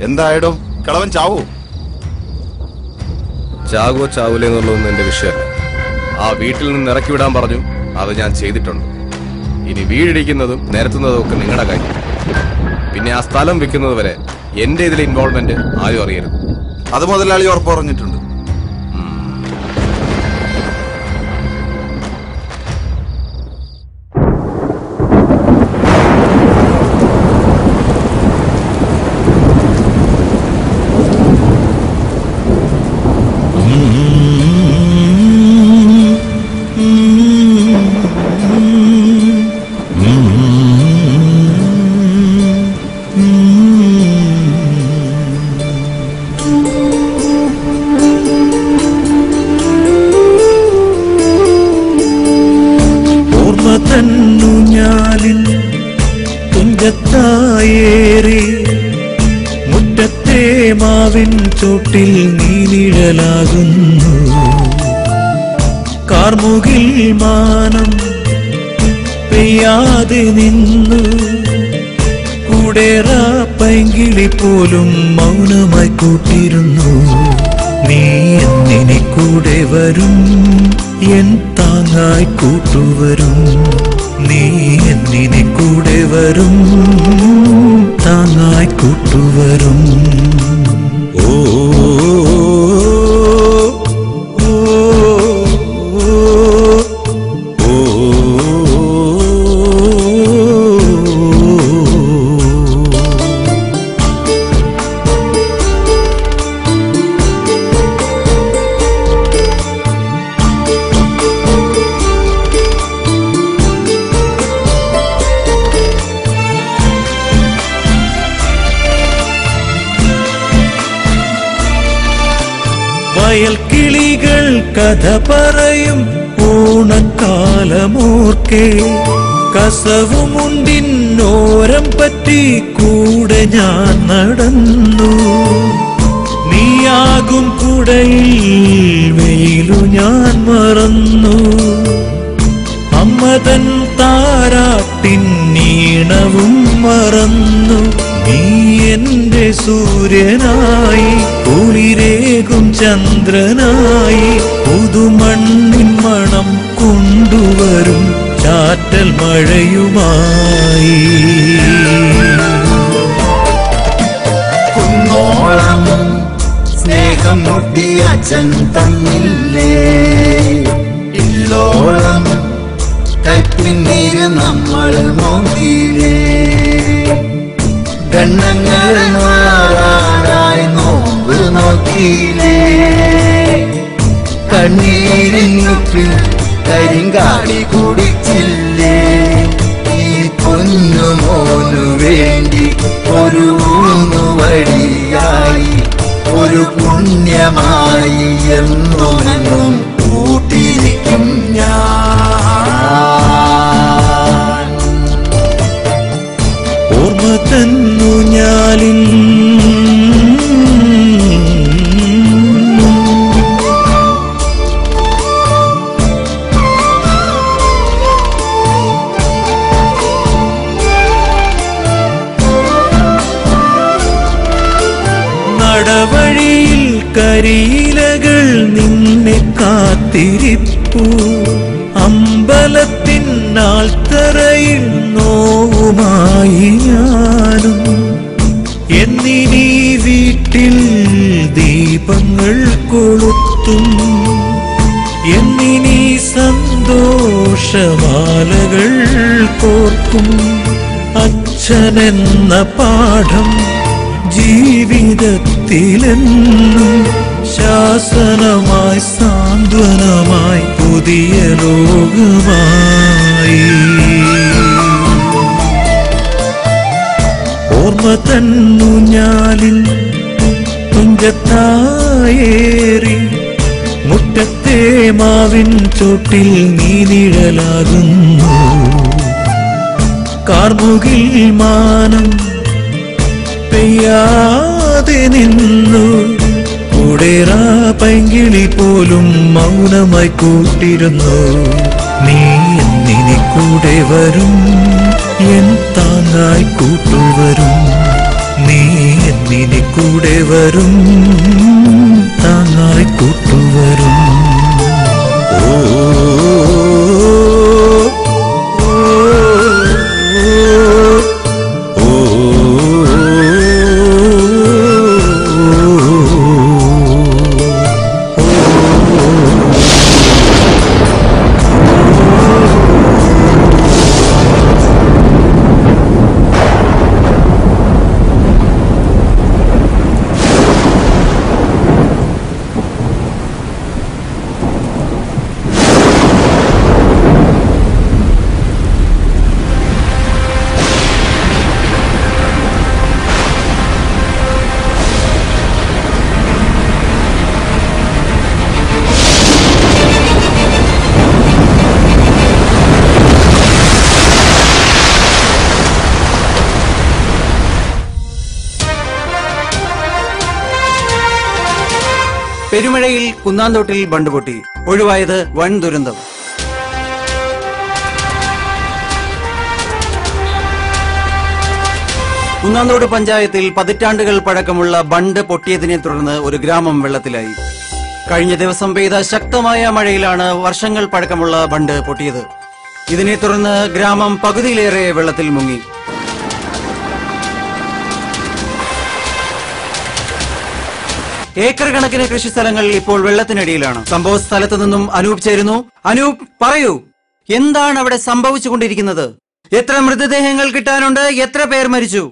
എന്തായാലും കളവൻ ചാവോ? ചാകുവോ ചാവൂലേ എന്നുള്ളതൊന്നും എന്റെ വിഷയമല്ല. ആ വീട്ടിൽ നിന്ന് ഇറക്കി വിടാൻ പറഞ്ഞു, അത് ഞാൻ ചെയ്തിട്ടുണ്ട്. ഇനി വീടിടിക്കുന്നതും നിരത്തുന്നതും ഒക്കെ നിങ്ങളുടെ കാര്യം. പിന്നെ ആ സ്ഥലം വിൽക്കുന്നത് വരെ എന്റെ ഇതിലെ ഇൻവോൾവ്മെന്റ് ആരും അറിയരുത്. അത് മുതലാളി ഉറപ്പ് പറഞ്ഞിട്ടുണ്ട്. മുറ്റത്തെ മാവിൻ ചോട്ടിൽ നീനിഴലാകുന്നു. കാർമുകിൽ മാനം പെയ്യാതെ നിന്നു. കൂടേറ പൈങ്കിളി പോലും മൗനമായി കൂട്ടിരുന്നു. നീ എന്നിനെ കൂടെ വരും, എൻ താങ്ങായി കൂട്ടുവരും. നീ എന്നിനെ കൂടെ വരും, താങ്ങായി കൂട്ടുവരും. ഓ വയൽ കിളികൾ കഥ പറയും ഓണക്കാലമോർക്കെ കസവുമുണ്ടിന്നോരം പറ്റി കൂടെ ഞാൻ നടന്നു. നീയാകും കുടയിൽ വെയിലു ഞാൻ മറന്നു. അമ്മതൻ താരാട്ടിൻ നീണവും മറന്നു. നീ എന്റെ സൂര്യനായി കുളിരേകും ചന്ദ്രനായി പുതുമണ്ണിൻ മണം കൊണ്ടുവരും ചാറ്റൽ മഴയുമായി. കുന്നോളം സ്നേഹം മുട്ടി അച്ഛൻ തന്നില്ലേ, ഇല്ലോളം കൈപ്പിന്നീര് നമ്മൾ നോക്കിയില്ലേ. ഗണ്ണങ്ങൾ മാറാനായി നോമ്പ് നോക്കിയില്ലേ. കണ്ണീരിനുപ്പിൽ കരിങ്കാടി കുടിച്ചില്ലേ. ഈ പൊന്നുമോനു വേണ്ടി ഒരു ഊന്നുവടിയായി ഒരു പുണ്യമായി എന്നും കൂട്ടിരിക്കും ഞാൻ. ഓർമ്മ തന്നു ഞാലിൽ നടവഴിയിൽ കരിയിലകൾ നിന്നെ കാത്തിരിപ്പു. അമ്പലത്തിൻ നാൾത്തറയിൽ നോവുമായി ഞാനും. എന്നിനീ വീട്ടിൽ ദീപങ്ങൾ കൊളുത്തും. എന്നിനീ സന്തോഷമാലകൾ കോർക്കും. അച്ഛനെന്ന പാഠം ജീവിതത്തിലെന്നും ശാസനമായി സാന്ത്വനമായി പുതിയ ലോകമായി. ഓർമ്മ തന്നു ഞാലിൽ തുഞ്ചത്തായേറി മുറ്റത്തെ മാവിൻ ചോട്ടിൽ നീ നിഴലാകുന്നു. കാർമുകിൽ മാനം പെയ്യാതെ നിന്നു. കൂടേറാ പൈങ്കിളി പോലും മൗനമായി കൂട്ടിരുന്നു. നീ എന്നിനി കൂടെ വരും, എൻ താങ്ങായി കൂട്ടുവരും. നീ എന്നിനി കൂടെ വരും, താങ്ങായി കൂട്ടുവരും. ഓ പെരുമഴയിൽ കുന്നാന്തോട്ടിൽ ബണ്ട് പൊട്ടി, ഒഴിവായത് വൻ ദുരന്തം. കുന്നാന്തോട് പഞ്ചായത്തിൽ പതിറ്റാണ്ടുകൾ പഴക്കമുള്ള ബണ്ട് പൊട്ടിയതിനെ തുടർന്ന് ഒരു ഗ്രാമം വെള്ളത്തിലായി. കഴിഞ്ഞ ദിവസം പെയ്ത ശക്തമായ മഴയിലാണ് വർഷങ്ങൾ പഴക്കമുള്ള ബണ്ട് പൊട്ടിയത്. ഇതിനെ തുടർന്ന് ഗ്രാമം പകുതിയിലേറെ വെള്ളത്തിൽ മുങ്ങി. ഏക്കർ കണക്കിന് കൃഷിസ്ഥലങ്ങൾ ഇപ്പോൾ വെള്ളത്തിനടിയിലാണ്. സംഭവ സ്ഥലത്ത് നിന്നും അനൂപ് ചേരുന്നു. അനൂപ്, പറയൂ, എന്താണ് അവിടെ സംഭവിച്ചുകൊണ്ടിരിക്കുന്നത്? എത്ര മൃതദേഹങ്ങൾ കിട്ടാനുണ്ട്? എത്ര പേർ മരിച്ചു?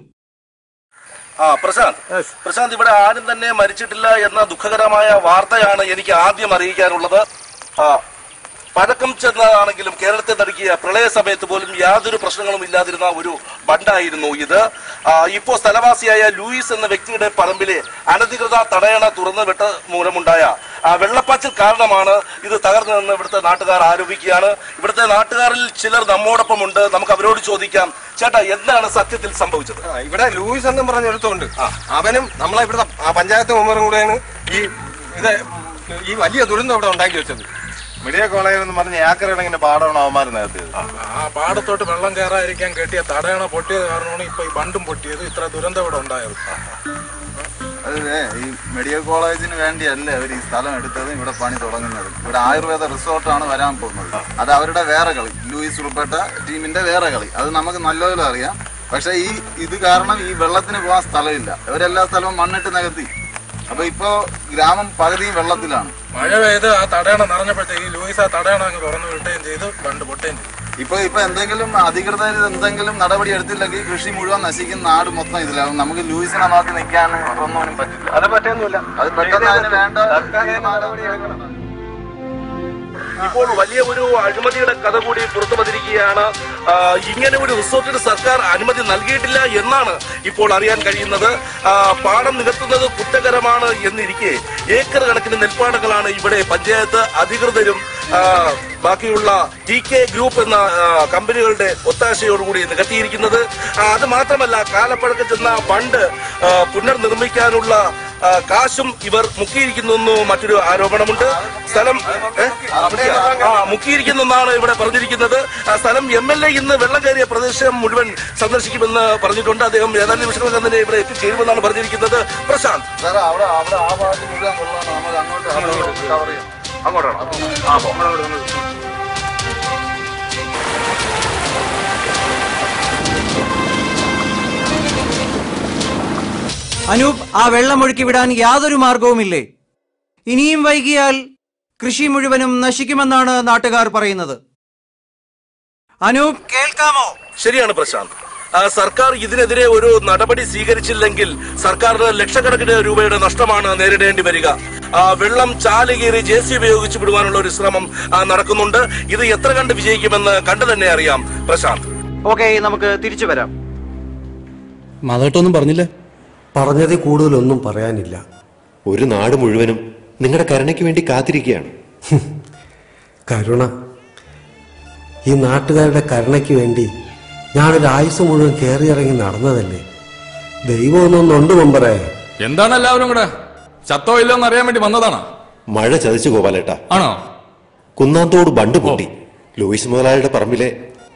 പ്രശാന്ത്, ഇവിടെ ആരും തന്നെ മരിച്ചിട്ടില്ല എന്ന ദുഃഖകരമായ വാർത്തയാണ് എനിക്ക് ആദ്യം അറിയിക്കാനുള്ളത്. പഴക്കം ചെന്നതാണെങ്കിലും കേരളത്തെ നടുക്കിയ പ്രളയ സമയത്ത് പോലും യാതൊരു പ്രശ്നങ്ങളും ഇല്ലാതിരുന്ന ഒരു ബണ്ടായിരുന്നു ഇത്. ഇപ്പോ സ്ഥലവാസിയായ ലൂയിസ് എന്ന വ്യക്തിയുടെ പറമ്പിലെ അനധികൃത തടയണ തുറന്നുവിട്ട മൂലമുണ്ടായ വെള്ളപ്പാച്ചിൽ കാരണമാണ് ഇത് തകർന്നതെന്ന് ഇവിടുത്തെ നാട്ടുകാർ ആരോപിക്കുകയാണ്. ഇവിടുത്തെ നാട്ടുകാരിൽ ചിലർ നമ്മോടൊപ്പമുണ്ട്. നമുക്ക് അവരോട് ചോദിക്കാം. ചേട്ടാ, എന്താണ് സത്യത്തിൽ സംഭവിച്ചത്? ഇവിടെ ലൂയിസ് എന്നും പറഞ്ഞെടുത്തുണ്ട്. അവനും നമ്മളെ ഇവിടുത്തെ പഞ്ചായത്ത് മെമ്പറും കൂടെയാണ് ഈ വലിയ ദുരന്തം ഇവിടെ ഉണ്ടാക്കി വെച്ചത്. മെഡിക്കൽ കോളേജ് എന്ന് പറഞ്ഞ ഏക്കറിടങ്ങിന്റെ പാടമാണ് അവന്മാർ നേരത്തേത്. ആ പാടത്തോട്ട് വെള്ളം കയറാതിരിക്കാൻ കെട്ടിയ തടയണ പൊട്ടിയത് കാരണമാണ് ഇപ്പൊ ഈ ബണ്ടും പൊട്ടിയത്, ഇത്ര ദുരന്തം ഇവിടെ ഉണ്ടായത്. അതെ, ഈ മെഡിക്കൽ കോളേജിന് വേണ്ടിയല്ല അവർ ഈ സ്ഥലം എടുത്തതും ഇവിടെ പണി തുടങ്ങുന്നത്. ഇവിടെ ആയുർവേദ റിസോർട്ടാണ് വരാൻ പോകുന്നത്. അത് അവരുടെ വേറെ കളി, ലൂയിസ് ഉൾപ്പെട്ട ടീമിന്റെ വേറെ കളി. അത് നമുക്ക് നല്ലപോലെ അറിയാം. പക്ഷെ ഇത് കാരണം ഈ വെള്ളത്തിന് പോകാൻ സ്ഥലമില്ല. ഇവരെല്ലാ സ്ഥലവും മണ്ണിട്ട് നികത്തി. അപ്പൊ ഇപ്പോ ഗ്രാമം പകുതിയും വെള്ളത്തിലാണ്. മഴ പെയ്ത് ആ തടയണ നിറഞ്ഞപ്പോഴത്തേക്ക് ലൂയിസ് ആ തടയണ അങ്ങ് തുറന്നു വിട്ടുകയും ചെയ്തു, ബണ്ട് പൊട്ടുകയും ചെയ്തു. ഇപ്പൊ എന്തെങ്കിലും അധികൃതർ എന്തെങ്കിലും നടപടി എടുത്തില്ലെങ്കിൽ കൃഷി മുഴുവൻ നശിക്കുന്ന, നാട് മൊത്തം ഇതിലാവും. നമുക്ക് ലൂയിസിനെ നോക്കി നിൽക്കാൻ ഒന്നും പറ്റില്ല. അത് പറ്റുന്നില്ല. അത് പെട്ടെന്ന് അതിന് വേണ്ട ഇപ്പോൾ വലിയ ഒരു അഴിമതിയുടെ കഥ കൂടി പുറത്തു വന്നിരിക്കുകയാണ്. ഇങ്ങനെ ഒരു റിസോർട്ടിന് സർക്കാർ അനുമതി നൽകിയിട്ടില്ല എന്നാണ് ഇപ്പോൾ അറിയാൻ കഴിയുന്നത്. പാടം നികത്തുന്നത് കുറ്റകരമാണ് എന്നിരിക്കെ ഏക്കർ കണക്കിന് നെൽപ്പാടങ്ങളാണ് ഇവിടെ പഞ്ചായത്ത് അധികൃതരും ബാക്കിയുള്ള TK ഗ്രൂപ്പ് എന്ന കമ്പനികളുടെ ഒത്താശയോടുകൂടി നികത്തിയിരിക്കുന്നത്. അത് മാത്രമല്ല, കാലപ്പഴക്കം ചെന്ന ഫണ്ട് പുനർനിർമ്മിക്കാനുള്ള കാശും ഇവർ മുക്കിയിരിക്കുന്നു മറ്റൊരു ആരോപണമുണ്ട്. സ്ഥലം മുക്കിയിരിക്കുന്നെന്നാണ് ഇവിടെ പറഞ്ഞിരിക്കുന്നത്. സ്ഥലം MLA ഇന്ന് വെള്ളം കയറിയ പ്രദേശം മുഴുവൻ സന്ദർശിക്കുമെന്ന് പറഞ്ഞിട്ടുണ്ട്. അദ്ദേഹം ഏതാനും നിമിഷങ്ങൾ തന്നെ ഇവിടെ എത്തിച്ചേരുമെന്നാണ് പറഞ്ഞിരിക്കുന്നത്. പ്രശാന്ത്, അനൂപ്, ആ വെള്ളം ഒഴുക്കി വിടാൻ യാതൊരു മാർഗവുമില്ലേ? ഇനിയും വൈകിയാൽ കൃഷി മുഴുവനും നശിക്കുമെന്നാണ് നാട്ടുകാർ പറയുന്നത്. അനൂപ്, കേൾക്കാമോ? ശരിയാണ് പ്രശാന്ത്. സർക്കാർ ഇതിനെതിരെ ഒരു നടപടി സ്വീകരിച്ചില്ലെങ്കിൽ സർക്കാരിന് ലക്ഷക്കണക്കിന് രൂപയുടെ നഷ്ടമാണ് നേരിടേണ്ടി വരിക. വെള്ളം ചാലുകീറി JCB ഉപയോഗിച്ച് വിടുവാനുള്ള ഒരു ശ്രമം നടക്കുന്നുണ്ട്. ഇത് എത്ര കണ്ട് വിജയിക്കുമെന്ന് കണ്ടു തന്നെ അറിയാം. പ്രശാന്ത്, ഓക്കെ, നമുക്ക് തിരിച്ചു വരാം. മാധവട്ടൊന്നും പറഞ്ഞില്ല. പറഞ്ഞതിൽ കൂടുതലൊന്നും പറയാനില്ല. ഒരു നാട് മുഴുവനും നിങ്ങളുടെ കരുണയ്ക്ക് വേണ്ടി കാത്തിരിക്കുകയാണ്. കരുണ, ഈ നാട്ടുകാരുടെ കരുണയ്ക്ക് വേണ്ടി ഞാനൊരു ആയുസ് മുഴുവൻ കയറിയിറങ്ങി നടന്നതല്ലേ. ദൈവം ഒന്നൊന്നുണ്ട് മെമ്പറേ. എന്താണ് എല്ലാവരും കൂടെ? ചത്തോ ഇല്ലോന്ന് അറിയാൻ വേണ്ടി വന്നതാണ്. മഴ ചതിച്ചു ഗോപാലേട്ടാ. ആണോ? കുന്നാന്തോട് ബണ്ട് പൊട്ടി. ലൂയിസ് മുതലാളിയുടെ പറമ്പിലെ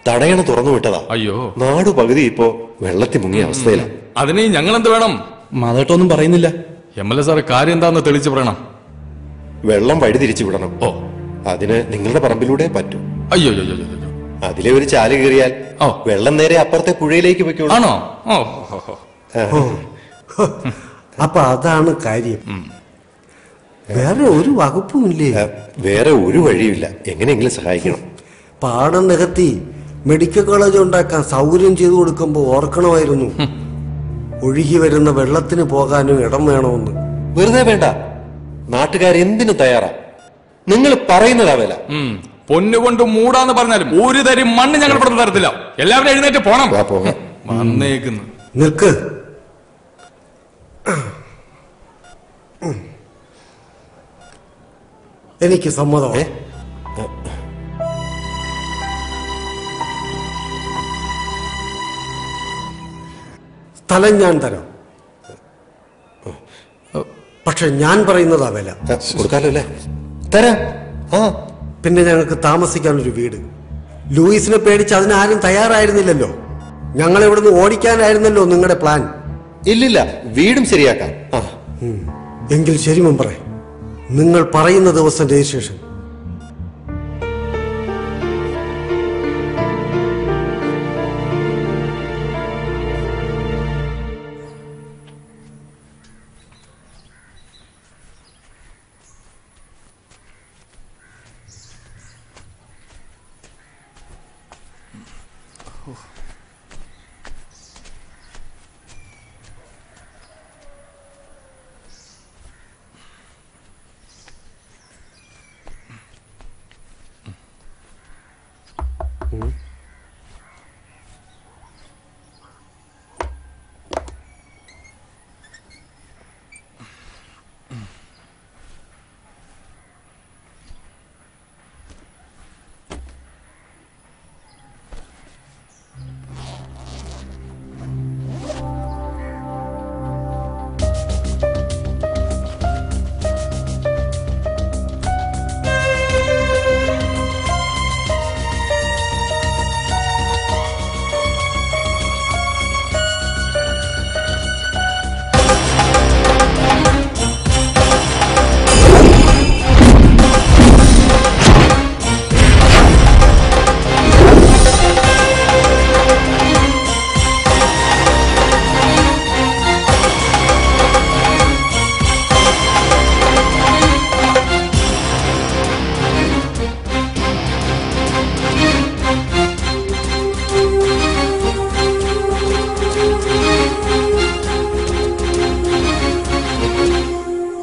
തടയണ തുറന്നു വിട്ടതാ. അയ്യോ, നാടു പകുതി ഇപ്പോ വെള്ളത്തിൽ മുങ്ങിയ അവസ്ഥയിലാണ്. അതിന് ഞങ്ങൾ എന്ത് വേണം? മാധവട്ടൊന്നും പറയുന്നില്ല. MLA സാറ് കാര്യം എന്താന്ന് തെളിച്ചു പറയണം. വെള്ളം വഴി തിരിച്ചു വിടണം. അതിന് നിങ്ങളുടെ പറമ്പിലൂടെ പറ്റൂ. അയ്യോ, അതിലെ ഒരു ചാല് കയറിയാൽ വെള്ളം നേരെ അപ്പുറത്തെ പുഴയിലേക്ക് വെക്കോളൂ. ആണോ? അപ്പൊ അതാണ് കാര്യം. വേറെ ഒരു വകുപ്പുമില്ലേ? വേറെ ഒരു വഴിയുമില്ല. എങ്ങനെയെങ്കിലും സഹായിക്കണം. പാടം നികത്തി മെഡിക്കൽ കോളേജ് ഉണ്ടാക്കാൻ സൗകര്യം ചെയ്തു കൊടുക്കുമ്പോ ഓർക്കണമായിരുന്നു ഒഴുകി വരുന്ന വെള്ളത്തിന് പോകാനും ഇടം വേണമെന്ന്. വെറുതെ വേണ്ട, നാട്ടുകാരെന്തിനു തയ്യാറാ. നിങ്ങൾ പറയുന്നതാ വില. പൊന്നുകൊണ്ട് മൂടാന്ന് പറഞ്ഞാലും ഒരു തരി മണ്ണ് ഞങ്ങൾ ഇവിടെ തരത്തില്ല. എല്ലാവരും എഴുന്നേറ്റ് പോണം. വന്നേക്കുന്നു. നിൽക്ക്. എനിക്ക് സമ്മതം. സ്ഥലം ഞാൻ തരാം. പക്ഷെ ഞാൻ പറയുന്നതാ വില. കൊടുക്കാലോ അല്ലേ? തരാം. പിന്നെ ഞങ്ങൾക്ക് താമസിക്കാനൊരു വീട്. ലൂയിസിനെ പേടിച്ച് അതിനാരും തയ്യാറായിരുന്നില്ലല്ലോ. ഞങ്ങളെ ഇവിടുന്ന് ഓടിക്കാനായിരുന്നല്ലോ നിങ്ങളുടെ പ്ലാൻ. ഇല്ലില്ല, വീടും ശരിയാക്കാം. എങ്കിൽ ശരി മെമ്പറേ, നിങ്ങൾ പറയുന്ന ദിവസം രജിസ്ട്രേഷൻ.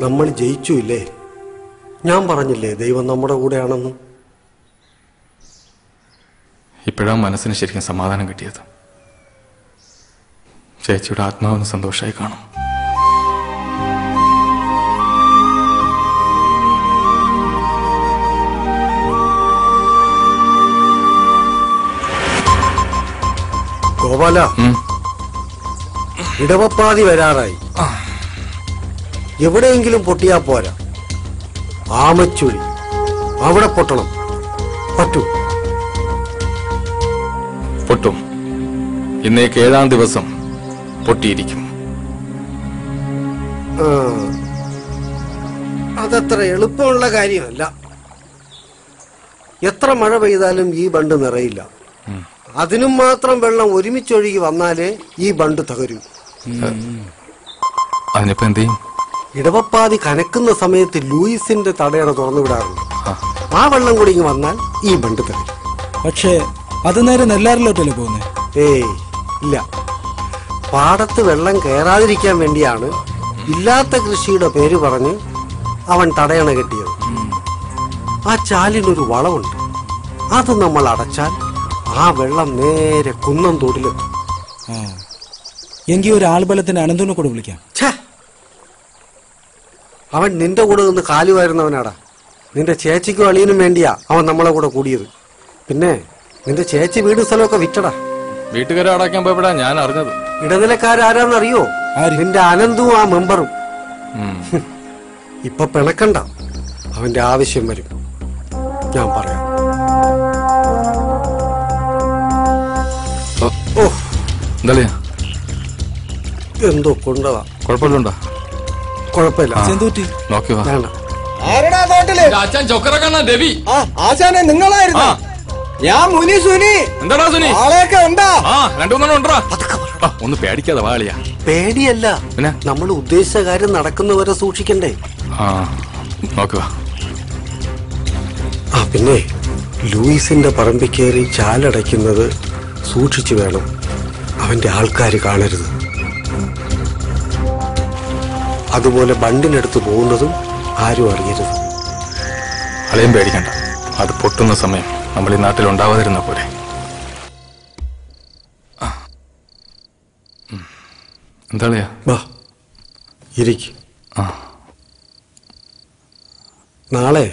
നമ്മൾ ജയിച്ചു ഇല്ലേ? ഞാൻ പറഞ്ഞില്ലേ ദൈവം നമ്മുടെ കൂടെയാണെന്ന്. ഇപ്പോഴാണ് മനസ്സിന് ശരിക്കും സമാധാനം കിട്ടിയത്. ചേച്ചിയുടെ ആത്മാവിന് സന്തോഷമായി കാണും. ഗോപാല, ഇടവപ്പാതി വരാറായി. എവിടെയെങ്കിലും പൊട്ടിയാ പോരാ. ആമച്ചുഴി അവിടെ പൊട്ടണം. പറ്റൂ? പൊട്ടും. ഇന്നേക്ക് 7-ാം ദിവസം പൊട്ടിയിരിക്കും. അതത്ര എളുപ്പമുള്ള കാര്യമല്ല. എത്ര മഴ പെയ്താലും ഈ ബണ്ട് നിറയില്ല. അതിനും മാത്രം വെള്ളം ഒരുമിച്ചൊഴുകി വന്നാലേ ഈ ബണ്ട് തകരൂ. അതിനിപ്പോ എന്ത് ചെയ്യും? ഇടവപ്പാതി കനക്കുന്ന സമയത്ത് ലൂയിസിന്റെ തടയണ തുറന്നു വിടാറുണ്ട്. ആ വെള്ളം കൂടി ഇങ്ങ് വന്നാൽ ഈ ബണ്ട് തകരും. പക്ഷേ അത് നേരെ നെല്ലാറിലോട്ടല്ലേ പോകുന്നേ? ഏയ് ഇല്ല. പാടത്ത് വെള്ളം കയറാതിരിക്കാൻ വേണ്ടിയാണ് ഇല്ലാത്ത കൃഷിയുടെ പേര് പറഞ്ഞ് അവൻ തടയണ കെട്ടിയത്. ആ ചാലിനൊരു വളവുണ്ട്. അത് നമ്മൾ അടച്ചാൽ ആ വെള്ളം നേരെ കുന്നം തോട്ടിലെത്തും. എങ്കിൽ ഒരു ആൾബലത്തിന് അനന്തനെ കൂടെ വിളിക്കാം. അവൻ നിന്റെ കൂടെ നിന്ന് കാലുവായിരുന്നവനാടാ. നിന്റെ ചേച്ചിക്കും അളിയനും വേണ്ടിയാ അവൻ നമ്മളെ കൂടെ കൂടിയത്. പിന്നെ നിന്റെ ചേച്ചി വീട് സ്ഥലമൊക്കെ വിറ്റടാ. വീട്ടുകാരെ അടയ്ക്കാൻ പോയപ്പോഴാ ഞാൻ അറിഞ്ഞത്. ഇടനിലക്കാരാരാന്നറിയോ? നിന്റെ അനന്തും ആ മെമ്പറും. ഇപ്പൊ പിണക്കണ്ട, അവന്റെ ആവശ്യം വരും. ഞാൻ പറയാം. എന്തോ കൊണ്ടതാ. കുഴപ്പമില്ലുണ്ടോ? കുഴപ്പമില്ല. നോക്കി വാ. വേണ്ട. ആരടാ തോട്ടില്? ആശാനെ നിങ്ങളായിരുന്നു? ഞാൻ മുനി സുനി. എന്താടാ സുനി? ആളെയൊക്കെ ഉണ്ടാ? 2-3 ഉണ്ടോ? ഒന്ന് പേടിക്കാതെ വാളിയാ. പേടിയല്ല, നമ്മൾ ഉദ്ദേശിച്ച കാര്യം നടക്കുന്നവരെ സൂക്ഷിക്കണ്ടേ? നോക്കുക. പിന്നെ ലൂയിസിന്റെ പറമ്പിൽ കയറി ചാലടയ്ക്കുന്നത് സൂക്ഷിച്ചു വേണം. അവന്റെ ആൾക്കാർ കാണരുത്. അതുപോലെ ബണ്ടിനടുത്ത് പോകുന്നതും ആരും അറിയരുത്. അളയും പേടിക്കണ്ട. അത് പൊട്ടുന്ന സമയം നമ്മൾ ഈ നാട്ടിൽ ഉണ്ടാവാതിരുന്ന പോലെ. എന്താളിയാ? വാ ഇരിക്കും. നാളെ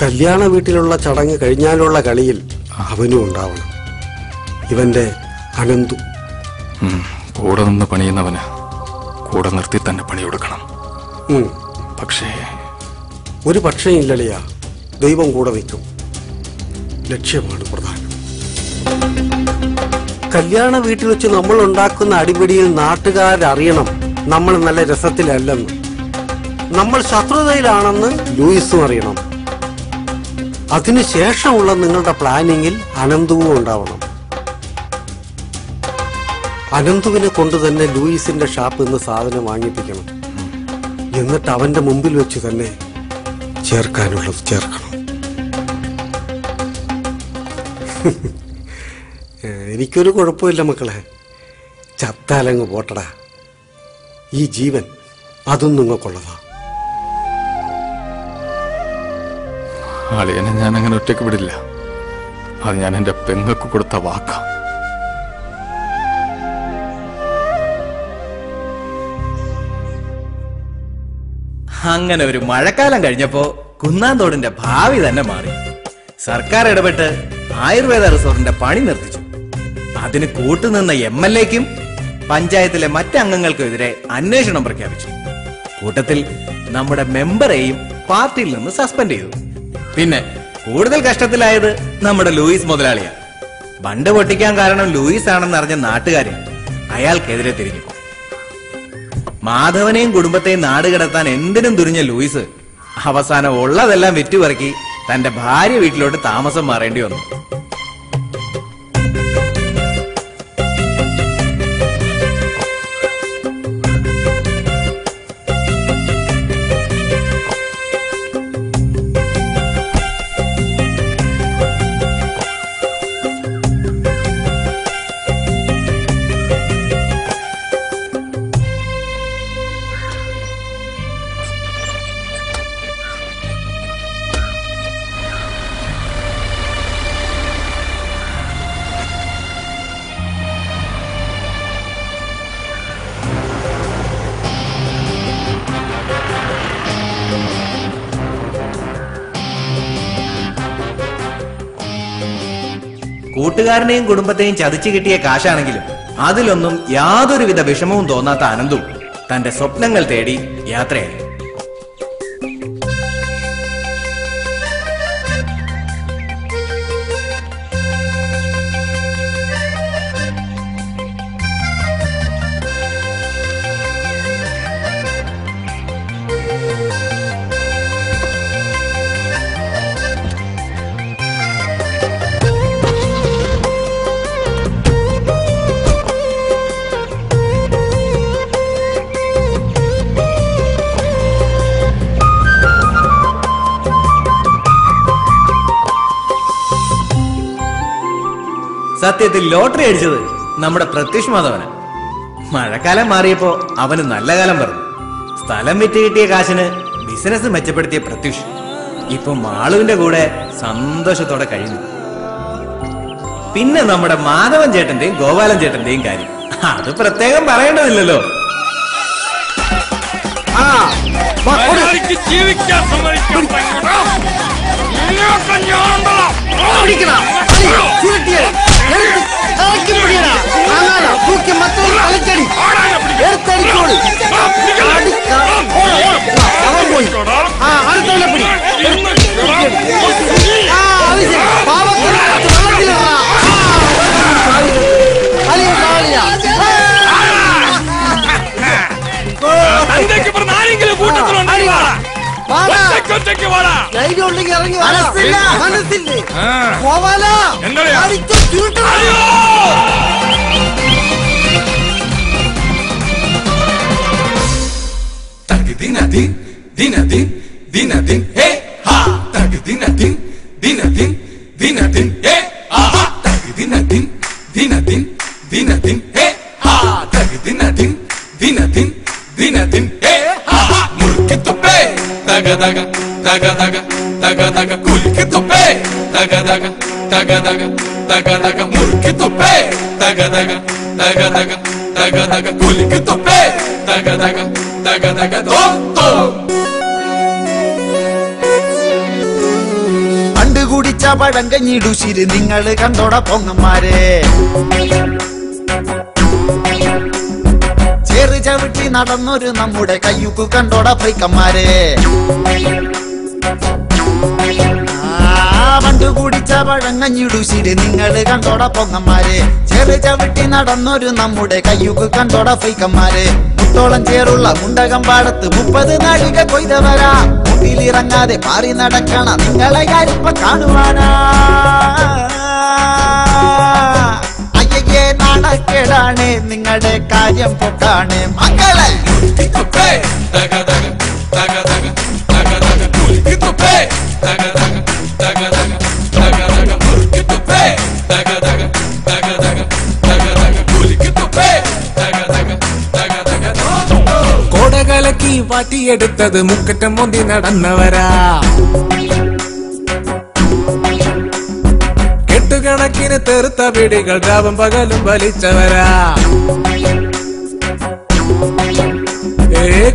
കല്യാണ വീട്ടിലുള്ള ചടങ്ങ് കഴിഞ്ഞാലുള്ള കളിയിൽ അവനും ഉണ്ടാവണം. ഇവന്റെ അനന്തു. കൂടെ നിന്ന് പണിയുന്നവന് കൂടെ നിർത്തി തന്നെ പണിയെടുക്കണം. പക്ഷേ ഒരു പക്ഷേ ഇല്ലളിയാ. ദൈവം കൂടെ നിൽക്കും. ലക്ഷ്യമാണ് പ്രധാനം. കല്യാണ വീട്ടിൽ വെച്ച് നമ്മൾ ഉണ്ടാക്കുന്ന അടിപിടിയിൽ നാട്ടുകാരറിയണം നമ്മൾ നല്ല രസത്തിലല്ലെന്ന്. നമ്മൾ ശത്രുതയിലാണെന്ന് ലൂയിസും അറിയണം. അതിനുശേഷമുള്ള നിങ്ങളുടെ പ്ലാനിങ്ങിൽ അനന്തുവും ഉണ്ടാവണം. അനന്തുവിനെ കൊണ്ട് തന്നെ ലൂയിസിന്റെ ഷാപ്പിൽ നിന്ന് സാധനം വാങ്ങിപ്പിക്കണം. എന്നിട്ട് അവന്റെ മുമ്പിൽ വെച്ച് തന്നെ ചേർക്കാനുള്ളത് ചേർക്കണം. എനിക്കൊരു കുഴപ്പമില്ല മക്കളെ. ചത്താലങ്ങ് പോട്ടടാ. ഈ ജീവൻ അതും നിങ്ങൾക്കുള്ളതാ. അളിയനെ ഞാൻ അങ്ങനെ ഒറ്റയ്ക്ക് വിടില്ല. അത് ഞാൻ എന്റെ പെങ്ങൾക്ക് കൊടുത്ത വാക്കാ. അങ്ങനെ ഒരു മഴക്കാലം കഴിഞ്ഞപ്പോ കുന്നാന്തോടിന്റെ ഭാവി തന്നെ മാറി. സർക്കാർ ഇടപെട്ട് ആയുർവേദ റിസോർട്ടിന്റെ പണി നിർത്തിച്ചു. അതിന് കൂട്ടുനിന്ന MLAക്കും പഞ്ചായത്തിലെ മറ്റംഗങ്ങൾക്കുമെതിരെ അന്വേഷണം പ്രഖ്യാപിച്ചു. കൂട്ടത്തിൽ നമ്മുടെ മെമ്പറെയും പാർട്ടിയിൽ നിന്ന് സസ്പെൻഡ് ചെയ്തു. പിന്നെ കൂടുതൽ കഷ്ടത്തിലായത് നമ്മുടെ ലൂയിസ് മുതലാളിയാണ്. ബണ്ട് പൊട്ടിക്കാൻ കാരണം ലൂയിസ് ആണെന്ന് അറിഞ്ഞ നാട്ടുകാരെ അയാൾക്കെതിരെ തിരിഞ്ഞു. മാധവനെയും കുടുംബത്തെയും നാടുകടത്താൻ എന്തിനും തുനിഞ്ഞ ലൂയിസ് അവസാനം ഉള്ളതെല്ലാം വിറ്റുപറക്കി തന്റെ ഭാര്യ വീട്ടിലോട്ട് താമസം മാറേണ്ടി വന്നു. കൂട്ടുകാരനെയും കുടുംബത്തെയും ചതിച്ചു കിട്ടിയ കാശാണെങ്കിലും അതിലൊന്നും യാതൊരുവിധ വിഷമവും തോന്നാത്ത അനന്തു തന്റെ സ്വപ്നങ്ങൾ തേടി യാത്രയായി. സത്യത്തിൽ ലോട്ടറി അടിച്ചത് നമ്മുടെ പ്രത്യുഷ് മാധവന്. മഴക്കാലം മാറിയപ്പോ അവന് നല്ല കാലം പറഞ്ഞു. സ്ഥലം വിറ്റ് കിട്ടിയ കാശിന് ബിസിനസ് മെച്ചപ്പെടുത്തിയ പ്രത്യുഷ് ഇപ്പൊ മാളുവിന്റെ കൂടെ സന്തോഷത്തോടെ കഴിയുന്നു. പിന്നെ നമ്മുടെ മാധവൻ ചേട്ടന്റെയും ഗോപാലൻ ചേട്ടന്റെയും കാര്യം അത് പ്രത്യേകം പറയേണ്ടതില്ലല്ലോ. ജീവിക്കാൻ ആരെങ്കിലും കൂട്ടത്തിലുണ്ടെങ്കിൽ പണ്ട് കുടിച്ച പഴങ്കഞ്ഞിടുശിര് നിങ്ങള് കണ്ടോട പൊങ്ങന്മാരെ. ചേറ് ചവിട്ടി നടന്നൊരു നമ്മുടെ കയ്യുക്കു കണ്ടോട പൈക്കന്മാരെ. പണ്ട് കുടിച്ച പഴങ്കഞ്ഞിടുശിര് നിങ്ങള് കണ്ടോട പൊങ്ങന്മാരെ. ചേറ് ചവിട്ടി നടന്നൊരു നമ്മുടെ കയ്യുക്കു കണ്ടോട പൈക്കന്മാരെ. മുട്ടോളം ചേറുള്ള മുണ്ടകം പാടത്ത് 30 നാഴിക കൊയ്തവരാ. മുട്ടിലിറങ്ങാതെ പാറി നടക്കണ നിങ്ങളെ ഞാനിപ്പ കാണുവാനാ. അയ്യേ നാണക്കേടാണ് നിങ്ങളുടെ കാര്യം പൊട്ടാണ് മക്കളെ. കോടകലക്കി വാറ്റിയെടുത്തത് മുക്കറ്റം മോന്തി നടന്നവരാ. കെട്ടുകണക്കിന് തെറുത്ത പിടികൾ രാവും പകലും വലിച്ചവരാ.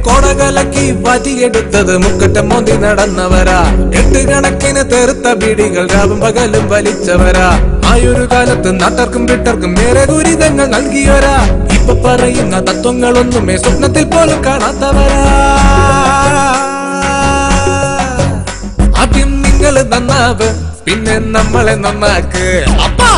കോടകലക്കി വാറ്റിയെടുത്തത് മുക്കറ്റം മോന്തി നടന്നവരാ. കെട്ടുകണക്കിന് തെറുത്ത പിടികൾ രാവും പകലും വലിച്ചവരാ. ആയൊരു കാലത്ത് നാട്ടർക്കും വിട്ടർക്കും ഏറെ ദുരിതങ്ങൾ നൽകിയവരാ. ഇപ്പൊ പറയുന്ന തത്വങ്ങളൊന്നുമേ സ്വപ്നത്തിൽ പോലും കാണാത്തവരാ. ആദ്യം നിങ്ങൾ നന്നാവ്, പിന്നെ നമ്മളെ നന്നാക്ക്. അപ്പാ